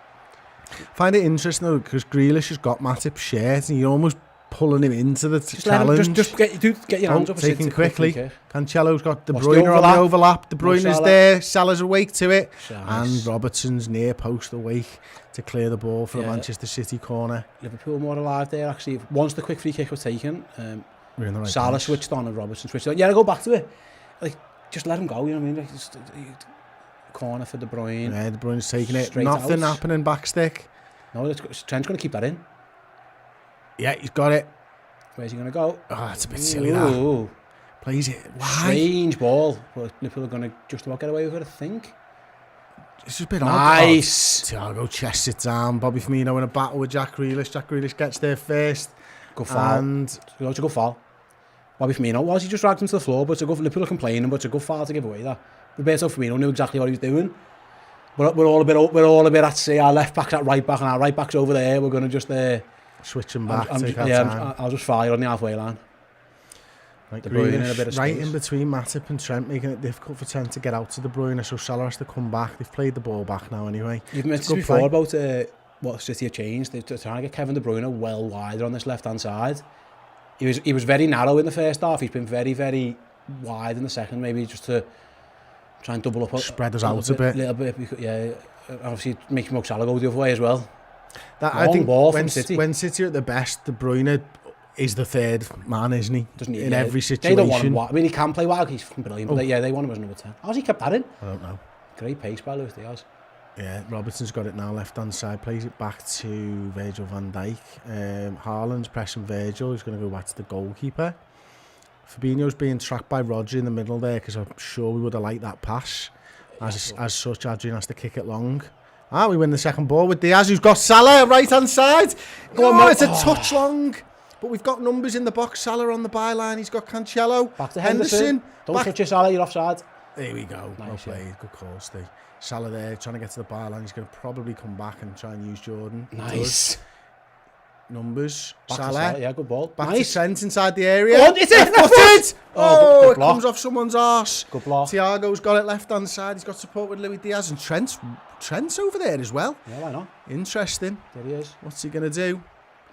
Speaker 1: Find it interesting though, because Grealish has got Matip's shirt and he almost pulling him into the
Speaker 2: Just let him,
Speaker 1: challenge.
Speaker 2: just get your hands up and
Speaker 1: taking
Speaker 2: sit quickly.
Speaker 1: quickly. Cancelo's got De
Speaker 2: What's the
Speaker 1: Bruyne on the overlap. De
Speaker 2: What's
Speaker 1: Bruyne is
Speaker 2: Salah?
Speaker 1: there. Salah's awake to it.
Speaker 2: Nice.
Speaker 1: And Robertson's near post awake to clear the ball for a Manchester City corner.
Speaker 2: Liverpool more alive there, actually. Once the quick free kick was taken,
Speaker 1: We're in the right
Speaker 2: Salah
Speaker 1: place.
Speaker 2: switched on and Robertson switched on. Yeah, I go back to it. Like, just let him go, you know what I mean? Like, just, corner for De Bruyne.
Speaker 1: Yeah, De Bruyne's taking it.
Speaker 2: Straight
Speaker 1: Nothing
Speaker 2: out.
Speaker 1: happening back stick.
Speaker 2: No, Trent's going to keep that in.
Speaker 1: Yeah, he's got it.
Speaker 2: Where's he going to go?
Speaker 1: Oh, it's a bit silly that.
Speaker 2: Ooh.
Speaker 1: Plays it. Why?
Speaker 2: Strange ball. But Liverpool are going to just about get away with it, I think.
Speaker 1: It's just a bit
Speaker 2: Nice.
Speaker 1: odd. Thiago chests it down. Bobby Firmino in a battle with Jack Grealish. Jack Grealish gets there first.
Speaker 2: Good foul.
Speaker 1: And
Speaker 2: It's a good foul. Bobby Firmino he just dragged him to the floor, but it's a good, Liverpool are complaining, but it's a good foul to give away that. Roberto Firmino knew exactly what he was doing. We're all a bit at sea. Our left back's at right back, and our right back's over there. We're going to just
Speaker 1: switch him back. Take our time.
Speaker 2: I'll just fire on the halfway line.
Speaker 1: Like
Speaker 2: De Bruyne in a
Speaker 1: Grealish,
Speaker 2: bit of
Speaker 1: right
Speaker 2: space.
Speaker 1: in between Matip and Trent, making it difficult for Trent to get out to De Bruyne, so Salah has to come back. They've played the ball back now anyway.
Speaker 2: You've mentioned before about what City have changed. They're trying to get Kevin De Bruyne well wider on this left-hand side. He was very narrow in the first half. He's been very, very wide in the second, maybe just to try and double up.
Speaker 1: Spread us out a bit.
Speaker 2: Little bit, yeah. Obviously, make Mo Salah go the other way as well.
Speaker 1: I think
Speaker 2: ball
Speaker 1: when
Speaker 2: from City.
Speaker 1: When City are at the best, De Bruyne is the third man, isn't he?
Speaker 2: In
Speaker 1: every situation.
Speaker 2: They don't want him. I mean, he can play wide. He's fucking brilliant. But they want him as number 10. How's he kept that in?
Speaker 1: I don't know.
Speaker 2: Great pace by Luis Diaz.
Speaker 1: Yeah, Robertson's got it now, left-hand side, plays it back to Virgil van Dijk. Haaland's pressing Virgil, he's going to go back to the goalkeeper. Fabinho's being tracked by Rodri in the middle there, because I'm sure we would have liked that pass. As such, Adrian has to kick it long. We win the second ball with Diaz, who's got Salah right-hand side. It's a touch long. But we've got numbers in the box. Salah on the byline, he's got Cancelo.
Speaker 2: Back to Henderson. Don't touch your Salah, you're offside.
Speaker 1: There we go.
Speaker 2: Nice,
Speaker 1: Well played. Good call, Steve. Salah there, trying to get to the byline. He's going to probably come back and try and use Jordan.
Speaker 2: Nice.
Speaker 1: Numbers.
Speaker 2: Back to
Speaker 1: Salah.
Speaker 2: yeah, good ball.
Speaker 1: Back
Speaker 2: Nice.
Speaker 1: to Trent inside the area.
Speaker 2: Oh, it's it!
Speaker 1: Left-footed!
Speaker 2: Good
Speaker 1: It
Speaker 2: block.
Speaker 1: comes off someone's arse.
Speaker 2: Good block.
Speaker 1: Thiago's got it left-hand side. He's got support with Luis Diaz. And Trent's over there as well.
Speaker 2: Yeah, why not?
Speaker 1: Interesting.
Speaker 2: There he is.
Speaker 1: What's he going to do?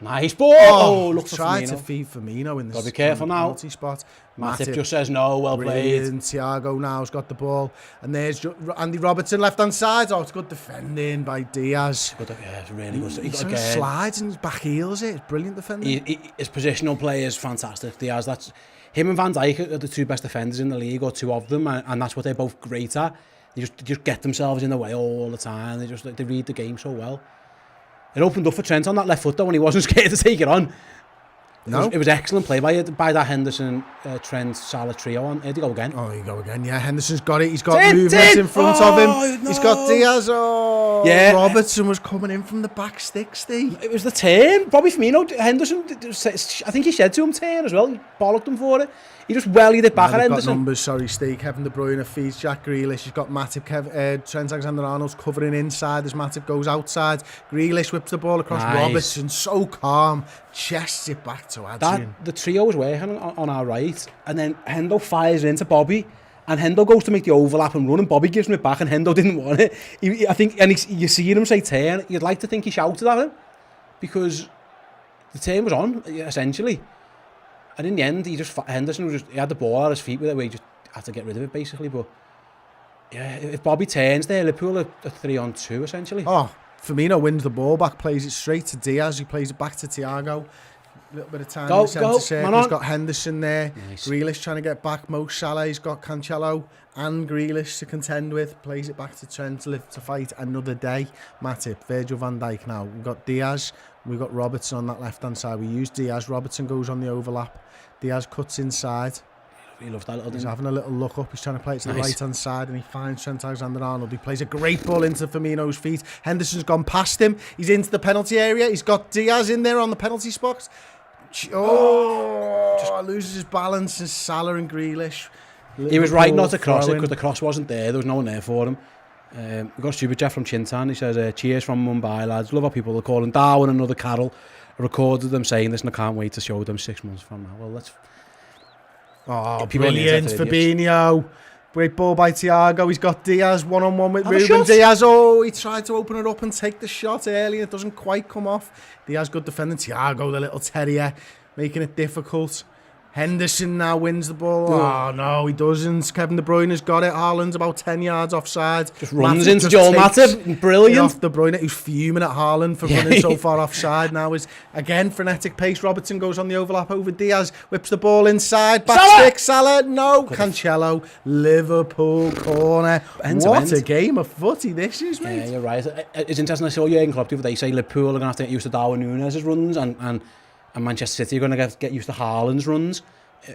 Speaker 2: Nice ball! Look for
Speaker 1: tried
Speaker 2: Firmino.
Speaker 1: to feed Firmino in the
Speaker 2: Gotta be careful now.
Speaker 1: penalty spot.
Speaker 2: Matip just says no, well played.
Speaker 1: Brilliant. Thiago now's got the ball. And there's Andy Robertson left-hand side. Oh, it's good defending by Diaz.
Speaker 2: Good, yeah, it's really good.
Speaker 1: He sort of slides and his back heels it. It's brilliant defending.
Speaker 2: His positional play is fantastic. Diaz, that's him and Van Dijk are the two best defenders in the league, or two of them, and that's what they're both great at. They just get themselves in the way all the time. They read the game so well. It opened up for Trent on that left foot though, when he wasn't scared to take it on. It was excellent play by that Henderson, Trent, Salah trio on. Here they go again.
Speaker 1: Oh, here you go again. Yeah, Henderson's got it. He's got movement in front of him.
Speaker 2: No.
Speaker 1: He's got Diaz. Oh,
Speaker 2: Yeah.
Speaker 1: Robertson was coming in from the back stick, Steve.
Speaker 2: It was the turn. Bobby Firmino, Henderson, I think he said to him turn as well. He bollocked him for it. He just wellied it back at
Speaker 1: They've got
Speaker 2: Henderson.
Speaker 1: numbers, sorry, Steve. Kevin De Bruyne feeds Jack Grealish. He's got Matip, Trent Alexander-Arnold's covering inside as Matip goes outside. Grealish whips the ball across.
Speaker 2: Nice.
Speaker 1: Robertson, so calm, chests it back to Adrian.
Speaker 2: The trio was working on our right, and then Hendo fires into Bobby, and Hendo goes to make the overlap and run, and Bobby gives him it back, and Hendo didn't want it. You see him say turn. You'd like to think he shouted at him, because the turn was on, essentially. And in the end, Henderson he had the ball at his feet with it, where he just had to get rid of it, basically. But yeah, if Bobby turns there, Liverpool are 3-on-2, essentially.
Speaker 1: Oh, Firmino wins the ball back, plays it straight to Diaz, who plays it back to Thiago. A little bit of time in the centre circle. He's got Henderson there.
Speaker 2: Nice.
Speaker 1: Grealish trying to get back. Mo Salah, he's got Cancelo and Grealish to contend with. Plays it back to Trent to live to fight another day. Matip, Virgil van Dijk now. We've got Diaz. We've got Robertson on that left-hand side. We use Diaz. Robertson goes on the overlap. Diaz cuts inside.
Speaker 2: He loves that little
Speaker 1: He's
Speaker 2: thing.
Speaker 1: having a little look up. He's trying to play it to the
Speaker 2: Nice.
Speaker 1: right-hand side, and he finds Trent Alexander-Arnold. He plays a great ball into Firmino's feet. Henderson's gone past him. He's into the penalty area. He's got Diaz in there on the penalty spot. Just loses his balance. And Salah and Grealish.
Speaker 2: He was right not to cross it,
Speaker 1: throwing.
Speaker 2: because the cross wasn't there. There was no one there for him. We got a super chat from Chintan. He says, cheers from Mumbai, lads. Love how people are calling Darwin another Carroll. I recorded them saying this, and I can't wait to show them 6 months from now. Well, let's...
Speaker 1: Oh,
Speaker 2: people on the
Speaker 1: brilliant.
Speaker 2: internet are idiots.
Speaker 1: Fabinho. Great ball by Thiago. He's got Diaz one-on-one with
Speaker 2: Have a
Speaker 1: Ruben
Speaker 2: shot.
Speaker 1: Diaz. Oh, he tried to open it up and take the shot early. It doesn't quite come off. Diaz, good defending. Thiago, the little terrier. making it difficult. Henderson now wins the ball. Oh, no, he doesn't. Kevin De Bruyne has got it. Haaland's about 10 yards offside.
Speaker 2: Just runs into Joel Matip. Brilliant.
Speaker 1: Off De Bruyne, who's fuming at Haaland for running so far offside now. Is again, frenetic pace. Robertson goes on the overlap over Diaz. Whips the ball inside. Back stick. Salah. No. Cancelo. Liverpool corner. What a game of footy this is, mate.
Speaker 2: Yeah, you're right. It's interesting. I saw Jurgen Klopp the other day say Liverpool are going to have to get used to Darwin Núñez's runs and Manchester City are going to get used to Haaland's runs.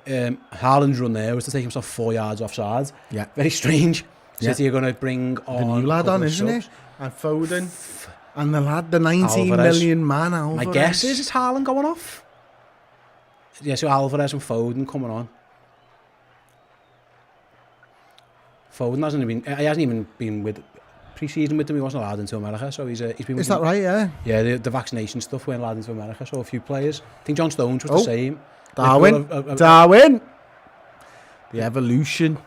Speaker 2: Haaland's run there was to take himself 4 yards offside.
Speaker 1: Yeah.
Speaker 2: Very strange. City are going to bring on
Speaker 1: the new lad on, isn't it? And Foden. And the lad, the 19 million man, Alvarez.
Speaker 2: My guess is it's Haaland going off. Yeah, so Alvarez and Foden coming on. Foden hasn't even been with pre-season with them. He wasn't allowed into America, so he's been.
Speaker 1: Is that right? Yeah.
Speaker 2: Yeah, the vaccination stuff weren't allowed into America, so a few players. I think John Stones was the same.
Speaker 1: Darwin. The evolution.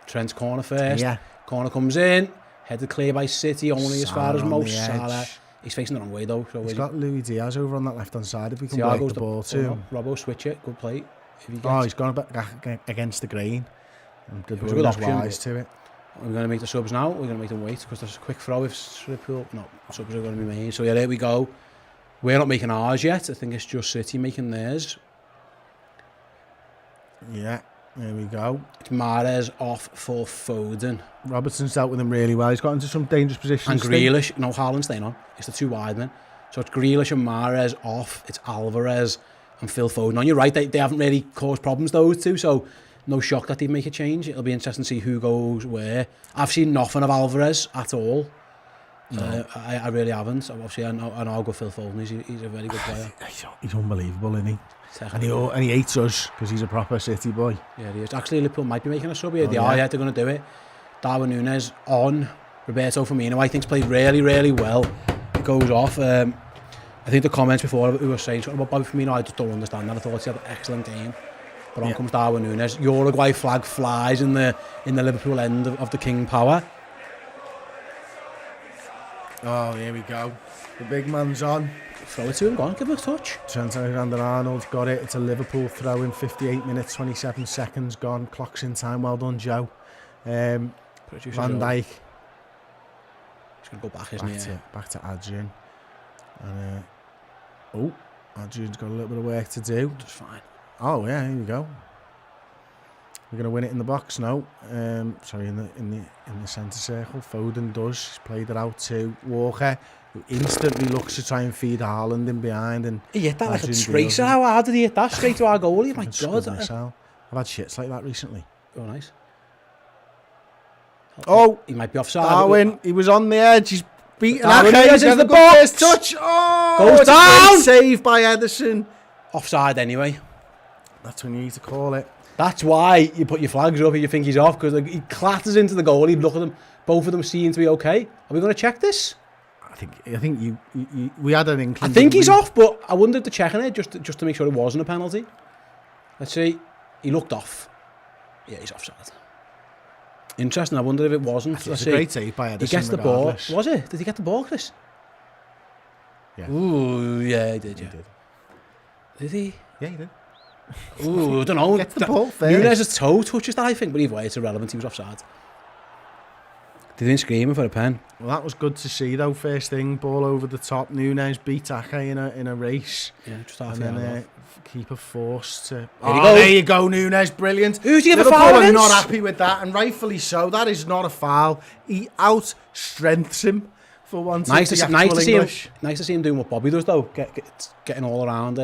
Speaker 2: Trent's corner first.
Speaker 1: Yeah.
Speaker 2: Corner comes in. Headed clear by City, only as far as Mo Salah. He's facing the wrong way though. So
Speaker 1: he's got Luis Diaz over on that left-hand side. If we can break the ball to him.
Speaker 2: Robbo switch it. Good play.
Speaker 1: He's gone back against the grain. And De Bruyne's wise to it.
Speaker 2: We're going to make the subs now. We're going to make them wait because there's a quick throw if Liverpool. No, subs are going to be made. So yeah, there we go. We're not making ours yet. I think it's just City making theirs.
Speaker 1: Yeah, there we go.
Speaker 2: It's Mahrez off for Foden.
Speaker 1: Robertson's dealt with him really well. He's got into some dangerous positions.
Speaker 2: And Grealish. No, Haaland's staying on. It's the two wide men. So it's Grealish and Mahrez off. It's Alvarez and Phil Foden on. You're right. They haven't really caused problems, those two. So no shock that they'd make a change. It'll be interesting to see who goes where. I've seen nothing of Alvarez at all. No. I really haven't. Obviously, I know I'll go Phil Foden. He's a very good player.
Speaker 1: He's unbelievable, isn't he? And he hates us because he's a proper City boy.
Speaker 2: Yeah, he is. Actually, Liverpool might be making a sub here. They're going to do it. Darwin Núñez on. Roberto Firmino, I think, played really, really well. It goes off. I think the comments before who were saying something about Bobby Firmino, I just don't understand that. I thought he had an excellent game. But on comes Darwin Núñez. Uruguay flag flies in the Liverpool end of the King Power.
Speaker 1: Oh, here we go. The big man's on.
Speaker 2: Throw it to him, go on, give him a touch.
Speaker 1: Trent Alexander-Arnold's got it. It's a Liverpool throw in 58 minutes, 27 seconds gone. Clock's in time, well done, Joe. Van Dijk.
Speaker 2: He's going to go back, isn't he?
Speaker 1: Back to Adrian. And, Adrian's got a little bit of work to do.
Speaker 2: Just fine.
Speaker 1: Oh, yeah, here we go. We're going to win it in the box now. Sorry, in the centre circle. Foden does. He's played it out to Walker, who instantly looks to try and feed Haaland in behind. And
Speaker 2: he hit that like a tracer. How hard did he hit that? Straight to our goalie? My God.
Speaker 1: I've had shits like that recently.
Speaker 2: Oh, nice.
Speaker 1: Oh,
Speaker 2: he might be offside.
Speaker 1: Darwin, he was on the edge. He's beaten
Speaker 2: He's in the box.
Speaker 1: Touch. Oh,
Speaker 2: goes down.
Speaker 1: Save by Ederson.
Speaker 2: Offside anyway.
Speaker 1: That's when you need to call it.
Speaker 2: That's why you put your flags up and you think he's off, because he clatters into the goal. Look at them. Both of them seem to be okay. Are we going to check this?
Speaker 1: I think we had an inkling.
Speaker 2: I think he's off, but I wondered to check on it just to make sure it wasn't a penalty. Let's see. He looked off. Yeah, he's offside. Interesting. I wondered if it wasn't.
Speaker 1: It's a great save by Ederson.
Speaker 2: He gets the ball. Was it? Did he get the ball, Chris?
Speaker 1: Yeah.
Speaker 2: Ooh, yeah, he did. Yeah.
Speaker 1: Did he?
Speaker 2: Yeah, he did. Ooh, I don't know.
Speaker 1: Gets the ball first.
Speaker 2: Núñez's toe touches that, I think, but either way, it's irrelevant. He was offside. They didn't scream for a pen.
Speaker 1: Well, that was good to see, though. First thing, ball over the top. Núñez beat Ake in a race.
Speaker 2: Yeah, just half
Speaker 1: and then keeper forced to.
Speaker 2: There
Speaker 1: you go, Núñez, brilliant.
Speaker 2: Who's he give a
Speaker 1: Liverpool
Speaker 2: foul
Speaker 1: are not happy with that, and rightfully so. That is not a foul. He out-strengths him for once.
Speaker 2: Nice to see him doing what Bobby does, though. Getting all around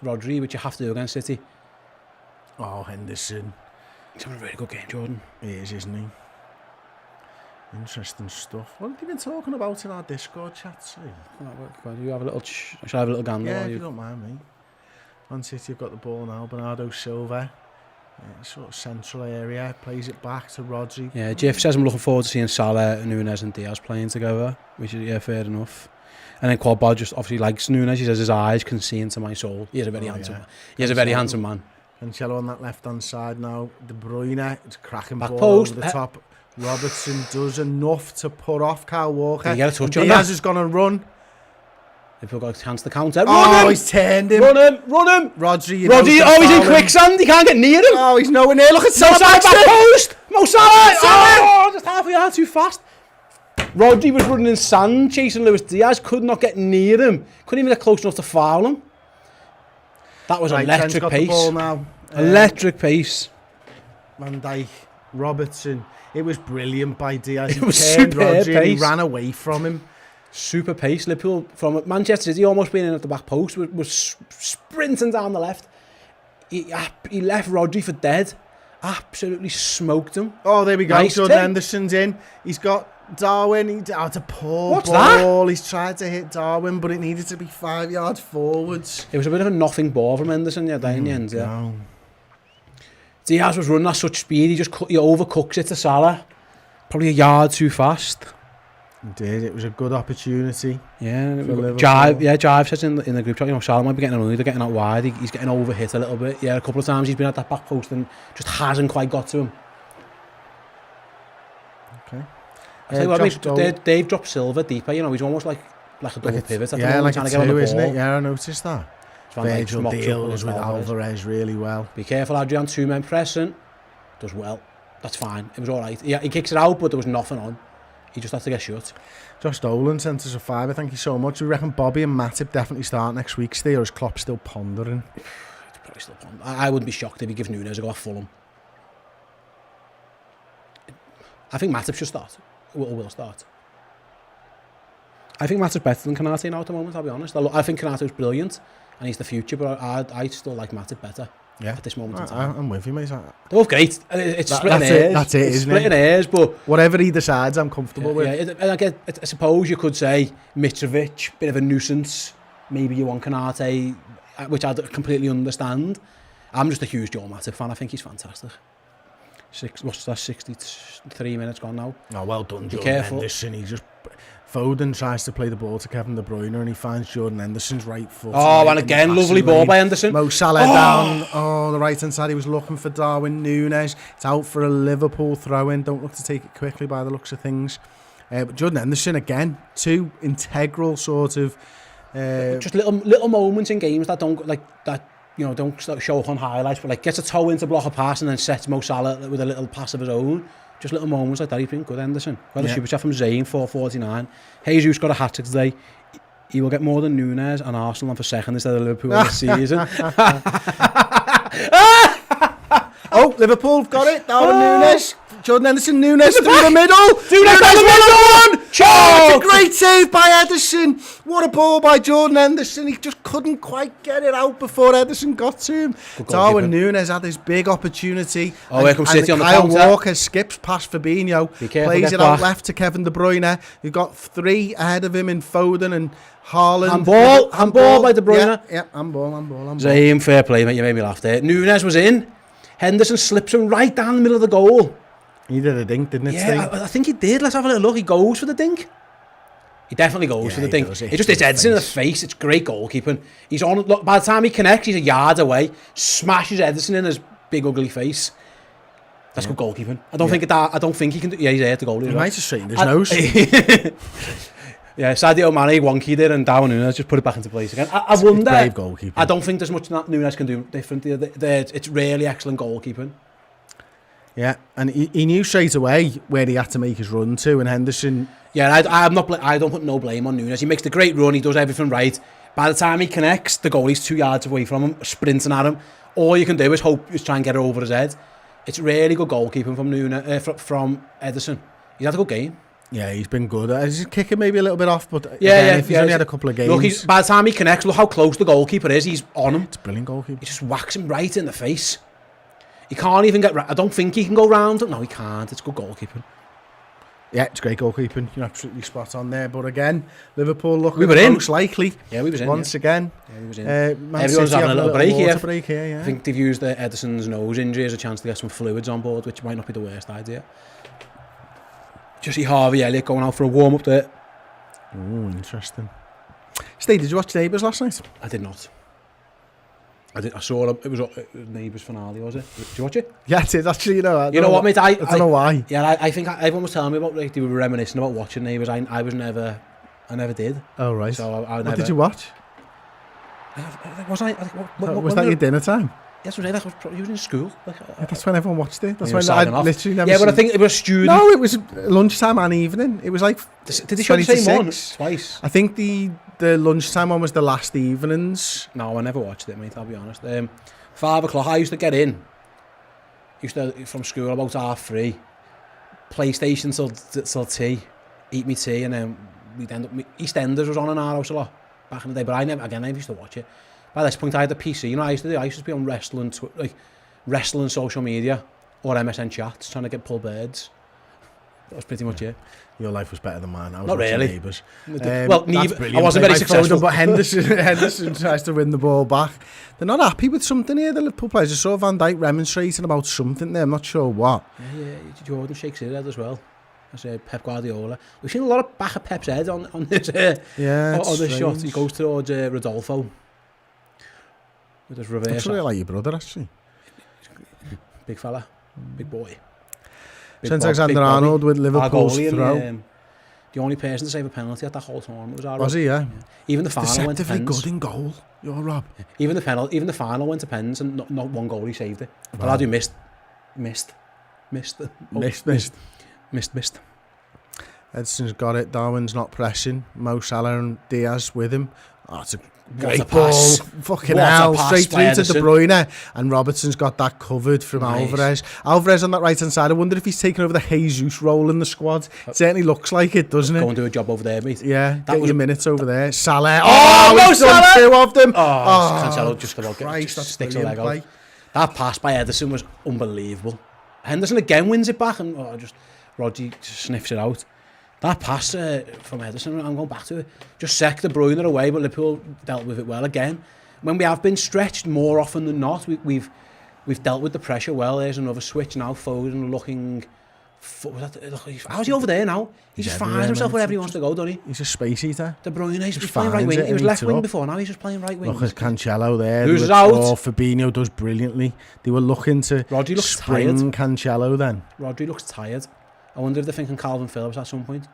Speaker 2: Rodri, which you have to do against City.
Speaker 1: Oh, Henderson.
Speaker 2: He's having a really good game, Jordan.
Speaker 1: He is, isn't he? Interesting stuff. What have you been talking about in our Discord chat, see?
Speaker 2: You have a little. Shall I have a little gander?
Speaker 1: Yeah, if you don't mind me. Man City have got the ball now. Bernardo Silva, sort of central area, plays it back to Rodri.
Speaker 2: Yeah, Jeff says I'm looking forward to seeing Salah, Núñez and Diaz playing together, which is fair enough. And then Quadbod just obviously likes Núñez. He says his eyes can see into my soul. He is a very handsome man. He is a very handsome man.
Speaker 1: Cancelo on that left-hand side now. De Bruyne, it's cracking
Speaker 2: back
Speaker 1: ball
Speaker 2: post.
Speaker 1: Over the top. Robertson does enough to put off Kyle Walker.
Speaker 2: Did he get a touch on
Speaker 1: Diaz
Speaker 2: that?
Speaker 1: is going to run.
Speaker 2: Liverpool got a chance to counter.
Speaker 1: Oh, he's turned him.
Speaker 2: Run him!
Speaker 1: Rodri,
Speaker 2: He's in quicksand. He can't get near him.
Speaker 1: Oh, he's nowhere near. Look at
Speaker 2: Salah back post. Mo Salah.
Speaker 1: Salah.
Speaker 2: Just half a yard too fast. Rodri was running in sand, chasing Luis Diaz. Could not get near him. Couldn't even get close enough to foul him. That was electric pace.
Speaker 1: The ball now.
Speaker 2: Electric pace.
Speaker 1: Van Dijk, Robertson. It was brilliant by Diaz.
Speaker 2: It was
Speaker 1: turned
Speaker 2: superb
Speaker 1: Rodri and he
Speaker 2: pace.
Speaker 1: ran away from him.
Speaker 2: Super pace. Liverpool from Manchester City almost being in at the back post was sprinting down the left. He left Rodri for dead. Absolutely smoked him.
Speaker 1: Oh, there we go.
Speaker 2: Nice
Speaker 1: Jordan
Speaker 2: tip.
Speaker 1: Henderson's in. He's got Darwin. It's a poor
Speaker 2: What's
Speaker 1: ball. He's tried to hit Darwin, but it needed to be 5 yards forwards.
Speaker 2: It was a bit of a nothing ball from Henderson, in the end. Yeah.
Speaker 1: No.
Speaker 2: Diaz was running at such speed. He overcooks it to Salah. Probably a yard too fast.
Speaker 1: He did. It was a good opportunity.
Speaker 2: Yeah,
Speaker 1: For Liverpool.
Speaker 2: Jive says in the group chat, Salah might be getting annoyed, they're getting out wide. He's getting overhit a little bit. Yeah, a couple of times he's been at that back post and just hasn't quite got to him.
Speaker 1: Okay.
Speaker 2: I tell you what, Dave dropped Silva deeper. He's almost like a double pivot.
Speaker 1: Yeah, like
Speaker 2: trying
Speaker 1: a
Speaker 2: to get on the
Speaker 1: two, isn't
Speaker 2: ball.
Speaker 1: it? Yeah, I noticed that. Virgil deals with Alvarez really well.
Speaker 2: Be careful, Adrian. 2 men pressing. Does well. That's fine. It was all right. Yeah, he kicks it out, but there was nothing on. He just had to get shut.
Speaker 1: Josh Dolan sent us a 5. Thank you so much. We reckon Bobby and Matip definitely start next week. Stay, or is Klopp still pondering?
Speaker 2: It's probably still pondering. I wouldn't be shocked if he gives Nunes a go at Fulham. I think Matip should start. Will start. I think Matip's better than Konate now at the moment, I'll be honest. I think Konate's brilliant and he's the future, but I still like Matip better at this moment in time.
Speaker 1: I'm with you, mate.
Speaker 2: They're both great. It's splitting hairs.
Speaker 1: That's it,
Speaker 2: it's
Speaker 1: isn't
Speaker 2: splitting
Speaker 1: it?
Speaker 2: hairs, but
Speaker 1: whatever he decides, I'm comfortable with.
Speaker 2: Yeah, I suppose you could say Mitrovic, bit of a nuisance. Maybe you want Konate, which I completely understand. I'm just a huge Joel Matip fan. I think he's fantastic. 63 minutes gone now.
Speaker 1: Oh, well done,
Speaker 2: Be
Speaker 1: Jordan
Speaker 2: careful.
Speaker 1: Henderson. Foden tries to play the ball to Kevin De Bruyne and he finds Jordan Henderson's right foot.
Speaker 2: Oh, and again, lovely ball by Henderson.
Speaker 1: Mo Salah down. Oh, the right-hand side. He was looking for Darwin Núñez. It's out for a Liverpool throw-in. Don't look to take it quickly by the looks of things. But Jordan Henderson, again, 2 integral sort of...
Speaker 2: just little moments in games that don't don't show up on highlights, but like gets a toe in to block a pass and then sets Mo Salah with a little pass of his own. Just little moments like that. He's been good, Henderson. Got a super chat from Zayn, 449. Jesus got a hat-trick today. He will get more than Nunes and Arsenal on for second instead of Liverpool this season.
Speaker 1: Oh, Liverpool have got it. Darwin Núñez. Jordan Henderson, Nunes through the middle.
Speaker 2: Nunes down the middle.
Speaker 1: Oh, it's a great save by Ederson. What a ball by Jordan Henderson. He just couldn't quite get it out before Ederson got to him. Darwin Núñez had his big opportunity.
Speaker 2: Oh, here comes City on the
Speaker 1: Kyle
Speaker 2: counter.
Speaker 1: Walker skips past Fabinho. Plays it out left to Kevin De Bruyne. You've got 3 ahead of him in Foden and Haaland.
Speaker 2: Handball by De Bruyne.
Speaker 1: Yeah, handball.
Speaker 2: Zayn, fair play, mate. You made me laugh there. Nunes was in. Henderson slips him right down the middle of the goal.
Speaker 1: He did a dink, didn't it?
Speaker 2: Yeah, I think he did. Let's have a little look. He goes for the dink. He definitely goes for the dink. It just hits Edison in the face. It's great goalkeeping. He's on. Look, by the time he connects, he's a yard away. Smashes Edison in his big ugly face. That's good goalkeeping. I don't think he can do. Yeah, he's there to goal.
Speaker 1: He might have straightened his nose.
Speaker 2: Yeah, Sadio Mane wonky did and Darwin Núñez just put it back into place again. I wonder.
Speaker 1: Brave goalkeeping.
Speaker 2: I don't think there's much that Núñez can do different. It's really excellent goalkeeping.
Speaker 1: Yeah, and he knew straight away where he had to make his run to, and Henderson...
Speaker 2: Yeah, I don't put no blame on Núñez. He makes the great run, he does everything right. By the time he connects, the goalie's 2 yards away from him, sprinting at him. All you can do is try and get it over his head. It's really good goalkeeping from from Ederson. He's had a good game.
Speaker 1: Yeah, he's been good. He's kicking maybe a little bit off, but
Speaker 2: if
Speaker 1: he's only had a couple of games...
Speaker 2: Look, by the time he connects, look how close the goalkeeper is. He's on him.
Speaker 1: It's a brilliant goalkeeper.
Speaker 2: He just whacks him right in the face. He can't even get... I don't think he can go round him. No, he can't. It's good goalkeeping.
Speaker 1: Yeah, it's great goalkeeping. You're absolutely spot on there. But again, Liverpool looking most likely.
Speaker 2: Yeah, we was in.
Speaker 1: Once again.
Speaker 2: Yeah, we was in.
Speaker 1: Everyone's
Speaker 2: having a little break here.
Speaker 1: Break here, yeah.
Speaker 2: I think they've used Ederson's nose injury as a chance to get some fluids on board, which might not be the worst idea. Just see Harvey Elliott going out for a warm-up there.
Speaker 1: Oh, interesting. Steve, did you watch Neighbours last night?
Speaker 2: I did not. I saw it. It was Neighbours finale, was it? Did you watch it?
Speaker 1: Yeah, I did actually. You know
Speaker 2: what, mate? I
Speaker 1: don't know why.
Speaker 2: Yeah, I think everyone was telling me about, like, they were reminiscing about watching Neighbours. I was never I never did.
Speaker 1: Oh, right.
Speaker 2: So I
Speaker 1: What
Speaker 2: never...
Speaker 1: did you watch?
Speaker 2: Was I...
Speaker 1: Was that your dinner time?
Speaker 2: Yes, was I? That was probably, you was in school.
Speaker 1: That's when everyone watched it. That's
Speaker 2: You were
Speaker 1: when I
Speaker 2: slagging off.
Speaker 1: literally never
Speaker 2: Yeah, but I
Speaker 1: seen-
Speaker 2: think it was student.
Speaker 1: No, it was lunchtime and evening. It was like
Speaker 2: Did they show the
Speaker 1: 20 to
Speaker 2: same one
Speaker 1: 6.
Speaker 2: twice?
Speaker 1: I think the lunchtime one was the last evenings.
Speaker 2: No, I never watched it, mate, I'll be honest. 5 o'clock, I used to get in. From school about 3:30. PlayStation till tea. Eat me tea, and then we'd end up... EastEnders was on in our house a lot back in the day, but I never used to watch it. By this point, I had the PC, you know, I used to be on wrestling social media, or MSN chats, trying to get pull birds. That was pretty much it.
Speaker 1: Your life was better than mine. I was
Speaker 2: Not
Speaker 1: watching
Speaker 2: really.
Speaker 1: Neighbours.
Speaker 2: Well,
Speaker 1: That's
Speaker 2: I
Speaker 1: brilliant.
Speaker 2: wasn't very
Speaker 1: By Foden,
Speaker 2: successful.
Speaker 1: but Henderson tries to win the ball back. They're not happy with something here, the Liverpool players. I saw Van Dijk remonstrating about something there. I'm not sure what.
Speaker 2: Yeah, Jordan shakes his head as well. That's Pep Guardiola. We've seen a lot of back of Pep's head on this
Speaker 1: Yeah,
Speaker 2: on this shot.
Speaker 1: strange.
Speaker 2: He goes towards Rodolfo with his reverse.
Speaker 1: That's really like your brother, actually.
Speaker 2: Big fella, big boy.
Speaker 1: Trent Alexander-Arnold with Liverpool's throw.
Speaker 2: The only person to save a penalty at that whole tournament was our
Speaker 1: Was he, yeah?
Speaker 2: Even the final went to
Speaker 1: Deceptively
Speaker 2: pens.
Speaker 1: good in goal, you're Rob.
Speaker 2: Even the final went to pens, and not one goal he saved it. But I do missed.
Speaker 1: Edson's got it. Darwin's not pressing. Mo Salah and Diaz with him. Oh, it's a
Speaker 2: What
Speaker 1: great
Speaker 2: a
Speaker 1: ball.
Speaker 2: pass.
Speaker 1: Fucking
Speaker 2: What a
Speaker 1: hell.
Speaker 2: pass
Speaker 1: Straight
Speaker 2: by
Speaker 1: through to De
Speaker 2: Ederson.
Speaker 1: Bruyne. And Robertson's got that covered from
Speaker 2: Nice.
Speaker 1: Alvarez. Alvarez on that right-hand side. I wonder if he's taken over the Jesus role in the squad. It certainly looks like it, doesn't
Speaker 2: Go
Speaker 1: it?
Speaker 2: and do a job over there, mate.
Speaker 1: Yeah,
Speaker 2: That
Speaker 1: get
Speaker 2: was
Speaker 1: your
Speaker 2: a-
Speaker 1: minutes over there. Salah.
Speaker 2: Oh, Mo
Speaker 1: he's done
Speaker 2: Salah!
Speaker 1: 2 of them.
Speaker 2: Cancelo just about
Speaker 1: Christ, that's
Speaker 2: sticks a
Speaker 1: brilliant
Speaker 2: leg out.
Speaker 1: play.
Speaker 2: That pass by Ederson was unbelievable. Henderson again wins it back, and Rodri just sniffs it out. That pass from Ederson, I'm going back to it. Just De Bruyne away, but Liverpool dealt with it well again. When we have been stretched more often than not, we've dealt with the pressure well. There's another switch now. Foden looking. How's he over there now? He just finds himself
Speaker 1: mate.
Speaker 2: wherever he wants to go, doesn't he?
Speaker 1: He's a space eater.
Speaker 2: De Bruyne, he's
Speaker 1: Just
Speaker 2: playing right
Speaker 1: finds
Speaker 2: wing.
Speaker 1: it
Speaker 2: He was
Speaker 1: and
Speaker 2: left
Speaker 1: eats it
Speaker 2: wing
Speaker 1: up.
Speaker 2: before. Now he's just playing right wing.
Speaker 1: Look at Cancelo there.
Speaker 2: Who's
Speaker 1: They were-
Speaker 2: out?
Speaker 1: Oh, Fabinho does brilliantly. They were looking to
Speaker 2: Rodri looks
Speaker 1: spring Cancelo then.
Speaker 2: Rodri looks tired. I wonder if they're thinking Calvin Phillips at some point.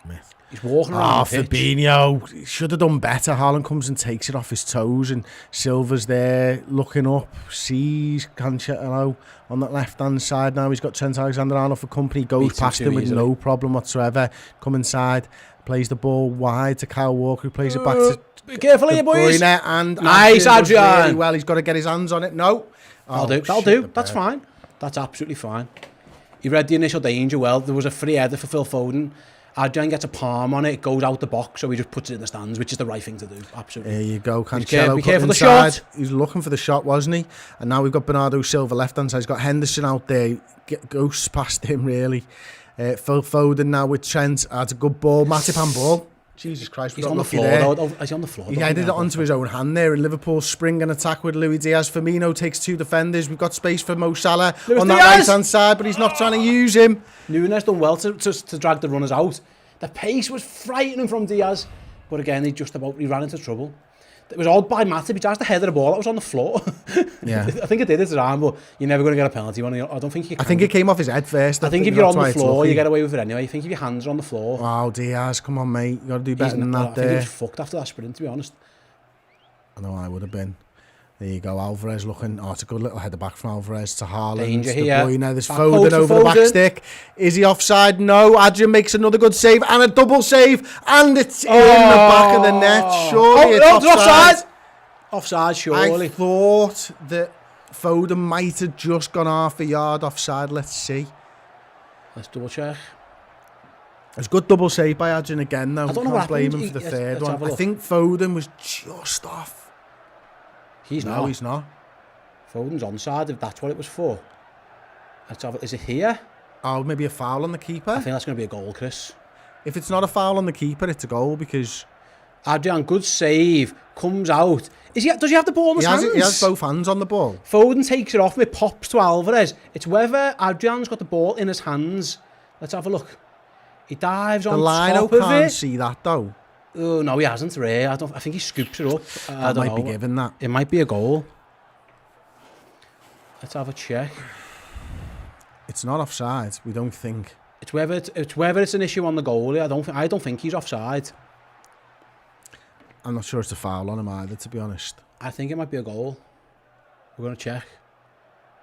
Speaker 1: Myth.
Speaker 2: He's walking
Speaker 1: Ah,
Speaker 2: around the pitch.
Speaker 1: Fabinho should have done better. Haaland comes and takes it off his toes, and Silva's there looking up, sees Cancelo on that left-hand side. Now he's got Trent Alexander-Arnold for company, goes
Speaker 2: Beats him
Speaker 1: past
Speaker 2: too
Speaker 1: him with
Speaker 2: easily.
Speaker 1: no problem whatsoever. Come inside, plays the ball wide to Kyle Walker, who plays it back to
Speaker 2: Be careful
Speaker 1: De
Speaker 2: here, boys.
Speaker 1: Bruyne, and
Speaker 2: Nice,
Speaker 1: does
Speaker 2: Adrian.
Speaker 1: really well. He's got to get his hands on it. No,
Speaker 2: That'll do. That's fine. That's absolutely fine. He read the initial danger well. There was a free header for Phil Foden. Adrian gets a palm on it. It goes out the box, so he just puts it in the stands, which is the right thing to do. Absolutely.
Speaker 1: There you go,
Speaker 2: Be
Speaker 1: Cancelo
Speaker 2: careful
Speaker 1: cut
Speaker 2: the
Speaker 1: inside.
Speaker 2: shot.
Speaker 1: He was looking for the shot, wasn't he? And now we've got Bernardo Silva left-hand side. He's got Henderson out there. Goes past him, really. Phil Foden now with Trent. That's a good ball. Matip handball. Jesus Christ, we
Speaker 2: He's
Speaker 1: got
Speaker 2: on the
Speaker 1: lucky
Speaker 2: floor,
Speaker 1: there.
Speaker 2: though. He's on the floor.
Speaker 1: He headed it onto his own hand there, and Liverpool spring and attack with Luis Diaz. Firmino takes 2 defenders. We've got space for Mo Salah
Speaker 2: Luis
Speaker 1: on that
Speaker 2: Diaz!
Speaker 1: right-hand side, but he's not trying to use him.
Speaker 2: Nunes done well to drag the runners out. The pace was frightening from Diaz, but again, he ran into trouble. It was odd by Matip. He tries to head the ball. That was on the floor.
Speaker 1: Yeah.
Speaker 2: I think it did at the time, but you're never going to get a penalty. I don't think you can.
Speaker 1: I think it came off his head first.
Speaker 2: I think if you're
Speaker 1: that's
Speaker 2: on
Speaker 1: why
Speaker 2: the
Speaker 1: it's
Speaker 2: floor,
Speaker 1: lucky.
Speaker 2: you get away with it anyway. I think if your hands are on the floor,
Speaker 1: Oh, Diaz, come on, mate. You got to do better than
Speaker 2: I
Speaker 1: that
Speaker 2: think he
Speaker 1: there.
Speaker 2: was fucked after that sprint, to be honest.
Speaker 1: I know I would have been. There you go, Alvarez looking. Oh, it's a good little header back from Alvarez to Haaland.
Speaker 2: Danger
Speaker 1: De
Speaker 2: here.
Speaker 1: Bruyne. There's
Speaker 2: Back
Speaker 1: Foden
Speaker 2: post for
Speaker 1: over the back
Speaker 2: Foden.
Speaker 1: stick. Is he offside? No. Adrian makes another good save and a double save, and it's in the back of the net. Surely it's offside.
Speaker 2: Offside,
Speaker 1: I
Speaker 2: surely.
Speaker 1: thought that Foden might have just gone half a yard offside. Let's see.
Speaker 2: Let's double check.
Speaker 1: It's a good double save by Adrian again, though.
Speaker 2: I don't know
Speaker 1: Can't
Speaker 2: what
Speaker 1: blame
Speaker 2: happened.
Speaker 1: him for the
Speaker 2: Let's
Speaker 1: third
Speaker 2: have a
Speaker 1: one. I
Speaker 2: look.
Speaker 1: think Foden was just off.
Speaker 2: He's
Speaker 1: No,
Speaker 2: not.
Speaker 1: he's not.
Speaker 2: Foden's onside, if that's what it was for. Let's have it. Is it here?
Speaker 1: Oh, maybe a foul on the keeper.
Speaker 2: I think that's going to be a goal, Chris.
Speaker 1: If it's not a foul on the keeper, it's a goal because
Speaker 2: Adrian, good save. Comes out. Does he have the ball in his hands?
Speaker 1: he has both hands on the ball.
Speaker 2: Foden takes it off. It pops to Alvarez. It's whether Adrian's got the ball in his hands. Let's have a look. He dives
Speaker 1: The
Speaker 2: on
Speaker 1: lino
Speaker 2: top of
Speaker 1: can't
Speaker 2: it.
Speaker 1: see that though.
Speaker 2: Oh no, he hasn't. Ray. I think he scoops it up. I
Speaker 1: That
Speaker 2: don't
Speaker 1: might be
Speaker 2: know.
Speaker 1: given that.
Speaker 2: It might be a goal. Let's have a check.
Speaker 1: It's not offside. We don't think.
Speaker 2: It's whether it's an issue on the goalie. I don't think he's offside.
Speaker 1: I'm not sure it's a foul on him either, to be honest.
Speaker 2: I think it might be a goal. We're going to check.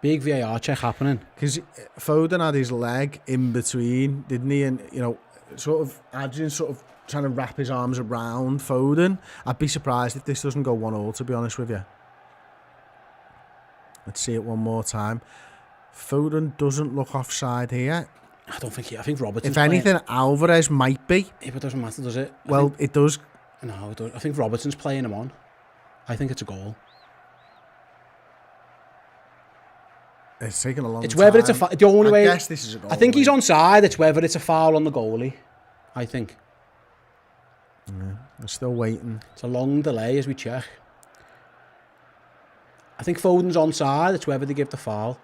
Speaker 2: Big VAR check happening.
Speaker 1: Because Foden had his leg in between, didn't he? And, you know, sort of, Adrian sort of trying to wrap his arms around Foden. I'd be surprised if this doesn't go 1-1, to be honest with you. Let's see it one more time. Foden doesn't look offside here.
Speaker 2: I think Robertson's
Speaker 1: If anything,
Speaker 2: playing.
Speaker 1: Alvarez might be.
Speaker 2: If it doesn't matter, does it?
Speaker 1: It does.
Speaker 2: No, it does. I think Robertson's playing him on. I think it's a goal.
Speaker 1: It's taken a long time.
Speaker 2: It's whether it's a foul. The only way.
Speaker 1: I guess this is a goal.
Speaker 2: I think he's onside. It's whether it's a foul on the goalie. I think.
Speaker 1: Yeah, we're still waiting.
Speaker 2: It's a long delay as we check. I think Foden's onside. It's whether they give the foul.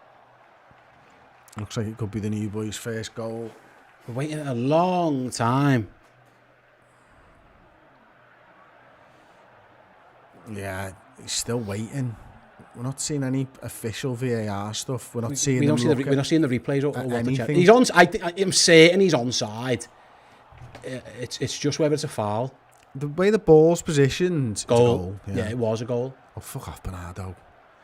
Speaker 1: Looks like it could be the new boys' first goal.
Speaker 2: We're waiting a long time.
Speaker 1: Yeah, he's still waiting. We're not seeing any official VAR stuff. We're not seeing.
Speaker 2: We're not seeing the replays or what the check. He's on. I'm certain he's onside. It's just whether it's a foul.
Speaker 1: The way the ball's positioned.
Speaker 2: Goal.
Speaker 1: It's a goal.
Speaker 2: Yeah, it was a goal.
Speaker 1: Oh, fuck off, Bernardo.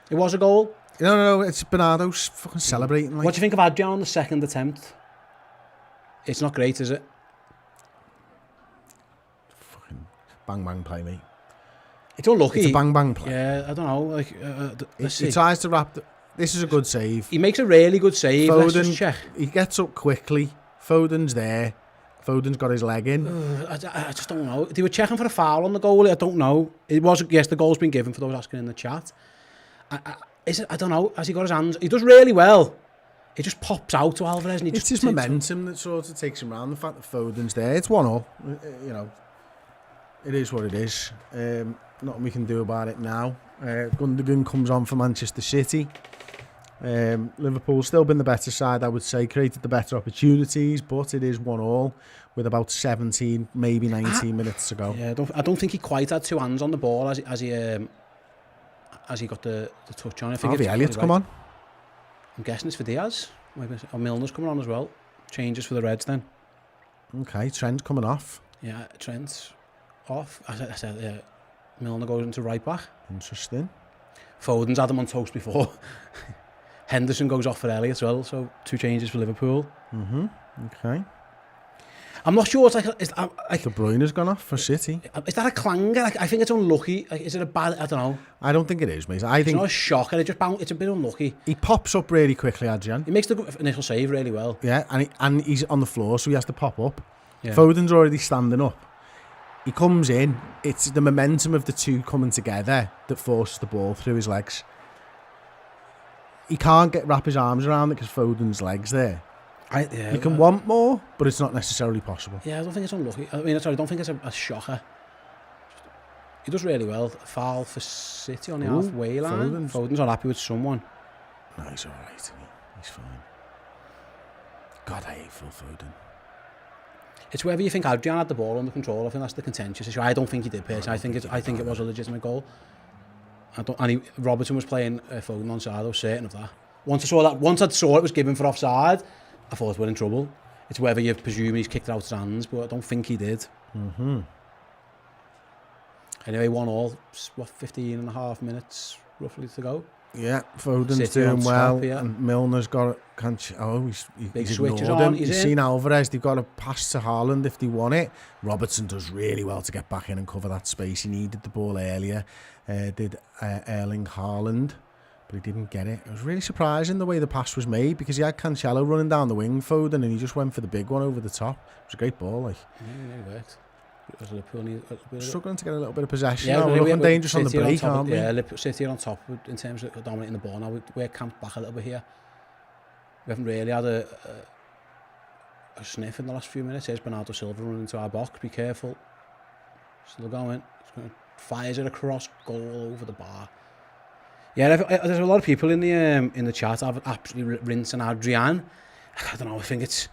Speaker 2: It was a goal.
Speaker 1: No, it's Bernardo's fucking celebrating. Like.
Speaker 2: What do you think of Adrian on the second attempt? It's not great, is it?
Speaker 1: Fucking bang play, mate.
Speaker 2: It's unlucky.
Speaker 1: It's a bang play.
Speaker 2: Yeah, I don't know. Like,
Speaker 1: he tries to wrap. This is a good save.
Speaker 2: He makes a really good save. Let's just check.
Speaker 1: He gets up quickly. Foden's there. Foden's got his leg in.
Speaker 2: I just don't know. They were checking for a foul on the goalie. I don't know. It was, yes, the goal's been given for those asking in the chat. I don't know. Has he got his hands? He does really well. He just pops out to Alvarez. And
Speaker 1: it's his momentum that sort of takes him around. The fact that Foden's there. It's 1-1. You know, it is what it is. Nothing we can do about it now. Gundogan comes on for Manchester City. Liverpool's still been the better side, I would say, created the better opportunities, but it is 1-1 with about 17, maybe 19 minutes to go.
Speaker 2: Yeah, I don't think he quite had two hands on the ball as he got the touch on. I think
Speaker 1: Harvey Elliott's come on.
Speaker 2: I'm guessing it's for Diaz. Maybe Milner's coming on as well. Changes for the Reds then.
Speaker 1: Okay, Trent's coming off.
Speaker 2: Yeah, Trent's off. I said yeah. Milner goes into right back.
Speaker 1: Interesting.
Speaker 2: Foden's had him on toast before. Henderson goes off for Elliott as well, so 2 changes for Liverpool.
Speaker 1: Okay.
Speaker 2: I'm not sure. It's like
Speaker 1: De Bruyne's gone off for City.
Speaker 2: Is that a clanger? I think it's unlucky. Is it a bad? I don't know.
Speaker 1: I don't think it is, mate.
Speaker 2: It's not a shocker. It's a bit unlucky.
Speaker 1: He pops up really quickly, Adrian.
Speaker 2: He makes the initial save really well.
Speaker 1: Yeah, and he's on the floor, so he has to pop up.
Speaker 2: Yeah.
Speaker 1: Foden's already standing up. He comes in. It's the momentum of the two coming together that forces the ball through his legs. He can't wrap his arms around it because Foden's legs there. You can want more, but it's not necessarily possible.
Speaker 2: Yeah, I don't think it's unlucky. I mean, sorry, I don't think it's a shocker. He does really well. A foul for City on the halfway line. Foden's not happy with someone.
Speaker 1: No, he's all right. Isn't he? He's fine. God, I hate Phil Foden.
Speaker 2: It's whether you think Adrian had the ball under control. I think that's the contentious issue. I don't think he did, personally. I think it was a legitimate goal. Robertson was playing Foden onside. I was certain of that. Once I saw it was given for offside, I thought we're in trouble. It's whether you presume he's kicked it out his hands, but I don't think he did. Anyway, 1-1. 15 and a half minutes roughly to go.
Speaker 1: Yeah, Foden's
Speaker 2: City
Speaker 1: doing well,
Speaker 2: top, yeah.
Speaker 1: and Milner's got it. He's
Speaker 2: switches
Speaker 1: ignored
Speaker 2: on.
Speaker 1: him. You've seen Alvarez. They've got to pass to Haaland if they want it. Robertson does really well to get back in and cover that space. He needed the ball earlier. Did Erling Haaland, but he didn't get it. It was really surprising the way the pass was made because he had Cancelo running down the wing, Foden, and he just went for the big one over the top. It was a great ball, like.
Speaker 2: Yeah, it worked.
Speaker 1: Struggling to get a little bit of possession.
Speaker 2: Yeah,
Speaker 1: we're looking dangerous on the break, aren't we?
Speaker 2: Yeah, City are on top in terms of dominating the ball. Now we're camped back a little bit here. We haven't really had a sniff in the last few minutes. Here's Bernardo Silva running into our box. Be careful. Still going. Fires it across, goal over the bar. Yeah, there's a lot of people in the chat have absolutely rinsing Adrian. I don't know. I think it's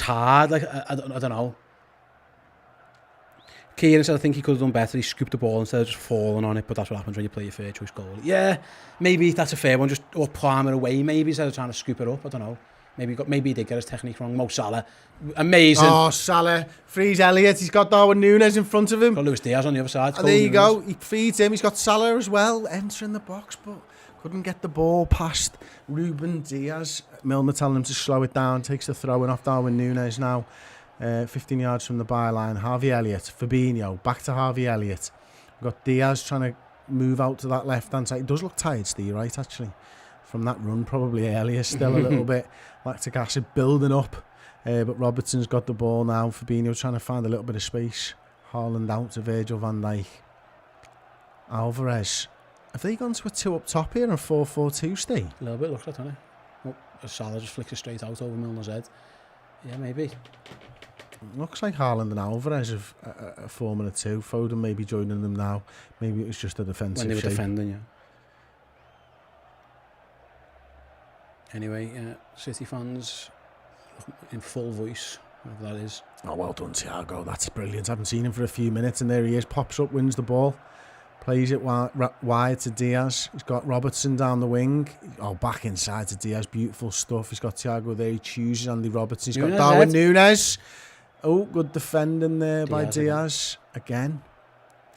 Speaker 2: hard. Like I don't know. Kieran said I think he could have done better. He scooped the ball instead of just falling on it, but that's what happens when you play your fair choice goal. Yeah, maybe that's a fair one. Just or palm it away maybe instead of trying to scoop it up. I don't know. Maybe he did get his technique wrong. Mo Salah, amazing.
Speaker 1: Oh, Salah frees Elliott. He's got Darwin Núñez in front of him.
Speaker 2: Got Luis Diaz on the other side.
Speaker 1: And there you go. He feeds him. He's got Salah as well, entering the box, but couldn't get the ball past Ruben Diaz. Milner telling him to slow it down. Takes the throw-in off Darwin Núñez now. 15 yards from the byline. Harvey Elliott, Fabinho, back to Harvey Elliott. We've got Diaz trying to move out to that left-hand side. He does look tired, Steve, right, actually. From that run, probably earlier, still a little bit. Lactic acid building up. But Robertson's got the ball now. Fabinho trying to find a little bit of space. Haaland out to Virgil van Dijk. Alvarez. Have they gone to a 2 up top here and 4-4-2, Steve?
Speaker 2: A little bit, looks like, doesn't it? Oh, Salah just flicks it straight out over Milner's head. Yeah, maybe.
Speaker 1: Looks like Haaland and Alvarez have forming a 2. Foden maybe joining them now. Maybe it was just a defensive
Speaker 2: When they were
Speaker 1: shape.
Speaker 2: defending, yeah. Anyway, City fans in full voice, whatever that is.
Speaker 1: Oh, well done, Thiago. That's brilliant. I haven't seen him for a few minutes, and there he is. Pops up, wins the ball. Plays it wide to Diaz. He's got Robertson down the wing. Oh, back inside to Diaz. Beautiful stuff. He's got Thiago there. He chooses Andy Robertson. He's got Darwin Núñez. Oh, good defending there by Diaz. Again.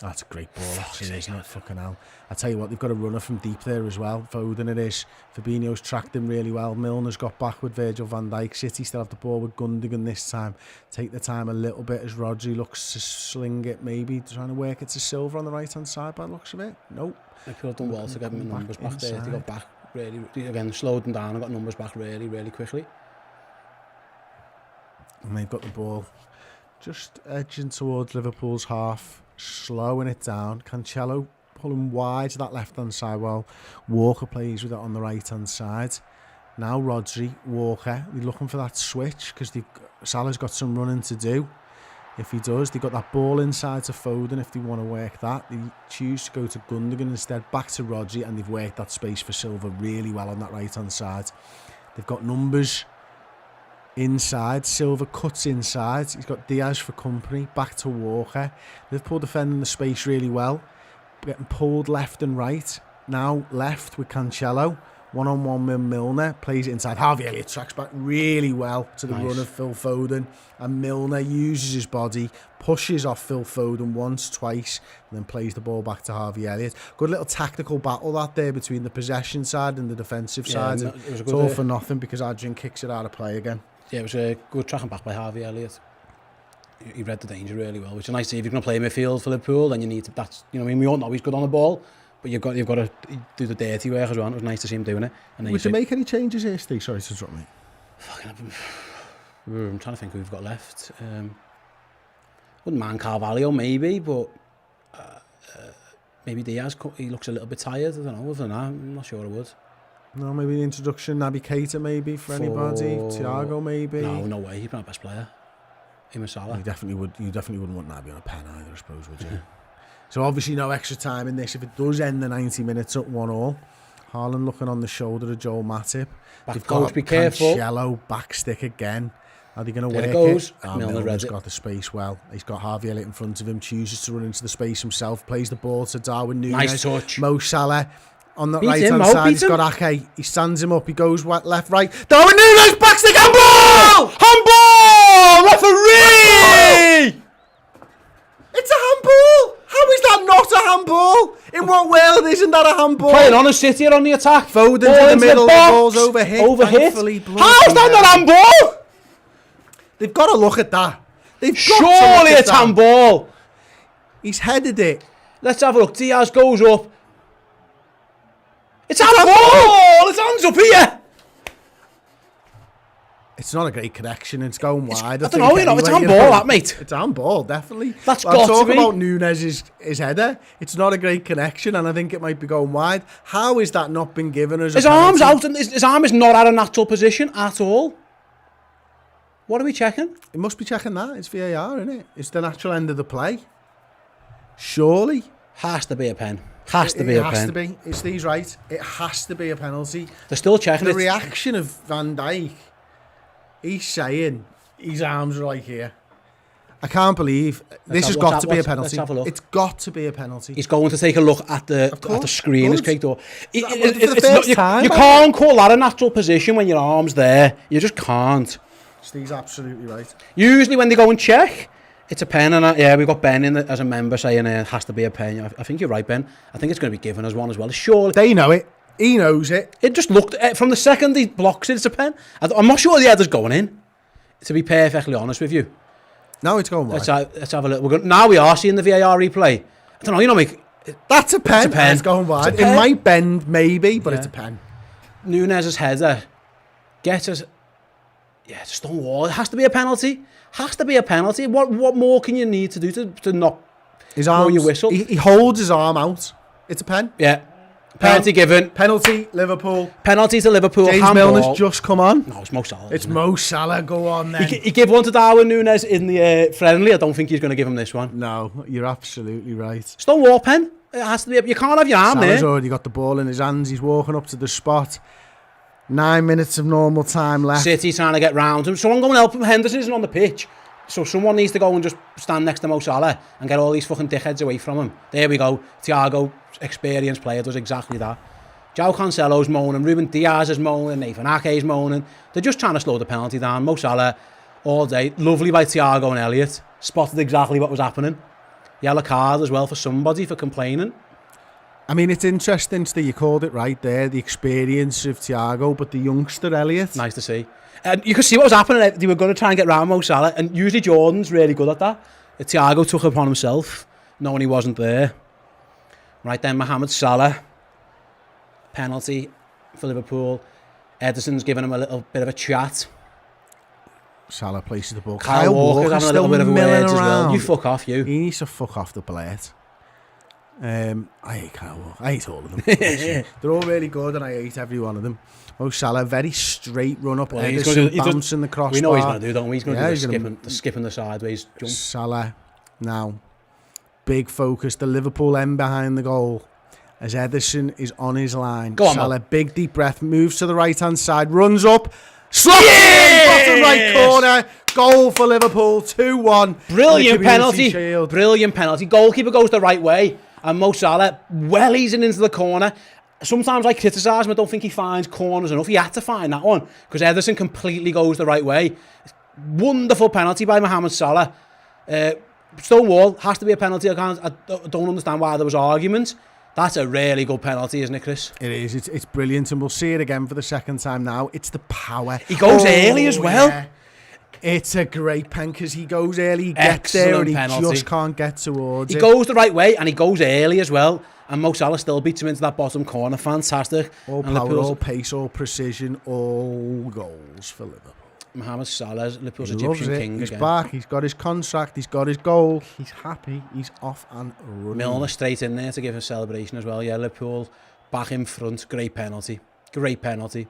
Speaker 1: That's a great ball, actually, isn't it? Fucking hell. I tell you what, they've got a runner from deep there as well. Foden it is. Fabinho's tracked him really well. Milner's got back with Virgil van Dijk. City still have the ball with Gundogan this time. Take the time a little bit as Rodri looks to sling it, maybe trying to work it to Silva on the right-hand side by the looks of it. Nope.
Speaker 2: They could have done well to get them numbers back there. They got back really, again, slowed them down and got numbers back really, really quickly.
Speaker 1: And they've got the ball just edging towards Liverpool's half, slowing it down. Cancelo pulling wide to that left-hand side while Walker plays with it on the right-hand side. Now Rodri, Walker, they're looking for that switch because Salah's got some running to do. If he does, they've got that ball inside to Foden if they want to work that. They choose to go to Gundogan instead, back to Rodri, and they've worked that space for Silva really well on that right-hand side. They've got numbers inside. Silva cuts inside. He's got Diaz for company. Back to Walker. Liverpool defending the space really well. Getting pulled left and right. Now left with Cancelo. One-on-one with Milner. Plays it inside. Harvey Elliott tracks back really well to the run of Phil Foden. And Milner uses his body, pushes off Phil Foden once, twice, and then plays the ball back to Harvey Elliott. Good little tactical battle that there between the possession side and the defensive side. It's all for nothing because Adrian kicks it out of play again.
Speaker 2: Yeah, it was a good tracking back by Harvey Elliott. He read the danger really well, which is nice. If you're going to play midfield for Liverpool, then you need to. That's, you know, I mean, we all know he's good on the ball, but you've got to do the dirty work as well. It was nice to see him doing it. And
Speaker 1: would you make any changes here, Steve? Sorry to interrupt me.
Speaker 2: I'm trying to think who we've got left. Wouldn't mind Carvalho maybe, but maybe Diaz. He looks a little bit tired. I don't know. Other than that, I'm not sure I would.
Speaker 1: No, maybe the introduction, Naby Keita maybe for anybody. Thiago maybe.
Speaker 2: No way. He's not our best player. Him and Salah.
Speaker 1: You definitely wouldn't want Naby on a pen either, I suppose, would you? So obviously no extra time in this. If it does end the 90 minutes at 1-1, Haaland looking on the shoulder of Joel Matip. They've got
Speaker 2: be careful.
Speaker 1: Cancelo back stick again. Are they going to work
Speaker 2: it?
Speaker 1: Milner's got the space well. He's got Harvey Elliott in front of him. Chooses to run into the space himself. Plays the ball to Darwin Núñez.
Speaker 2: Nice touch.
Speaker 1: Mo Salah. On the right-hand side, he's got Ake. He stands him up. He goes left, right. Darwin Núñez, backstick, handball!
Speaker 2: Handball! Referee!
Speaker 1: It's a handball! How is that not a handball? In what world isn't that a handball?
Speaker 2: Playing on a City on the attack.
Speaker 1: Foden to the middle, the ball's overhit.
Speaker 2: How is that not handball?
Speaker 1: They've got to look at that.
Speaker 2: Surely it's handball.
Speaker 1: He's headed it.
Speaker 2: Let's have a look. Diaz goes up. It's handball! It's hands up here!
Speaker 1: It's not a great connection. It's going wide.
Speaker 2: I don't know, anyway, it's handball, that, mate.
Speaker 1: It's handball, definitely.
Speaker 2: That's got to be.
Speaker 1: Talking about Núñez's header. It's not a great connection, and I think it might be going wide. How is that not been given as a penalty?
Speaker 2: Arm's out, and his arm is not at a natural position at all. What are we checking?
Speaker 1: It must be checking that. It's VAR, isn't it? It's the natural end of the play. Surely.
Speaker 2: Has to be a pen. Has to be a pen.
Speaker 1: It has to be. It's these right. It has to be a penalty.
Speaker 2: They're still checking it.
Speaker 1: The reaction of Van Dijk, he's saying his arms are like here. I can't believe this has got to be a penalty.
Speaker 2: Let's have a look.
Speaker 1: It's got to be a penalty.
Speaker 2: He's going to take a look at the screen. Is Craig Door.
Speaker 1: For the first time,
Speaker 2: you can't call that a natural position when your arm's there. You just can't.
Speaker 1: Steve's absolutely right.
Speaker 2: Usually when they go and check, it's a pen, and yeah, we've got Ben in as a member saying it has to be a pen. I think you're right, Ben. I think it's going to be given as one as well. Surely
Speaker 1: they know it. He knows it.
Speaker 2: It just looked from the second he blocks it, it's a pen. I'm not sure the header's going in. To be perfectly honest with you.
Speaker 1: No, it's going wide.
Speaker 2: Let's have a look. Now we are seeing the VAR replay. I don't know,
Speaker 1: that's a pen.
Speaker 2: It's a pen.
Speaker 1: It's going wide. It might bend, maybe, but it's a pen.
Speaker 2: Nunez's header gets us. Yeah, it's a stone wall. It has to be a penalty. Has to be a penalty. What more can you need to do to not
Speaker 1: his arms,
Speaker 2: blow your whistle?
Speaker 1: He holds his arm out. It's a pen.
Speaker 2: Yeah. Penalty given.
Speaker 1: Penalty, Liverpool.
Speaker 2: Penalty to Liverpool.
Speaker 1: James Milner's just come on.
Speaker 2: No, it's Mo Salah.
Speaker 1: It's Mo Salah. Go on then.
Speaker 2: He gave one to Darwin Núñez in the friendly. I don't think he's going to give him this one.
Speaker 1: No, you're absolutely right.
Speaker 2: Stone wall pen. It has to be. You can't have your arm
Speaker 1: Salah's
Speaker 2: there.
Speaker 1: already got the ball in his hands. He's walking up to the spot. 9 minutes of normal time left.
Speaker 2: City trying to get round him. Someone go and help him. Henderson isn't on the pitch. So someone needs to go and just stand next to Mo Salah and get all these fucking dickheads away from him. There we go. Thiago, experienced player, does exactly that. João Cancelo's moaning, Ruben Diaz is moaning, Nathan Ake's moaning. They're just trying to slow the penalty down. Mo Salah, all day. Lovely by Thiago and Elliott. Spotted exactly what was happening. Yellow card as well for somebody for complaining.
Speaker 1: I mean, it's interesting, Steve, you called it right there, the experience of Thiago, but the youngster, Elliott.
Speaker 2: Nice to see. And you could see what was happening. They were going to try and get round Mo Salah, and usually Jordan's really good at that. Thiago took it upon himself, knowing he wasn't there. Right then, Mohamed Salah. Penalty for Liverpool. Ederson's giving him a little bit of a chat.
Speaker 1: Salah places the ball.
Speaker 2: Kyle Walker's having a little bit of a word as well. You fuck off, you.
Speaker 1: He needs to fuck off the blade. I hate Kyle Walker. I hate all of them. They're all really good and I hate every one of them. Mo Salah, very straight run up.
Speaker 2: Well,
Speaker 1: Ederson bouncing the crossbar.
Speaker 2: We know he's going to do, don't we? He's going to do the skipping the sideways jump.
Speaker 1: Salah now. Big focus. The Liverpool end behind the goal. As Ederson is on his line.
Speaker 2: Go on,
Speaker 1: Salah,
Speaker 2: man.
Speaker 1: big deep breath, moves to the right-hand side, runs up, slots in, bottom right corner, goal for Liverpool, 2-1.
Speaker 2: Brilliant penalty.
Speaker 1: Shield.
Speaker 2: Brilliant penalty. Goalkeeper goes the right way, and Mo Salah wellies into the corner. Sometimes I criticise him, I don't think he finds corners enough. He had to find that one, because Ederson completely goes the right way. Wonderful penalty by Mohamed Salah. Stonewall has to be a penalty. I don't understand why there was argument. That's a really good penalty, isn't it, Chris?
Speaker 1: It is. It's brilliant, and we'll see it again for the second time now. It's the power.
Speaker 2: He goes early as well.
Speaker 1: Yeah. It's a great pen because he goes early, he gets there, and he just can't get towards it.
Speaker 2: He goes the right way, and he goes early as well. And Mo Salah still beats him into that bottom corner. Fantastic.
Speaker 1: All power, all pace, all precision, all goals for Liverpool.
Speaker 2: Mohamed Salah, Liverpool's Egyptian king
Speaker 1: He's
Speaker 2: again.
Speaker 1: back, he's got his contract, he's got his goal, he's happy, he's off and running.
Speaker 2: Milner straight in there to give a celebration as well. Yeah, Liverpool back in front. Great penalty. Great penalty.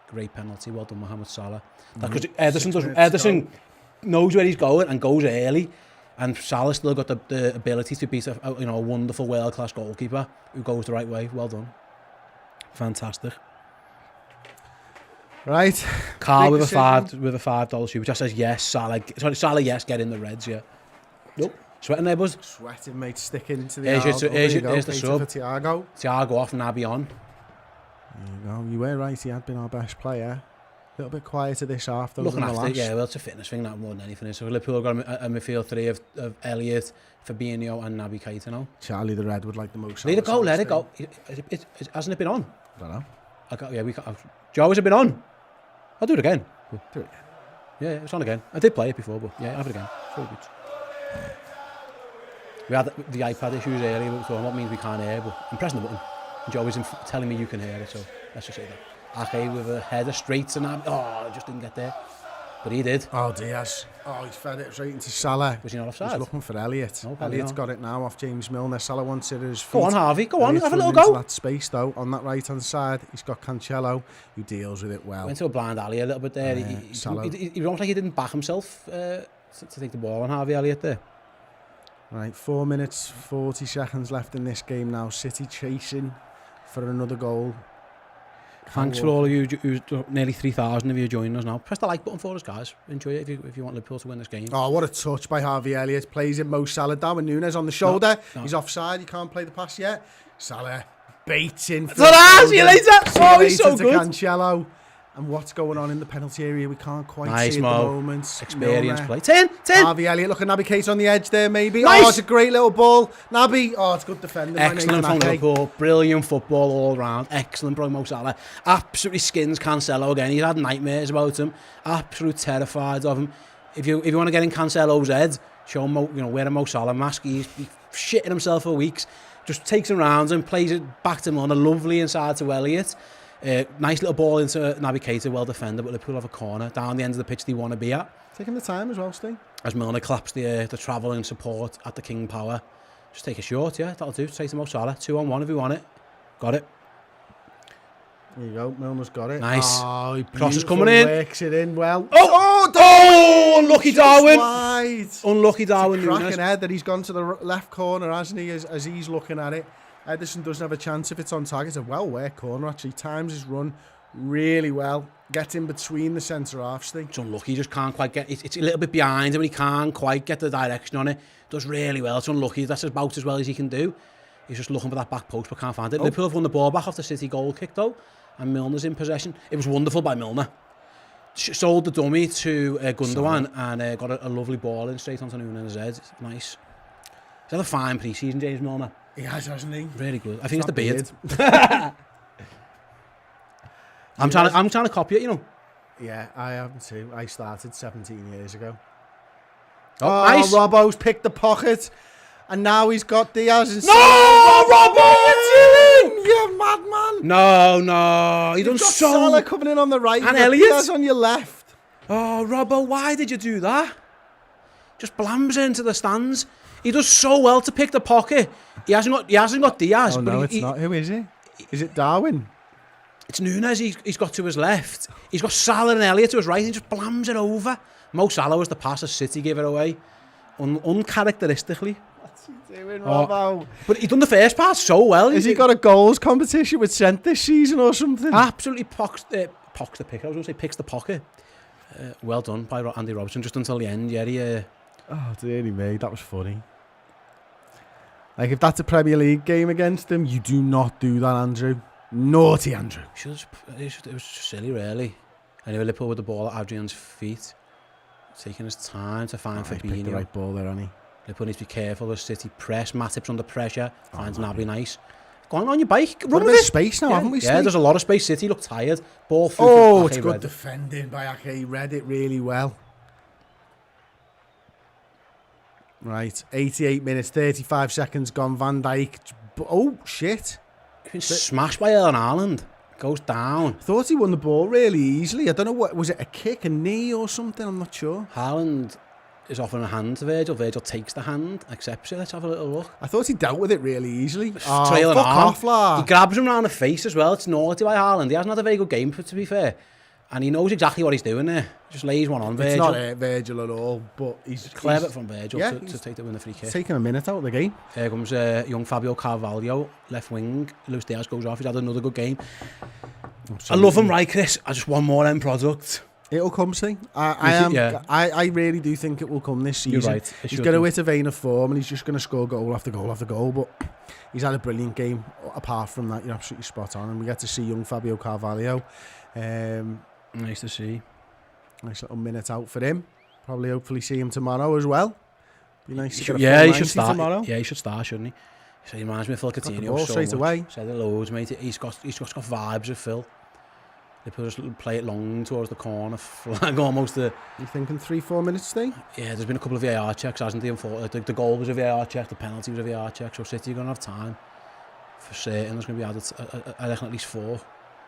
Speaker 2: Great penalty. Well done, Mohamed Salah. Because Ederson knows where he's going and goes early. And Salah's still got the ability to beat a wonderful world-class goalkeeper who goes the right way. Well done. Fantastic.
Speaker 1: Right.
Speaker 2: Carl with a $5 super just says yes. Salah yes, get in the Reds. Yeah. Nope. Sweating there, buzz.
Speaker 1: Sweating, mate. Sticking to the.
Speaker 2: Here's the sub.
Speaker 1: For Thiago.
Speaker 2: Thiago off and Naby on.
Speaker 1: There you go. You were right. He had been our best player. A little bit quieter this half. Though,
Speaker 2: Looking after it, yeah. Well, it's a fitness thing, that more than anything. So Liverpool got a midfield three of Elliott, Fabinho, and Naby Keita now.
Speaker 1: Charlie the Red would like the most.
Speaker 2: Let it go. Let it go. Hasn't it been on?
Speaker 1: I don't know.
Speaker 2: Joe, has it been on? I'll do it again.
Speaker 1: Do it again.
Speaker 2: Yeah, it's on again. I did play it before, but yeah, have it again. It's very good. We had the iPad issues earlier, so what means we can't hear, but I'm pressing the button. And Joe is telling me you can hear it, so let's just say that. Ake with a header straight to Naby. Oh, I just didn't get there. But he did.
Speaker 1: Oh, Diaz. Oh, he's fed it straight into Salah.
Speaker 2: Was he not offside?
Speaker 1: He's looking for Elliott.
Speaker 2: No,
Speaker 1: Elliott's got it now off James Milner. Salah wants it at his feet.
Speaker 2: Go on, Harvey. Go on, have a little
Speaker 1: into
Speaker 2: go.
Speaker 1: That space, though, on that right-hand side. He's got Cancelo, who deals with it well.
Speaker 2: Went to a blind alley a little bit there. He almost like he didn't back himself to take the ball on Harvey Elliott there.
Speaker 1: Right, 4 minutes, 40 seconds left in this game now. City chasing for another goal.
Speaker 2: Thanks for all of you, nearly 3,000 of you joining us now. Press the like button for us, guys. Enjoy it if you want Liverpool to win this game.
Speaker 1: Oh, what a touch by Harvey Elliott. Plays it Mo Salah down with Nunes on the shoulder.
Speaker 2: No.
Speaker 1: He's offside. He can't play the pass yet. Salah baits in.
Speaker 2: See you later. Oh, he's so good.
Speaker 1: Cancelo. And what's going on in the penalty area? We can't quite see at
Speaker 2: Mo.
Speaker 1: the moment.
Speaker 2: Experience
Speaker 1: Milner.
Speaker 2: play. 10.
Speaker 1: Harvey Elliott, look at Naby Keita on the edge there, maybe.
Speaker 2: Nice.
Speaker 1: Oh, it's a great little ball. Naby, oh, it's good defending.
Speaker 2: Excellent from Liverpool. Brilliant football all round. Excellent from Mo Salah. Absolutely skins Cancelo again. He's had nightmares about him. Absolutely terrified of him. If you want to get in Cancelo's head, show him, wear a Mo Salah mask. He's shitting himself for weeks. Just takes him round and plays it back to Milner. Lovely inside to Elliott. Nice little ball into Naby Keita, well defended, but Liverpool have a corner down the end of the pitch they want to be at.
Speaker 1: Taking the time as well, Steve.
Speaker 2: As Milner claps the travelling support at the King Power. Just take a short, yeah, that'll do. Take to Mo Salah, 2-on-1 if you want it. Got it.
Speaker 1: There you go, Milner's got it.
Speaker 2: Nice.
Speaker 1: Oh,
Speaker 2: Cross is coming in.
Speaker 1: Works it in well.
Speaker 2: Oh, unlucky Darwin.
Speaker 1: Wide.
Speaker 2: Unlucky Darwin.
Speaker 1: Cracking head that he's gone to the left corner, hasn't he, as he's looking at it. Ederson doesn't have a chance if it's on target. It's a well-worked corner, actually. Times his run really well. Gets in between the centre-half, Steve.
Speaker 2: It's unlucky, he just can't quite get... It's a little bit behind him and he can't quite get the direction on it. Does really well. It's unlucky. That's about as well as he can do. He's just looking for that back post but can't find it. Liverpool have won the ball back off the City goal kick, though. And Milner's in possession. It was wonderful by Milner. Sold the dummy to Gundogan and got a lovely ball in straight onto Nunes' head. Nice. He's had a fine pre-season, James Milner.
Speaker 1: He has, hasn't he?
Speaker 2: Really good. I think it's the beard. I'm trying to copy it,
Speaker 1: Yeah, I am too. I started 17 years ago.
Speaker 2: Oh, nice.
Speaker 1: Robbo's picked the pocket. And now he's got Diaz inside.
Speaker 2: No, Robbo!
Speaker 1: You madman.
Speaker 2: No. He done
Speaker 1: Got
Speaker 2: so...
Speaker 1: Salah coming in on the right.
Speaker 2: And Elliott.
Speaker 1: Diaz on your left.
Speaker 2: Oh, Robbo, why did you do that? Just blams into the stands. He does so well to pick the pocket. He hasn't got Diaz.
Speaker 1: Oh,
Speaker 2: but
Speaker 1: no, it's not. Who is he? Is it Darwin?
Speaker 2: It's Nunes he's got to his left. He's got Salah and Elliott to his right and he just blams it over. Mo Salah was the pass as City gave it away. Uncharacteristically.
Speaker 1: What's he doing, Robbo?
Speaker 2: But he done the first pass so well.
Speaker 1: Has he got a goals competition with Trent this season or something?
Speaker 2: Absolutely picks the pick. I was going to say picks the pocket. Well done by Andy Robertson just until the end. Yeah,
Speaker 1: Oh, dearie me, that was funny. Like, if that's a Premier League game against him, you do not do that, Andrew. Naughty, Andrew.
Speaker 2: It was silly, really. Anyway, Liverpool with the ball at Adrian's feet. Taking his time to find Fabinho.
Speaker 1: He picked the right ball there, hasn't he?
Speaker 2: Liverpool needs to be careful with City press. Matip's under pressure. Finds Naby nice. Go on your bike. Run with it.
Speaker 1: Space now, haven't we?
Speaker 2: Yeah, there's a lot of space. City look tired. Ball through.
Speaker 1: Oh, it's good defending by Ake. Read it really well. Right, 88 minutes, 35 seconds gone. Van Dijk. Oh, shit.
Speaker 2: He's been smashed by Erling Haaland. Goes down.
Speaker 1: Thought he won the ball really easily. I don't know what was it, a kick, a knee or something? I'm not sure.
Speaker 2: Haaland is offering a hand to Virgil. Virgil takes the hand, accepts it. Let's have a little look.
Speaker 1: I thought he dealt with it really easily.
Speaker 2: Trailing
Speaker 1: fuck
Speaker 2: arm.
Speaker 1: off, lad.
Speaker 2: He grabs him round the face as well. It's naughty by Haaland. He hasn't had a very good game, to be fair. And he knows exactly what he's doing there. Just lays one on Virgil.
Speaker 1: It's not Virgil at all, but he's
Speaker 2: clever from Virgil to take the win the free kick.
Speaker 1: Taking a minute out of the game.
Speaker 2: Here comes young Fabio Carvalho, left wing. Luis Diaz goes off. He's had another good game. I love him, right, Chris? I just want more end product.
Speaker 1: It'll come, see. I really do think it will come this season.
Speaker 2: You're right.
Speaker 1: He's going to hit a vein of form and he's just going to score goal after goal after goal. But he's had a brilliant game. Apart from that, you're absolutely spot on. And we get to see young Fabio Carvalho.
Speaker 2: Nice to see.
Speaker 1: Nice little minute out for him. Probably, hopefully, see him tomorrow as well. Be nice to get
Speaker 2: he should start tomorrow. Yeah, he should start, shouldn't he? So he reminds me of Phil Coutinho so
Speaker 1: straight away.
Speaker 2: Said it loads, mate. He's got vibes of Phil. They just play it long towards the corner, flag almost the...
Speaker 1: You thinking 3-4 minutes, Steve?
Speaker 2: Yeah, there's been a couple of VAR checks, hasn't there? The goal was a VAR check, the penalty was a VAR check, so City are going to have time. For certain, there's going to be added, I reckon, at least 4.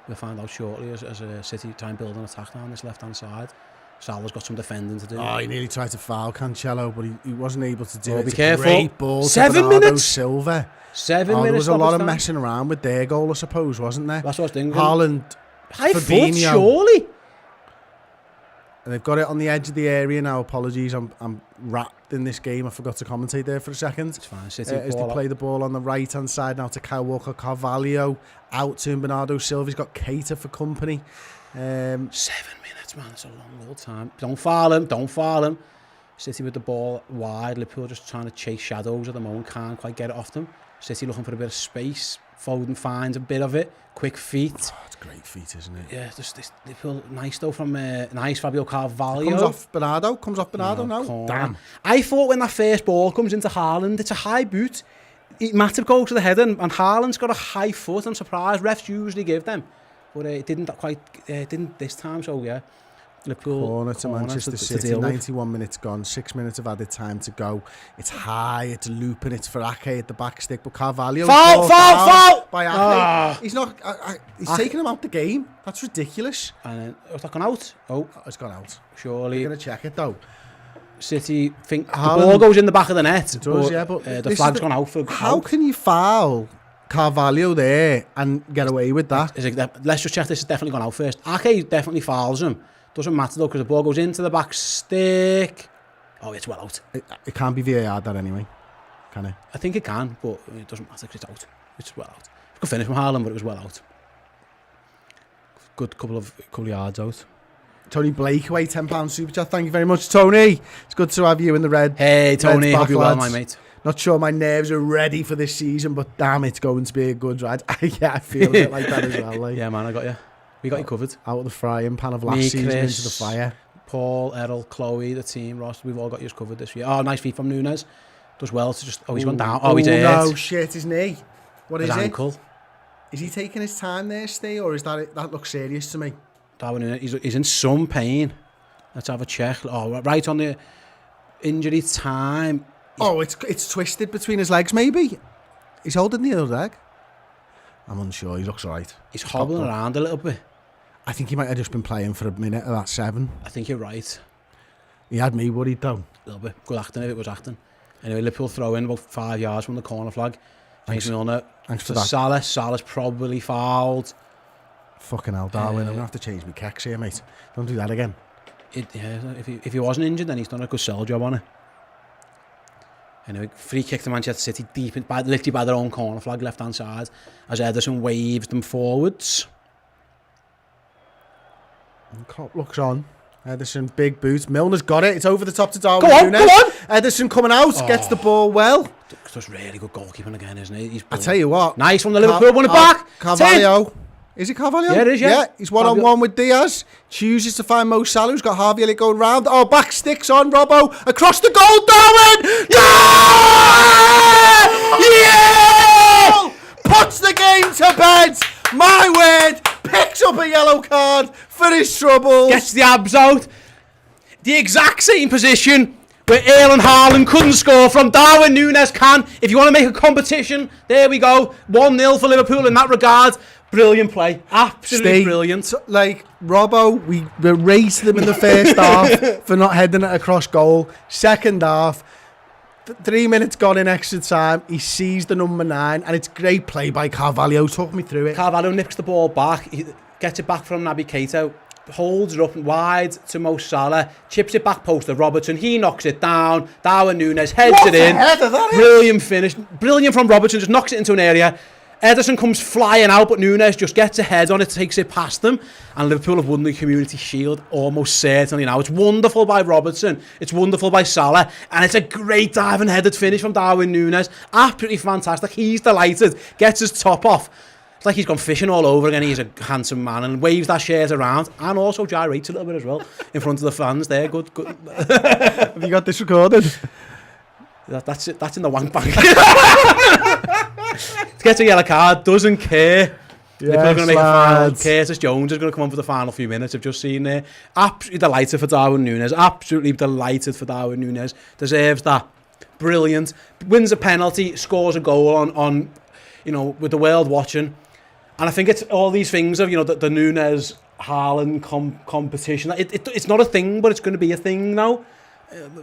Speaker 2: We'll find out shortly as City try and build an attack down this left-hand side. Salah's got some defending to do.
Speaker 1: Oh, he nearly tried to foul Cancelo, but he wasn't able to do it.
Speaker 2: Be careful.
Speaker 1: Great ball
Speaker 2: 7
Speaker 1: to Bernardo
Speaker 2: minutes.
Speaker 1: Silva.
Speaker 2: 7 minutes.
Speaker 1: There was a lot of messing around with their goal, I suppose, wasn't there?
Speaker 2: That's what I was thinking.
Speaker 1: Haaland,
Speaker 2: High foot,
Speaker 1: Fabinho.
Speaker 2: surely.
Speaker 1: And they've got it on the edge of the area now. Apologies, I'm wrapped in this game. I forgot to commentate there for a second.
Speaker 2: It's fine. City
Speaker 1: As they play the ball on the right-hand side now to Kyle Walker-Carvalho. Out to Bernardo Silva. He's got Keita for company.
Speaker 2: 7 minutes, man. That's a long old time. Don't foul him. City with the ball wide. Liverpool just trying to chase shadows at the moment. Can't quite get it off them. City looking for a bit of space. Foden finds a bit of it. Quick feet.
Speaker 1: Oh, it's great feet, isn't it?
Speaker 2: Yeah, this Liverpool nice though from nice Fabio Carvalho.
Speaker 1: Comes off Bernardo now.
Speaker 2: Corner.
Speaker 1: Damn.
Speaker 2: I thought when that first ball comes into Haaland, it's a high boot. Matip goes to the head and Haaland's got a high foot. I'm surprised. Refs usually give them, but it didn't quite. Didn't this time. So yeah. Liverpool
Speaker 1: corner to Manchester City,
Speaker 2: deal with.
Speaker 1: 91 minutes gone, 6 minutes of added time to go. It's high, it's looping, it's for Ake at the back stick, but Carvalho
Speaker 2: foul
Speaker 1: by Ake.
Speaker 2: Ah.
Speaker 1: He's not. He's taking him out the game. That's ridiculous.
Speaker 2: And then, has that gone out? Oh,
Speaker 1: It's gone out.
Speaker 2: surely.
Speaker 1: You're gonna check it though.
Speaker 2: City think the
Speaker 1: Haaland-
Speaker 2: ball goes in the back of the net.
Speaker 1: It does, yeah, but
Speaker 2: the
Speaker 1: this is
Speaker 2: flag's gone out for.
Speaker 1: How
Speaker 2: out.
Speaker 1: can you foul Carvalho there and get away with that?
Speaker 2: Let's just check. This has definitely gone out first. Ake definitely fouls him. Doesn't matter though because the ball goes into the back stick. Oh, it's well out.
Speaker 1: It can't be VAR that anyway, can it?
Speaker 2: I think it can, but it doesn't matter because it's out. It's well out. It's good finish from Haaland, but it was well out. Good couple of yards out.
Speaker 1: Tony Blakeway, £10 super chat. Thank you very much, Tony. It's good to have you in the red.
Speaker 2: Hey, Tony,
Speaker 1: Reds
Speaker 2: hope
Speaker 1: back,
Speaker 2: you're well,
Speaker 1: lads.
Speaker 2: my mate.
Speaker 1: Not sure my nerves are ready for this season, but damn, it's going to be a good ride. Yeah, I feel a bit like that as well. Like,
Speaker 2: Yeah, man, I got you. We got you covered.
Speaker 1: out of the frying pan of last
Speaker 2: Me,
Speaker 1: season
Speaker 2: Chris,
Speaker 1: into the fire.
Speaker 2: Paul, Errol, Chloe, the team, Ross, we've all got yours covered this year. Oh, nice feed from Nunes. Does well to just... Oh, he's gone down. Oh, he's hurt.
Speaker 1: No, shit, his knee. What is
Speaker 2: His
Speaker 1: it?
Speaker 2: ankle.
Speaker 1: Is he taking his time there, Steve, or is that looks serious to me?
Speaker 2: Darwin Nunes, he's in some pain. Let's have a check. Oh, right on the injury time.
Speaker 1: Oh, it's twisted between his legs, maybe. He's holding the other leg. I'm unsure. He looks all right.
Speaker 2: He's hobbling around a little bit.
Speaker 1: I think he might have just been playing for a minute of that 7.
Speaker 2: I think you're right.
Speaker 1: He had me worried, though.
Speaker 2: A little bit. Good acting if it was acting. Anyway, Liverpool throw in about 5 yards from the corner flag. James Milner.
Speaker 1: Thanks for
Speaker 2: To
Speaker 1: that.
Speaker 2: Salah. Salah's probably fouled.
Speaker 1: Fucking hell, Darwin. I'm going to have to change my kecks here, mate. Don't do that again.
Speaker 2: If he wasn't injured, then he's done a good sell job on it. Anyway, free kick to Manchester City deep, literally by their own corner flag, left-hand side, as Ederson waves them forwards.
Speaker 1: Cop looks on. Ederson, big boot. Milner's got it. It's over the top to Darwin
Speaker 2: Go on,
Speaker 1: Nunes.
Speaker 2: go on!
Speaker 1: Ederson coming out, gets the ball well.
Speaker 2: That's really good goalkeeping again, isn't it? He's
Speaker 1: I tell you what.
Speaker 2: nice from the Liverpool, won it back.
Speaker 1: Carvalho. Is it Carvalho?
Speaker 2: Yeah, it is, yeah.
Speaker 1: He's one-on-one with Diaz. Chooses to find Mo Salah, who's got Harvey Elliott going round. Oh, back sticks on Robbo. Across the goal, Darwin! Yeah! Puts the game to bed. My word. Picks up a yellow card for his troubles.
Speaker 2: Gets the abs out. The exact same position where Erling Haaland couldn't score from, Darwin Nunes can. If you want to make a competition, there we go. 1-0 for Liverpool in that regard. Brilliant play. Absolutely brilliant.
Speaker 1: Like, Robbo, we raced them in the first half for not heading it across goal. Second half, 3 minutes gone in extra time. He sees the number 9, and it's great play by Carvalho. Talk me through it.
Speaker 2: Carvalho nips the ball back. He gets it back from Naby Keita. Holds it up wide to Mo Salah. Chips it back post to Robertson. He knocks it down. Darwin Nunes heads it in. Brilliant finish. Brilliant from Robertson. Just knocks it into an area. Ederson comes flying out, but Nunes just gets ahead on it, takes it past them, and Liverpool have won the Community Shield almost certainly now. It's wonderful by Robertson, it's wonderful by Salah, and it's a great diving headed finish from Darwin Nunes. Absolutely fantastic. He's delighted, gets his top off. It's like he's gone fishing all over again. He's a handsome man and waves that shirt around, and also gyrates a little bit as well in front of the fans there. Good.
Speaker 1: Have you got this recorded?
Speaker 2: That's it. That's in the wank bank. Gets a yellow card, doesn't care. Liverpool are going to make a final. Curtis Jones is going to come on for the final few minutes. I've just seen there. Absolutely delighted for Darwin Nunes. Absolutely delighted for Darwin Nunes. Deserves that. Brilliant. Wins a penalty, scores a goal on with the world watching. And I think it's all these things of, the Nunes Haaland competition. It's not a thing, but it's going to be a thing now.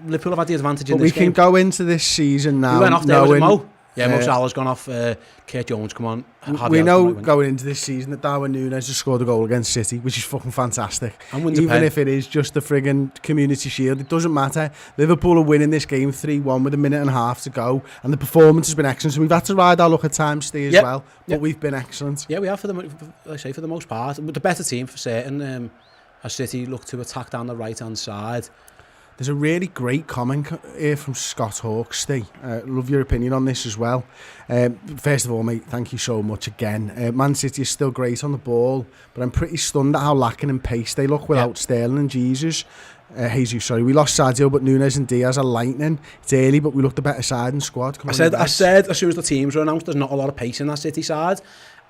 Speaker 2: Liverpool have had the advantage in this game.
Speaker 1: We can go into this season now.
Speaker 2: We went off there, was it Mo? Yeah, Mo Salah's gone off. Kurt Jones, come on.
Speaker 1: We know going into this season that Darwin Núñez has scored a goal against City, which is fucking fantastic. Even if it is just the friggin' Community Shield, it doesn't matter. Liverpool are winning this game 3-1 with a minute and a half to go, and the performance has been excellent. So we've had to ride our luck at times, Steve, as well, but we've been excellent.
Speaker 2: Yeah, we have for the most part. The better team for certain. As City look to attack down the right-hand side.
Speaker 1: There's a really great comment here from Scott Hawke, Steve. Love your opinion on this as well. First of all, mate, thank you so much again. Man City is still great on the ball, but I'm pretty stunned at how lacking in pace they look without Sterling and Jesus. We lost Sadio, but Núñez and Diaz are lightning. It's early, but we look the better side in squad. I said
Speaker 2: as soon as the teams were announced, there's not a lot of pace in that City side.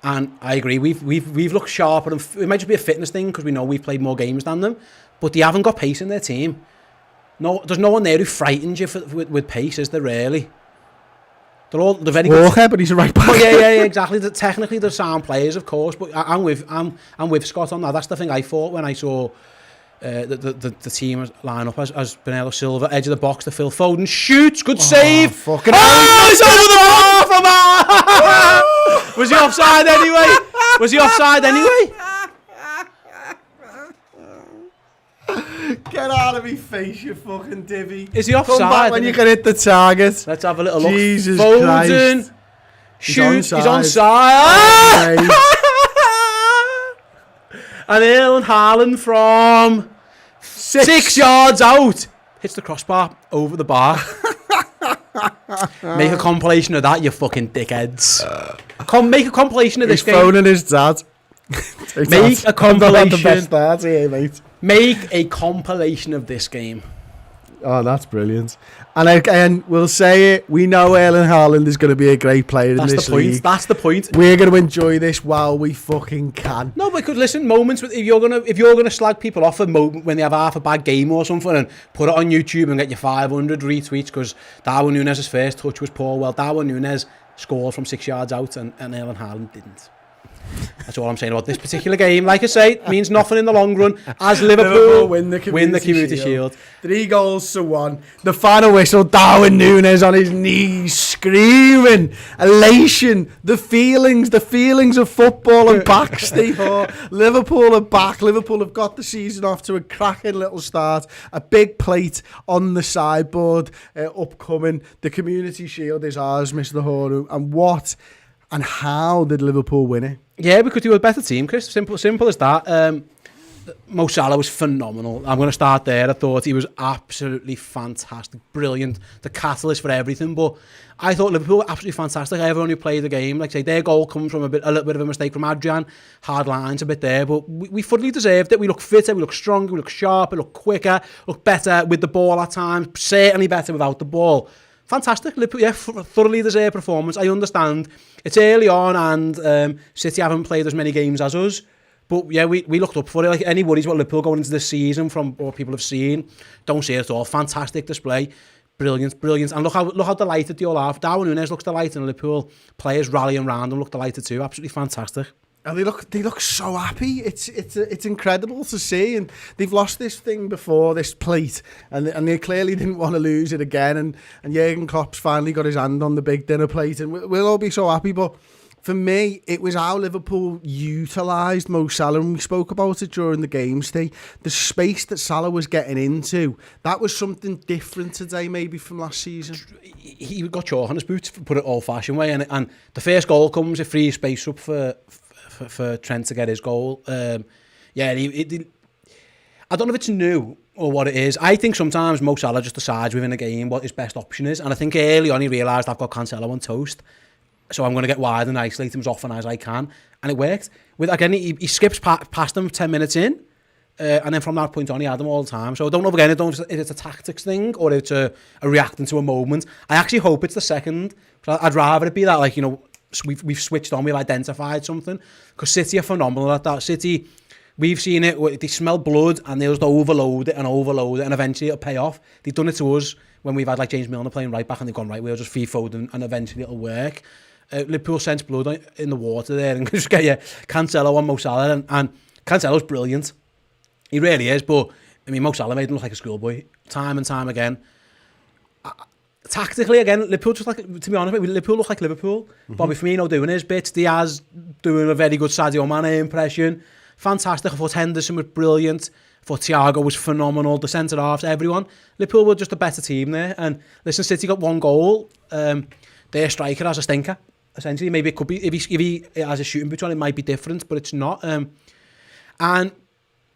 Speaker 2: And I agree, we've looked sharper, and it might just be a fitness thing because we know we've played more games than them, but they haven't got pace in their team. No, there's no one there who frightens you with pace, is there really? They're very good.
Speaker 1: Walker, but he's a right back.
Speaker 2: Oh, yeah, exactly. Technically, they're sound players, of course, but I'm with Scott on that. That's the thing I thought when I saw the team line up as Bernardo Silva, edge of the box to Phil Foden, shoots, good save.
Speaker 1: Fucking
Speaker 2: he's over the bar! Was he offside anyway?
Speaker 1: Get out of me face, you fucking divvy.
Speaker 2: Is he offside?
Speaker 1: Come back when you can hit the target.
Speaker 2: Let's have a little look.
Speaker 1: Jesus
Speaker 2: Foden.
Speaker 1: Christ.
Speaker 2: Shoots. He's onside. And Erling Haaland from 6 yards out hits the crossbar over the bar. Make a compilation of that, you fucking dickheads. Make a compilation of this game.
Speaker 1: He's phoning his dad.
Speaker 2: Make a compilation.
Speaker 1: The best start here, mate.
Speaker 2: Make a compilation of this game.
Speaker 1: Oh, that's brilliant. And again, we'll say it. We know Erling Haaland is going to be a great player in this league.
Speaker 2: That's the point.
Speaker 1: We're going to enjoy this while we fucking can.
Speaker 2: No, but listen, moments if you're gonna slag people off a moment when they have half a bad game or something and put it on YouTube and get your 500 retweets because Darwin Núñez's first touch was poor. Well, Darwin Núñez scored from 6 yards out and Erling Haaland didn't. That's all I'm saying about this particular game. Like I say, it means nothing in the long run as Liverpool win the Community Shield.
Speaker 1: 3-1. The final whistle, Darwin Núñez on his knees, screaming, elation, the feelings of football are back, Steve. Liverpool are back. Liverpool have got the season off to a cracking little start. A big plate on the sideboard upcoming. The Community Shield is ours, Mr. Hornu. And what and how did Liverpool win it?
Speaker 2: Yeah, because they were a better team, Chris. Simple as that. Mo Salah was phenomenal. I'm going to start there. I thought he was absolutely fantastic, brilliant, the catalyst for everything. But I thought Liverpool were absolutely fantastic. Everyone who played the game, like I say, their goal comes from a little bit of a mistake from Adrian. Hard lines a bit there, but we fully deserved it. We look fitter, we look stronger, we look sharper, we look quicker, look better with the ball at times. Certainly better without the ball. Fantastic. Liverpool, yeah, thoroughly deserved performance. I understand it's early on and City haven't played as many games as us. But yeah, we looked up for it. Like any worries about Liverpool going into this season from what people have seen, don't see it at all. Fantastic display, brilliant. And look how delighted they all are. Darwin Núñez looks delighted, and Liverpool players rallying around them look delighted too. Absolutely fantastic.
Speaker 1: And they look so happy. It's incredible to see. And they've lost this thing before, this plate, and they clearly didn't want to lose it again. And Jurgen Klopp's finally got his hand on the big dinner plate, and we'll all be so happy. But for me, it was how Liverpool utilised Mo Salah, and we spoke about it during the game, Steve. The space that Salah was getting into, that was something different today, maybe from last season.
Speaker 2: He got chalk on his boots, put it old-fashioned way, and the first goal comes, it frees space up for Trent to get his goal. I don't know if it's new or what it is. I think sometimes Mo Salah just decides within a game what his best option is, and I think early on he realised I've got Cancelo on toast, so I'm going to get wide and isolate him as often as I can, and it worked. He skips past him 10 minutes in, and then from that point on he had him all the time. So I don't know if it's a tactics thing or it's a reacting to a moment. I actually hope it's the second. I'd rather it be that, like, you know, we've switched on, we've identified something, because City are phenomenal at that. City, we've seen it, they smell blood and they'll just overload it and eventually it'll pay off. They've done it to us when we've had like James Milner playing right back and they've gone, right, we'll just free Foden and eventually it'll work. Liverpool sense blood in the water there and just get Cancelo and Mo Salah, and Cancelo's brilliant, he really is, but I mean Mo Salah made him look like a schoolboy time and time again. tactically, again, Liverpool just like, to be honest, Liverpool look like Liverpool. Bobby Firmino doing his bits, Diaz doing a very good Sadio Mane impression. Fantastic. I thought Henderson was brilliant. I thought Thiago was phenomenal. The centre-halves, everyone. Liverpool were just a better team there. And listen, City got 1 goal. Their striker has a stinker, essentially. Maybe it could be, if he has a shooting boots on, it might be different, but it's not. And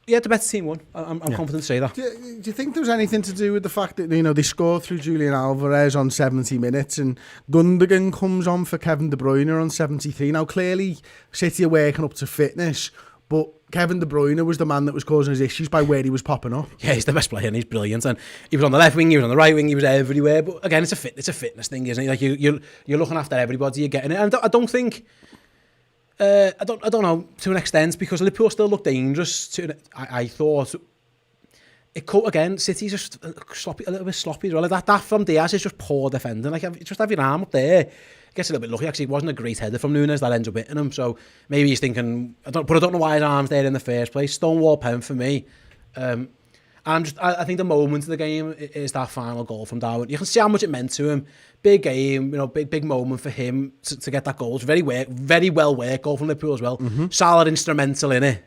Speaker 2: yeah, the better team won. I'm confident to say that.
Speaker 1: Do you think there was anything to do with the fact that, you know, they scored through Julian Alvarez on 70 minutes and Gundogan comes on for Kevin De Bruyne on 73? Now, clearly, City are working up to fitness, but Kevin De Bruyne was the man that was causing us issues by where he was popping up.
Speaker 2: Yeah, he's the best player and he's brilliant. And he was on the left wing, he was on the right wing, he was everywhere. But again, it's a fitness thing, isn't it? Like you're looking after everybody, you're getting it. And I don't think... I don't know, to an extent, because Liverpool still looked dangerous. I thought it could, again, City's just sloppy, a little bit sloppy as well. Like that from Diaz is just poor defending. Like, just have your arm up there. Gets a little bit lucky. Actually, it wasn't a great header from Nunes that ends up hitting him. So maybe he's thinking, I don't know why his arm's there in the first place. Stonewall pen for me. I think the moment of the game is that final goal from Darwin. You can see how much it meant to him. Big game, you know, big moment for him to get that goal. It's very well worked goal from Liverpool as well. Salah instrumental in it,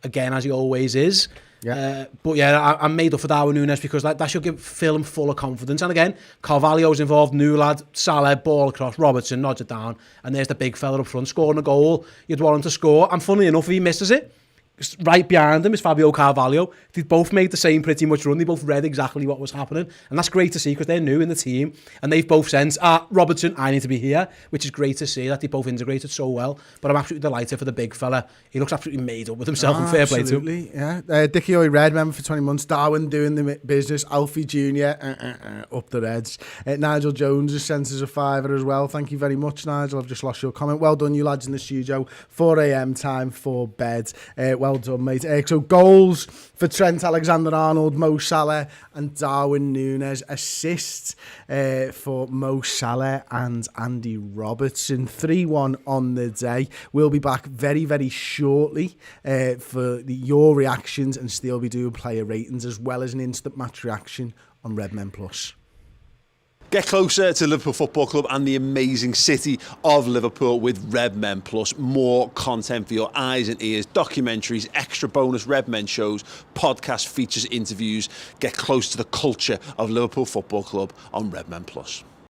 Speaker 2: again, as he always is. Yeah. But yeah, I'm made up for Darwin Nunes because that should fill him full of confidence. And again, Carvalho's involved, new lad, Salah, ball across, Robertson nods it down, and there's the big fella up front scoring a goal you'd want him to score. And funnily enough, if he misses it, right behind him is Fabio Carvalho. They both made the same pretty much run. They both read exactly what was happening. And that's great to see because they're new in the team. And they've both sensed, Robertson, I need to be here, which is great to see that they both integrated so well. But I'm absolutely delighted for the big fella. He looks absolutely made up with himself and fair play to him.
Speaker 1: Absolutely, yeah. Dickie Oy, Redmen for 20 months. Darwin doing the business. Alfie Jr. Up the Reds. Nigel Jones has sent us a fiver as well. Thank you very much, Nigel. I've just lost your comment. Well done, you lads in the studio. 4 a.m. time for bed. Well done, mate. So goals for Trent Alexander-Arnold, Mo Salah and Darwin Nunes. Assists for Mo Salah and Andy Robertson. 3-1 on the day. We'll be back very, very shortly for your reactions and still be doing player ratings as well as an instant match reaction on Redmen Plus.
Speaker 3: Get closer to Liverpool Football Club and the amazing city of Liverpool with Redmen Plus. More content for your eyes and ears, documentaries, extra bonus Redmen shows, podcast features, interviews. Get close to the culture of Liverpool Football Club on Redmen Plus.